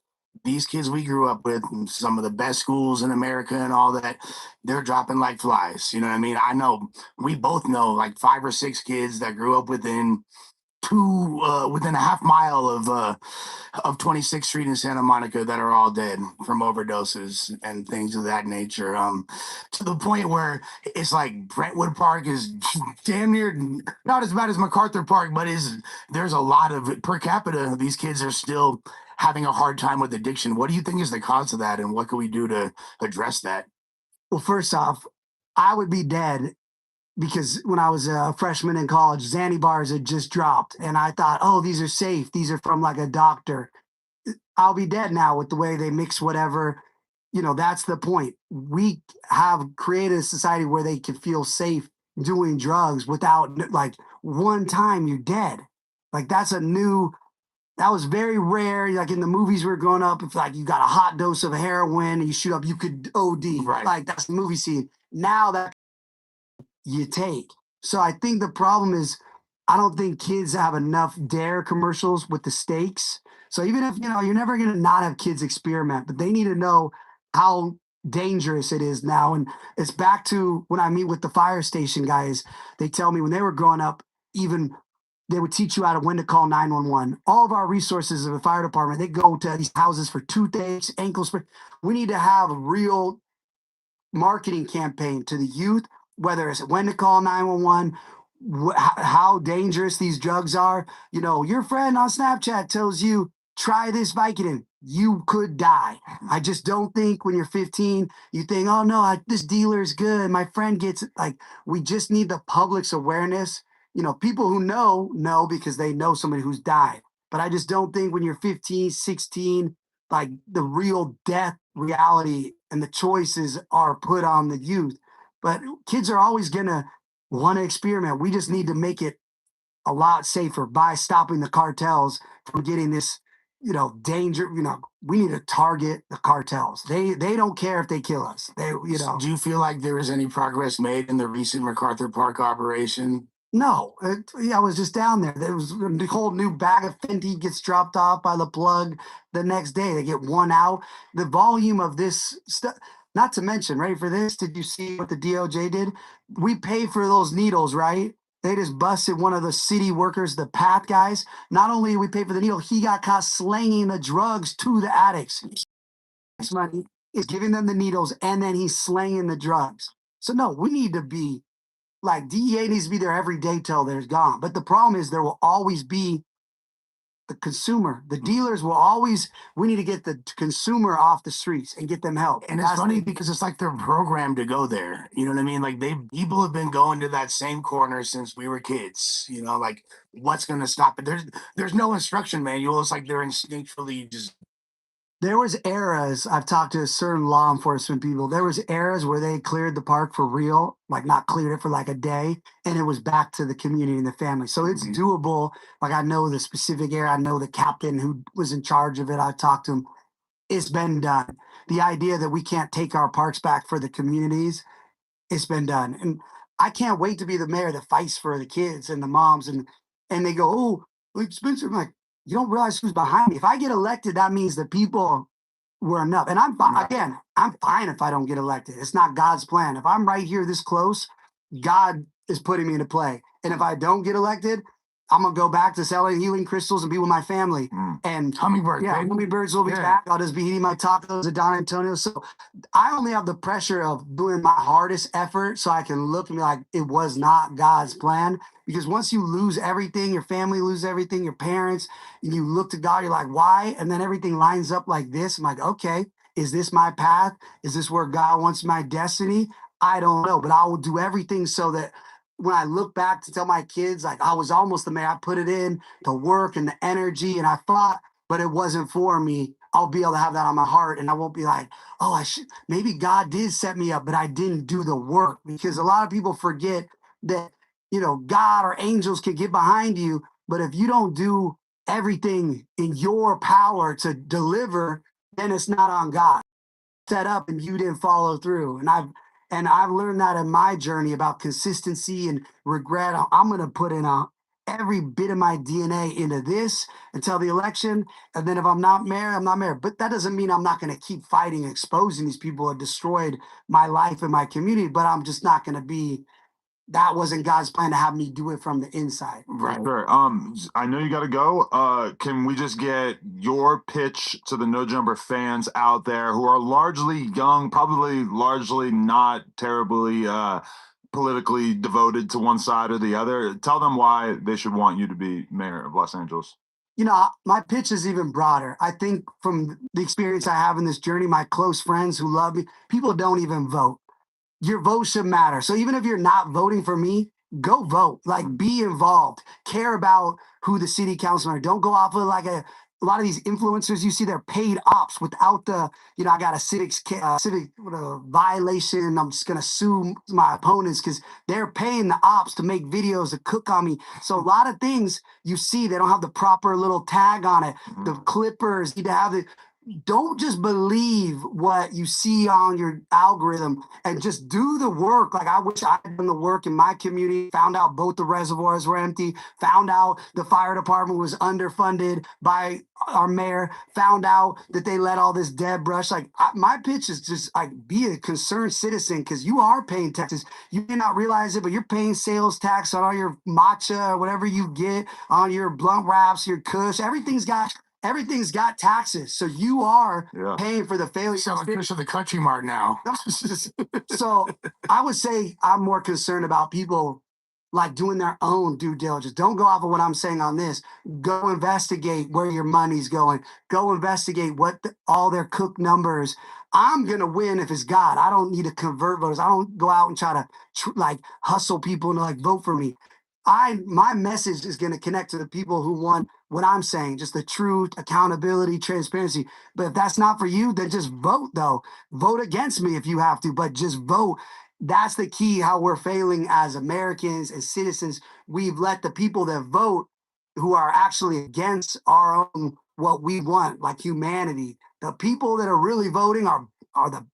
these kids we grew up with, some of the best schools in America and all that, they're dropping like flies. You know what I mean? I know we both know like 5 or 6 kids that grew up within within a half mile of 26th Street in Santa Monica that are all dead from overdoses and things of that nature. To the point where it's like Brentwood Park is damn near not as bad as MacArthur Park, but there's a lot of per capita. These kids are still having a hard time with addiction. What do you think is the cause of that, and what can we do to address that? Well, first off, I would be dead because when I was a freshman in college, Xanny bars had just dropped, and I thought, oh, these are safe. These are from like a doctor. I'll be dead now with the way they mix whatever. That's the point. We have created a society where they can feel safe doing drugs without like one time you're dead. Like that was very rare. Like in the movies we were growing up, if like you got a hot dose of heroin and you shoot up, you could OD. Right. Like that's the movie scene. Now that you take. So I think the problem is I don't think kids have enough dare commercials with the stakes. So even if, you're never going to not have kids experiment, but they need to know how dangerous it is now. And it's back to when I meet with the fire station guys, they tell me when they were growing up, even they would teach you when to call 911. All of our resources of the fire department, they go to these houses for toothaches, ankle sprain. We need to have a real marketing campaign to the youth, whether it's when to call 911, how dangerous these drugs are. Your friend on Snapchat tells you, try this Vicodin. You could die. I just don't think when you're 15, you think, oh no, this dealer is good. My friend gets it. Like, we just need the public's awareness. People who know because they know somebody who's died. But I just don't think when you're 15, 16, like the real death reality and the choices are put on the youth. But kids are always gonna want to experiment. We just need to make it a lot safer by stopping the cartels from getting this, danger. We need to target the cartels. They don't care if they kill us. Do you feel like there was any progress made in the recent MacArthur Park operation? No, I was just down there. There was a whole new bag of Fenty gets dropped off by the plug the next day. They get one out. The volume of this stuff, not to mention, ready for this? Did you see what the DOJ did? We pay for those needles, right? They just busted one of the city workers, the PATH guys. Not only did we pay for the needle, he got caught slanging the drugs to the addicts. His money is giving them the needles and then he's slanging the drugs. So no, we need to be like DEA needs to be there every day till there's gone. But the problem is there will always be the consumer. The dealers will always, we need to get the consumer off the streets and get them help. And it's funny because it's like they're programmed to go there. You know what I mean? Like people have been going to that same corner since we were kids. Like what's gonna stop it? There's no instruction manual. It's like they're instinctually just. There was eras, I've talked to certain law enforcement people, there was eras where they cleared the park for real, like not cleared it for like a day, and it was back to the community and the family. So it's doable. Like I know the specific area, I know the captain who was in charge of it, I talked to him. It's been done. The idea that we can't take our parks back for the communities, it's been done. And I can't wait to be the mayor that fights for the kids and the moms and they go, oh, like Spencer, I'm like, you don't realize who's behind me. If I get elected, that means the people were enough. And I'm fine. Again, I'm fine if I don't get elected. It's not God's plan. If I'm right here this close, God is putting me into play. And if I don't get elected, I'm gonna go back to selling healing crystals and be with my family. And hummingbirds, baby. hummingbirds will be back. I'll just be eating my tacos at Don Antonio. So I only have the pressure of doing my hardest effort so I can look and be like, it was not God's plan. Because once you lose everything, your family loses everything, your parents, and you look to God, you're like, why? And then everything lines up like this. I'm like, okay, is this my path? Is this where God wants my destiny? I don't know, but I will do everything so that when I look back to tell my kids, like I was almost the mayor, I put it in the work and the energy and I fought, but it wasn't for me. I'll be able to have that on my heart and I won't be like, oh, maybe God did set me up, but I didn't do the work. Because a lot of people forget that, God or angels can get behind you, but if you don't do everything in your power to deliver, then it's not on God. Set up and you didn't follow through. And I've learned that in my journey about consistency and regret. I'm gonna put in every bit of my DNA into this until the election. And then if I'm not mayor, I'm not mayor. But that doesn't mean I'm not gonna keep fighting, exposing these people who have destroyed my life and my community, but I'm just not gonna be. That wasn't God's plan to have me do it from the inside. Right. Sure. I know you got to go. Can we just get your pitch to the No Jumper fans out there who are largely young, probably largely not terribly politically devoted to one side or the other? Tell them why they should want you to be mayor of Los Angeles. My pitch is even broader. I think from the experience I have in this journey, my close friends who love me, people don't even vote. Your vote should matter. So even if you're not voting for me, go vote. Like be involved. Care about who the city councilman are. Don't go off of like a lot of these influencers you see, they're paid ops without the, I got a civic violation and I'm just gonna sue my opponents because they're paying the ops to make videos to cook on me. So a lot of things you see, they don't have the proper little tag on it. The clippers need to have it. Don't just believe what you see on your algorithm and just do the work. Like I wish I had done the work in my community, found out both the reservoirs were empty, found out the fire department was underfunded by our mayor, found out that they let all this dead brush. Like my pitch is just like be a concerned citizen because you are paying taxes. You may not realize it, but you're paying sales tax on all your matcha or whatever you get on your blunt wraps, your kush. Everything's got taxes. So you are paying for the failure. Selling fish at the Country Mart now. So I would say I'm more concerned about people like doing their own due diligence. Don't go off of what I'm saying on this. Go investigate where your money's going. Go investigate what all their cook numbers. I'm going to win if it's God. I don't need to convert voters. I don't go out and try to hustle people to vote for me. my message is going to connect to the people who want what I'm saying, just the truth, accountability, transparency. But if that's not for you, then just vote though. Vote against me if you have to, but just vote. That's the key, how we're failing as Americans and citizens. We've let the people that vote who are actually against our own what we want, like humanity. The people that are really voting are the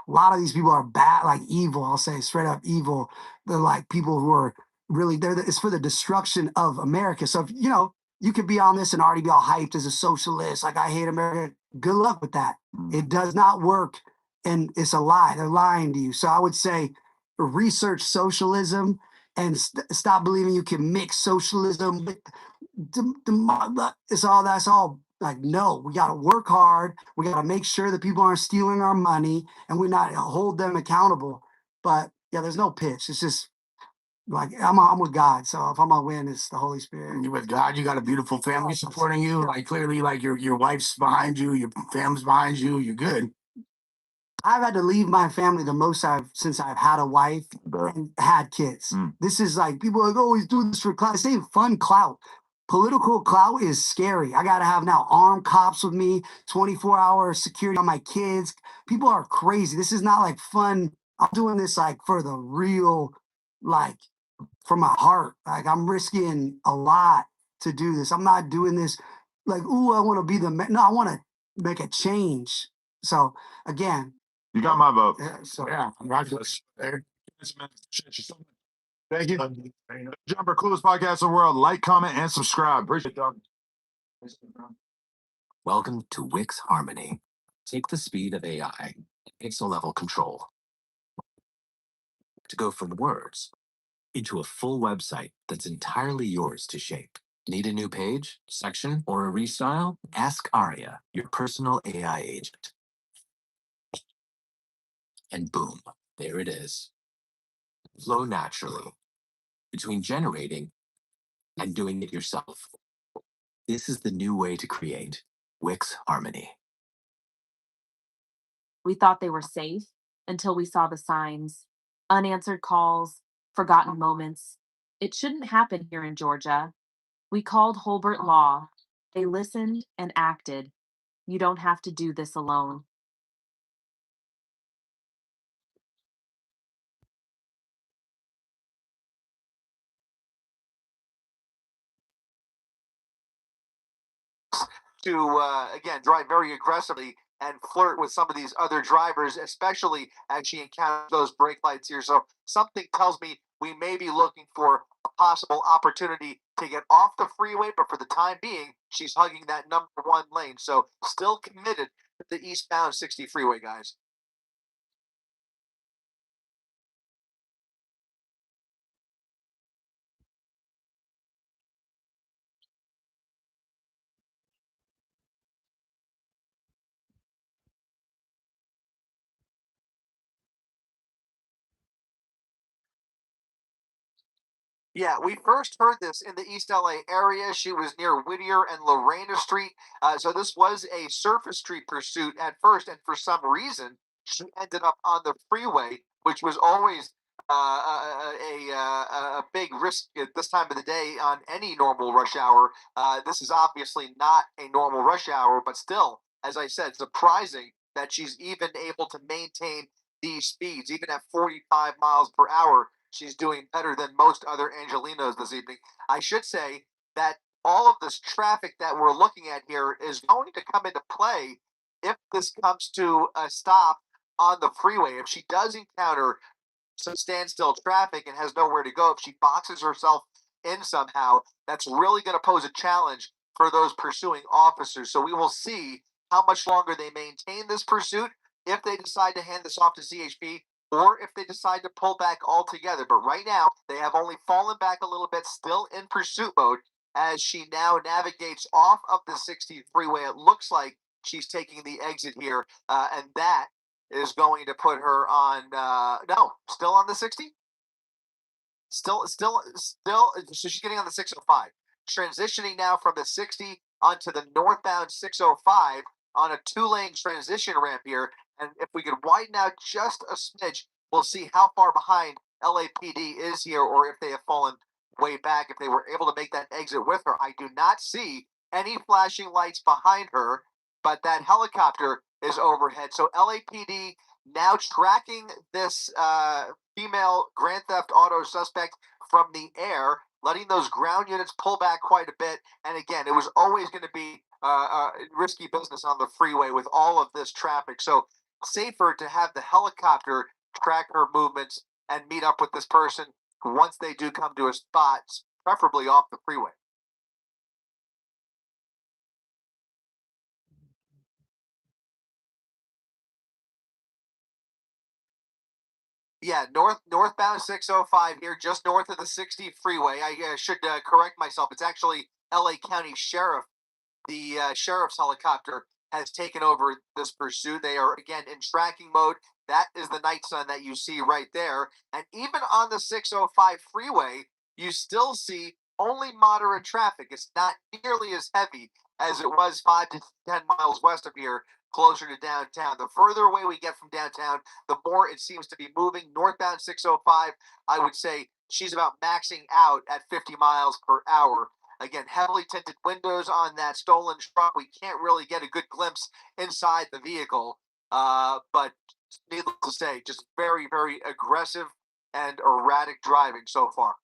a lot of these people are bad, like evil. I'll say straight up evil. They're like people who are really there. It's for the destruction of America. So if you could be on this and already be all hyped as a socialist, like I hate America. Good luck with that. It does not work, and it's a lie. They're lying to you. So I would say research socialism and stop believing you can mix socialism with that's all like, no, we got to work hard. We got to make sure that people aren't stealing our money and we not hold them accountable. But yeah, there's no pitch. It's just like, I'm with God. So if I'm going to win, it's the Holy Spirit. You're with God. You got a beautiful family supporting you. Like clearly, like your wife's behind you, your family's behind you. You're good. I've had to leave my family the most since I've had a wife and had kids. This is like, people are like, always do this for clout. This ain't fun clout. Political clout is scary. I got to have now armed cops with me, 24-hour security on my kids. People are crazy. This is not like fun. I'm doing this like for the real, like from my heart. Like I'm risking a lot to do this. I'm not doing this like, ooh, I want to be no, I want to make a change. So again, You got my vote. Yeah, congratulations. Thank you. Jumper, coolest podcast in the world. Like, comment, and subscribe. Appreciate it, dog. Welcome to Wix Harmony. Take the speed of AI and pixel level control to go from words into a full website that's entirely yours to shape. Need a new page, section, or a restyle? Ask Aria, your personal AI agent. And boom, there it is. Flow naturally between generating and doing it yourself. This is the new way to create Wix Harmony. We thought they were safe until we saw the signs: unanswered calls, forgotten moments. It shouldn't happen here in Georgia. We called Holbert Law. They listened and acted. You don't have to do this alone. To again drive very aggressively and flirt with some of these other drivers, especially as she encounters those brake lights here. So something tells me we may be looking for a possible opportunity to get off the freeway, but for the time being, she's hugging that number one lane. So still committed to the eastbound 60 freeway, guys. Yeah, we first heard this in the East LA area. She was near Whittier and Lorena Street. So this was a surface street pursuit at first, and for some reason, she ended up on the freeway, which was always a big risk at this time of the day on any normal rush hour. This is obviously not a normal rush hour, but still, as I said, surprising that she's even able to maintain these speeds, even at 45 miles per hour. She's doing better than most other Angelinos this evening. I should say that all of this traffic that we're looking at here is going to come into play if this comes to a stop on the freeway. If she does encounter some standstill traffic and has nowhere to go, if she boxes herself in somehow, that's really going to pose a challenge for those pursuing officers. So we will see how much longer they maintain this pursuit, if they decide to hand this off to CHP, or if they decide to pull back altogether. But right now, they have only fallen back a little bit, still in pursuit mode, as she now navigates off of the 60 freeway. It looks like she's taking the exit here, and that is going to put her on, no, still on the 60? Still, so she's getting on the 605. Transitioning now from the 60 onto the northbound 605 on a 2-lane transition ramp here. And if we could widen out just a smidge, we'll see how far behind LAPD is here, or if they have fallen way back if they were able to make that exit with her. I do not see any flashing lights behind her, but that helicopter is overhead. So LAPD now tracking this female Grand Theft Auto suspect from the air, letting those ground units pull back quite a bit. And again, it was always going to be risky business on the freeway with all of this traffic. So safer to have the helicopter track her movements and meet up with this person once they do come to a spot, preferably off the freeway. Yeah, northbound 605 here, just north of the 60 freeway. I should correct myself. It's actually LA County Sheriff. The sheriff's helicopter has taken over this pursuit. They are again in tracking mode. That is the night sun that you see right there. And even on the 605 freeway, you still see only moderate traffic. It's not nearly as heavy as it was 5 to 10 miles west of here, closer to downtown. The further away we get from downtown, the more it seems to be moving. Northbound 605, I would say she's about maxing out at 50 miles per hour. Again, heavily tinted windows on that stolen truck. We can't really get a good glimpse inside the vehicle. But needless to say, just very, very aggressive and erratic driving so far.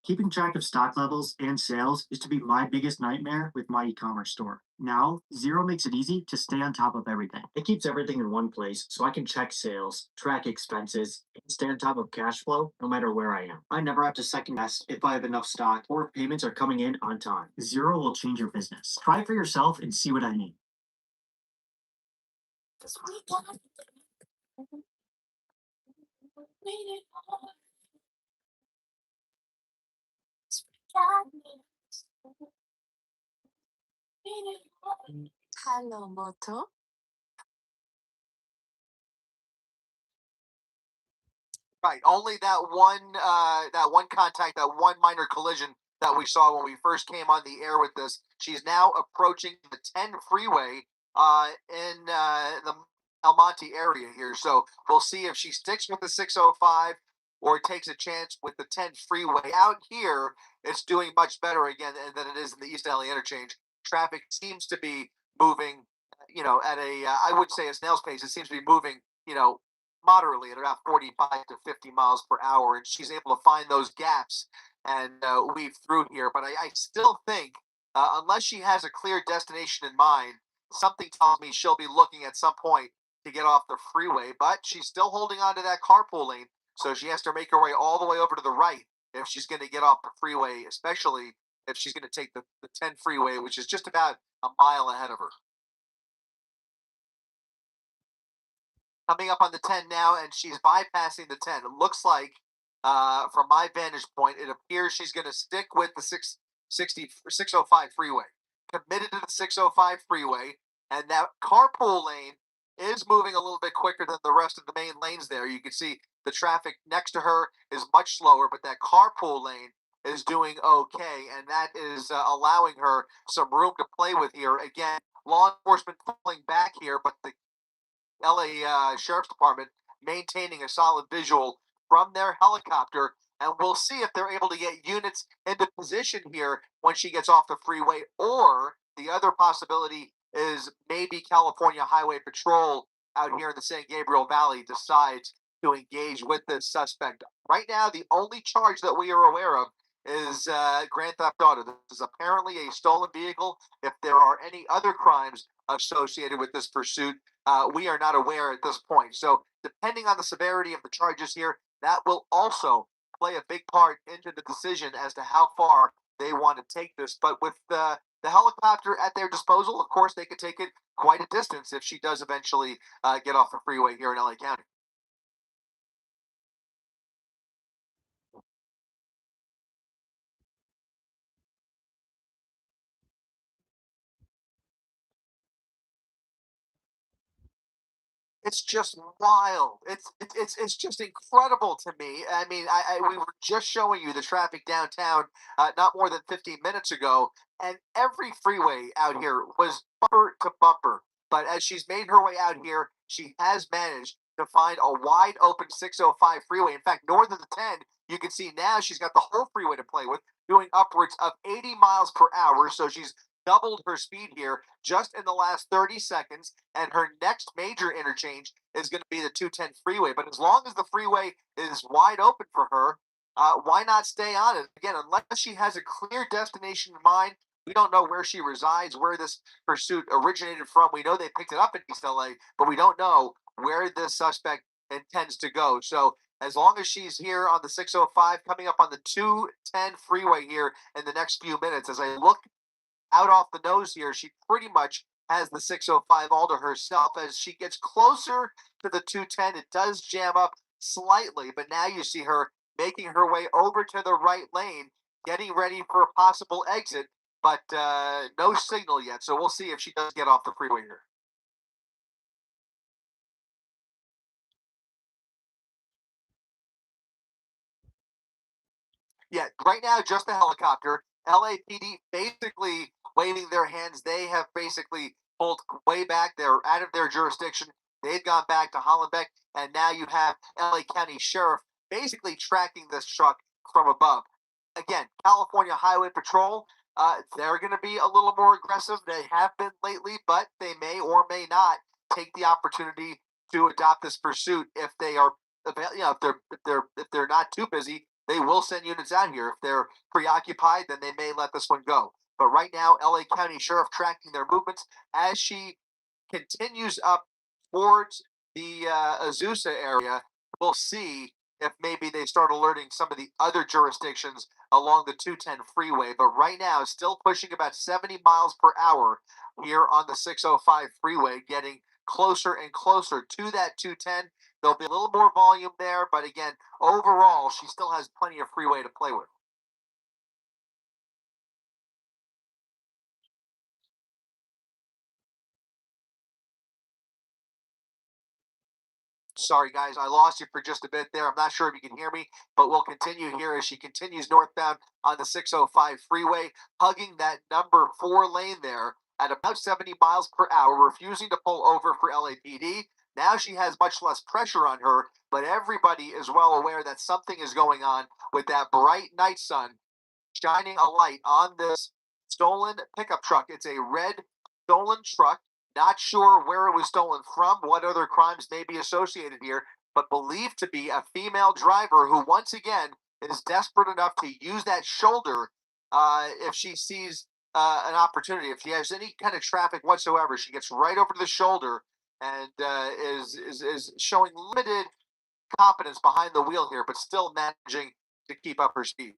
Keeping track of stock levels and sales used to be my biggest nightmare with my e-commerce store. Now, Zero makes it easy to stay on top of everything. It keeps everything in one place so I can check sales, track expenses, and stay on top of cash flow no matter where I am. I never have to second guess if I have enough stock or if payments are coming in on time. Zero will change your business. Try it for yourself and see what I mean. Hello, Moto. Right, only that one contact, that one minor collision that we saw when we first came on the air with this. She's now approaching the 10 freeway in the El Monte area here. So we'll see if she sticks with the 605 or takes a chance with the 10 freeway. Out here, it's doing much better again than it is in the East LA interchange. Traffic seems to be moving, at a I would say a snail's pace. It seems to be moving, moderately at about 45 to 50 miles per hour, and she's able to find those gaps and weave through here. But I still think, unless she has a clear destination in mind, something tells me she'll be looking at some point to get off the freeway. But she's still holding on to that carpool lane, so she has to make her way all the way over to the right if she's going to get off the freeway, especially if she's going to take the 10 freeway, which is just about a mile ahead of her. Coming up on the 10 now, and she's bypassing the 10. It looks like, from my vantage point, it appears she's going to stick with the 605 freeway. Committed to the 605 freeway, and that carpool lane is moving a little bit quicker than the rest of the main lanes there. You can see the traffic next to her is much slower, but that carpool lane is doing okay, and that is allowing her some room to play with here. Again, law enforcement pulling back here, but the LA Sheriff's Department maintaining a solid visual from their helicopter, and we'll see if they're able to get units into position here when she gets off the freeway, or the other possibility is maybe California Highway Patrol out here in the San Gabriel Valley decides to engage with this suspect. Right now, the only charge that we are aware of is Grand Theft Auto. This is apparently a stolen vehicle. If there are any other crimes associated with this pursuit, we are not aware at this point. So depending on the severity of the charges here, that will also play a big part into the decision as to how far they want to take this. But with the helicopter at their disposal, of course, they could take it quite a distance if she does eventually get off the freeway here in LA County. It's just wild. It's just incredible to me. I mean, we were just showing you the traffic downtown not more than 15 minutes ago, and every freeway out here was bumper to bumper But as she's made her way out here, she has managed to find a wide open 605 freeway. In fact, north of the 10, you can see now she's got the whole freeway to play with, doing upwards of 80 miles per hour. So she's doubled her speed here just in the last 30 seconds. And her next major interchange is going to be the 210 freeway. But as long as the freeway is wide open for her, why not stay on it? Again, unless she has a clear destination in mind, we don't know where she resides, where this pursuit originated from. We know they picked it up in East LA, but we don't know where this suspect intends to go. So as long as she's here on the 605, coming up on the 210 freeway here in the next few minutes, as I look out off the nose here, she pretty much has the 605 all to herself. As she gets closer to the 210, it does jam up slightly, but now you see her making her way over to the right lane, getting ready for a possible exit, but no signal yet. So we'll see if she does get off the freeway here. Yeah, right now, just the helicopter. LAPD basically waving their hands. They have basically pulled way back. They're out of their jurisdiction. They've gone back to Hollenbeck, and now you have LA County Sheriff basically tracking this truck from above. Again, California Highway Patrol, they're going to be a little more aggressive. They have been lately, but they may or may not take the opportunity to adopt this pursuit if they are, if they're not too busy. They will send units out here. If they're preoccupied, then they may let this one go. But right now, LA County Sheriff tracking their movements as she continues up towards the Azusa area. We'll see if maybe they start alerting some of the other jurisdictions along the 210 freeway. But right now, still pushing about 70 miles per hour here on the 605 freeway, getting closer and closer to that 210. There'll be a little more volume there, but again, overall, she still has plenty of freeway to play with. Sorry, guys, I lost you for just a bit there. I'm not sure if you can hear me, but we'll continue here as she continues northbound on the 605 freeway, hugging that number 4 lane there at about 70 miles per hour, refusing to pull over for LAPD. Now she has much less pressure on her, but everybody is well aware that something is going on with that bright night sun shining a light on this stolen pickup truck. It's a red stolen truck. Not sure where it was stolen from, what other crimes may be associated here, but believed to be a female driver who, once again, is desperate enough to use that shoulder if she sees an opportunity. If she has any kind of traffic whatsoever, she gets right over to the shoulder and is showing limited competence behind the wheel here, but still managing to keep up her speed.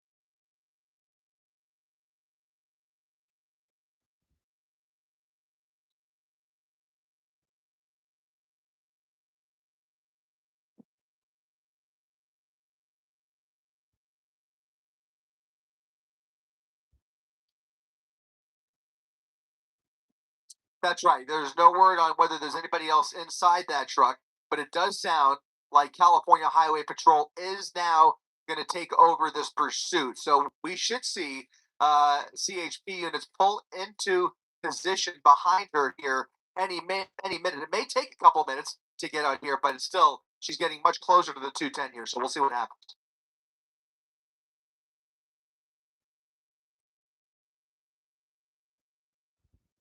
That's right. There's no word on whether there's anybody else inside that truck, but it does sound like California Highway Patrol is now going to take over this pursuit. So we should see CHP units pull into position behind her here any minute. It may take a couple minutes to get out here, but it's still, she's getting much closer to the 210 here. So we'll see what happens.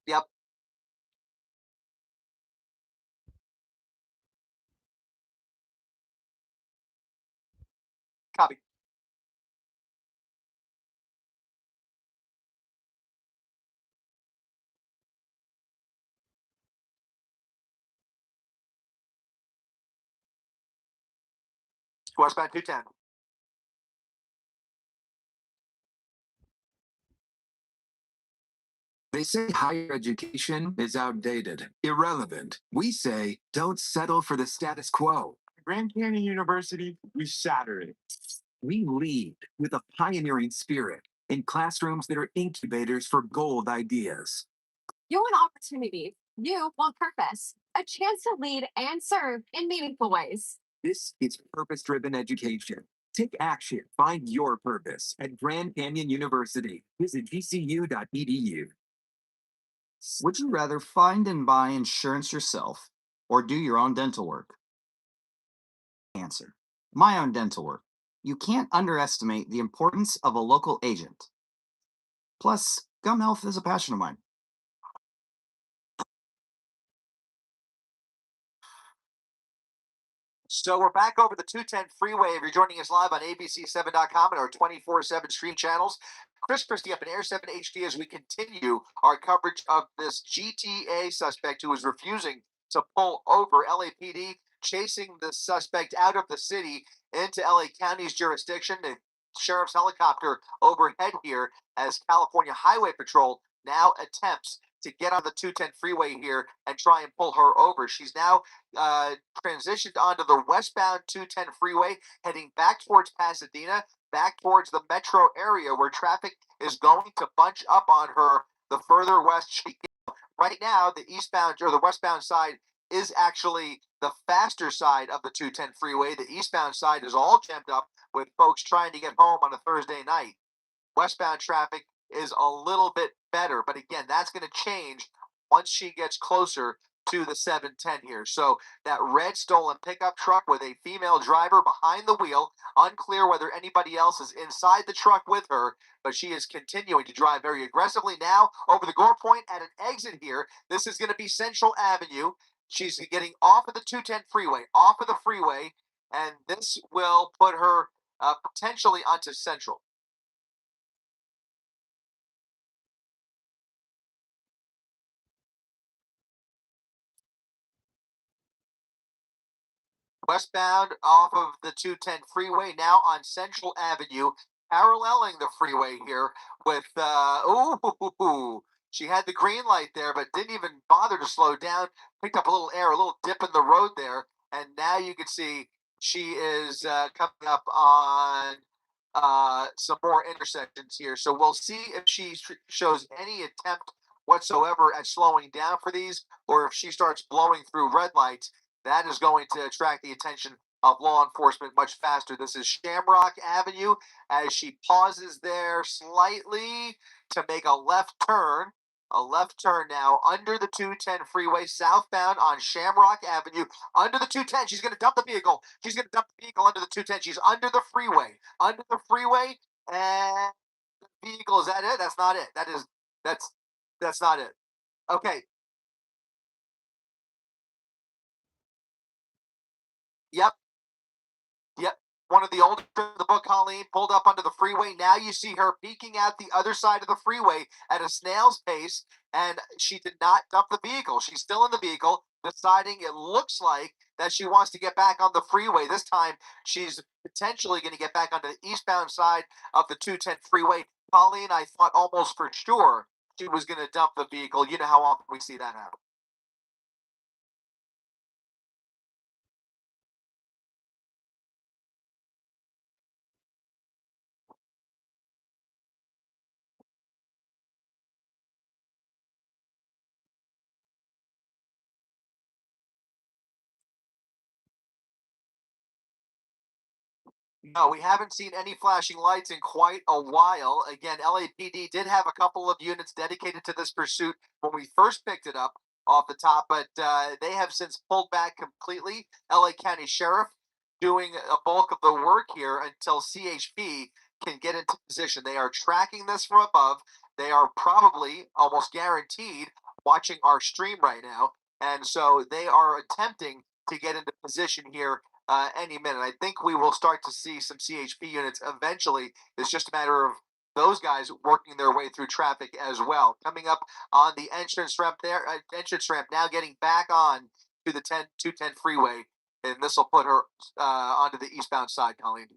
Yep. Copy. Westbound 210. They say higher education is outdated, irrelevant. We say don't settle for the status quo. Grand Canyon University, we shatter it. We lead with a pioneering spirit in classrooms that are incubators for gold ideas. You want opportunity. You want purpose. A chance to lead and serve in meaningful ways. This is purpose-driven education. Take action. Find your purpose at Grand Canyon University. Visit gcu.edu. Would you rather find and buy insurance yourself or do your own dental work? Answer. My own dental work. You can't underestimate the importance of a local agent. Plus, gum health is a passion of mine. So we're back over the 210 freeway. If you're joining us live on abc7.com and our 24/7 stream channels, Chris Christie up in Air 7 HD as we continue our coverage of this GTA suspect who is refusing to pull over. LAPD chasing the suspect out of the city into LA County's jurisdiction. The sheriff's helicopter overhead here as California Highway Patrol now attempts to get on the 210 freeway here and try and pull her over. She's now transitioned onto the westbound 210 freeway, heading back towards Pasadena, back towards the metro area where traffic is going to bunch up on her the further west she gets. Right now, the eastbound or the westbound side is actually the faster side of the 210 freeway. The eastbound side is all jammed up with folks trying to get home on a Thursday night. Westbound traffic is a little bit better, but again, that's going to change once she gets closer to the 710 here. So that red stolen pickup truck with a female driver behind the wheel, unclear whether anybody else is inside the truck with her, but she is continuing to drive very aggressively now over the Gore Point at an exit here. This is going to be Central Avenue. She's getting off of the 210 freeway, off of the freeway, and this will put her potentially onto Central. Westbound off of the 210 freeway, now on Central Avenue, paralleling the freeway here with, she had the green light there, but didn't even bother to slow down, picked up a little air, a little dip in the road there, and now you can see she is coming up on some more intersections here. So we'll see if she shows any attempt whatsoever at slowing down for these, or if she starts blowing through red lights. That is going to attract the attention of law enforcement much faster. This is Shamrock Avenue as she pauses there slightly to make a left turn. A left turn now under the 210 freeway, southbound on Shamrock Avenue, under the 210. She's going to dump the vehicle. She's going to dump the vehicle under the 210. She's under the freeway. Under the freeway, and the vehicle, is that it? That's not it. That's not it. Okay. Yep. Yep. One of the older in the book, Colleen, pulled up onto the freeway. Now you see her peeking out the other side of the freeway at a snail's pace, and she did not dump the vehicle. She's still in the vehicle, deciding it looks like that she wants to get back on the freeway. This time, she's potentially going to get back onto the eastbound side of the 210 freeway. Colleen, I thought almost for sure she was going to dump the vehicle. You know how often we see that happen. No, we haven't seen any flashing lights in quite a while. Again, LAPD did have a couple of units dedicated to this pursuit when we first picked it up off the top, but they have since pulled back completely. LA County Sheriff doing a bulk of the work here until CHP can get into position. They are tracking this from above. They are probably almost guaranteed watching our stream right now, and so they are attempting to get into position here any minute. I think we will start to see some CHP units eventually. It's just a matter of those guys working their way through traffic as well. Coming up on the entrance ramp there, now getting back on to the 210 freeway, and this will put her onto the eastbound side, Colleen.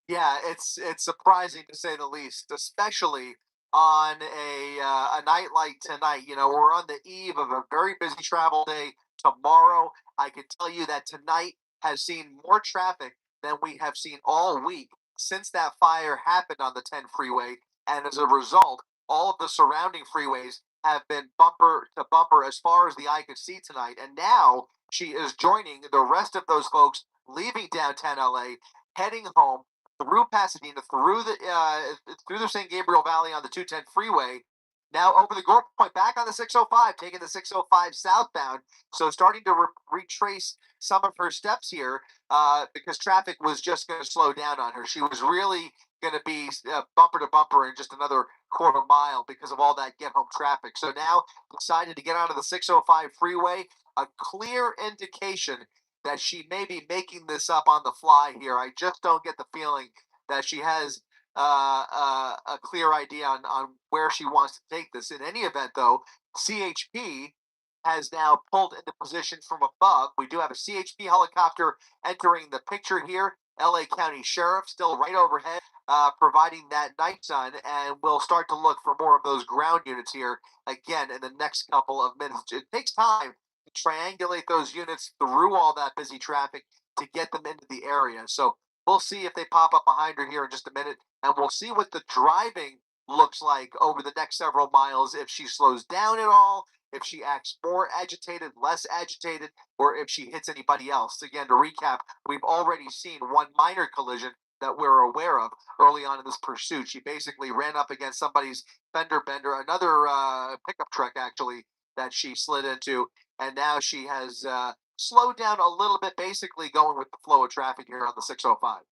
Yeah, it's surprising to say the least, especially on a night like tonight. You know, we're on the eve of a very busy travel day tomorrow. I can tell you that tonight has seen more traffic than we have seen all week since that fire happened on the 10 freeway. And as a result, all of the surrounding freeways have been bumper to bumper as far as the eye could see tonight. And now she is joining the rest of those folks leaving downtown LA, heading home through Pasadena, through the San Gabriel Valley on the 210 freeway, now over the Gore Point, back on the 605, taking the 605 southbound. So starting to retrace some of her steps here because traffic was just going to slow down on her. She was really going to be bumper to bumper in just another quarter mile because of all that get home traffic. So now decided to get onto the 605 freeway, a clear indication that she may be making this up on the fly here. I just don't get the feeling that she has a clear idea on where she wants to take this. In any event, though, CHP has now pulled into position from above. We do have a CHP helicopter entering the picture here. LA County Sheriff still right overhead, providing that night sun, and we'll start to look for more of those ground units here again in the next couple of minutes. It takes time to triangulate those units through all that busy traffic to get them into the area. So we'll see if they pop up behind her here in just a minute, and we'll see what the driving looks like over the next several miles, if she slows down at all, if she acts more agitated, less agitated, or if she hits anybody else. Again, to recap, we've already seen one minor collision that we're aware of early on in this pursuit. She basically ran up against somebody's fender bender, another pickup truck actually, that she slid into, and now she has slowed down a little bit, basically going with the flow of traffic here on the 605.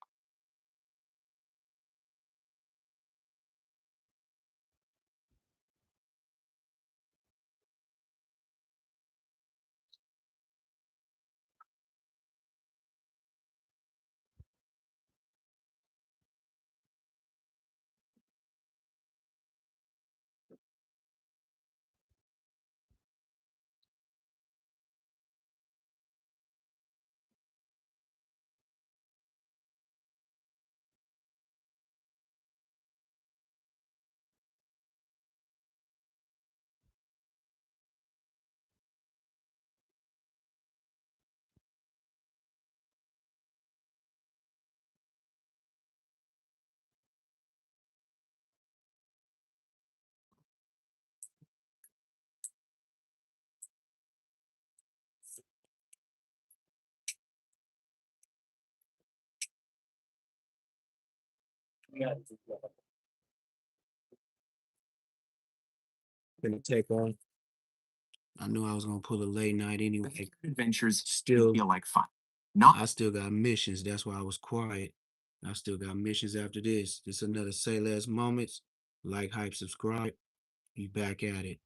Gonna take off. I knew I was gonna pull a late night anyway. Adventures Still feel like fun. Not I still got missions. That's why I was quiet. I still got missions after this. This another Say Less Moments. Like, hype, subscribe. Be back at it.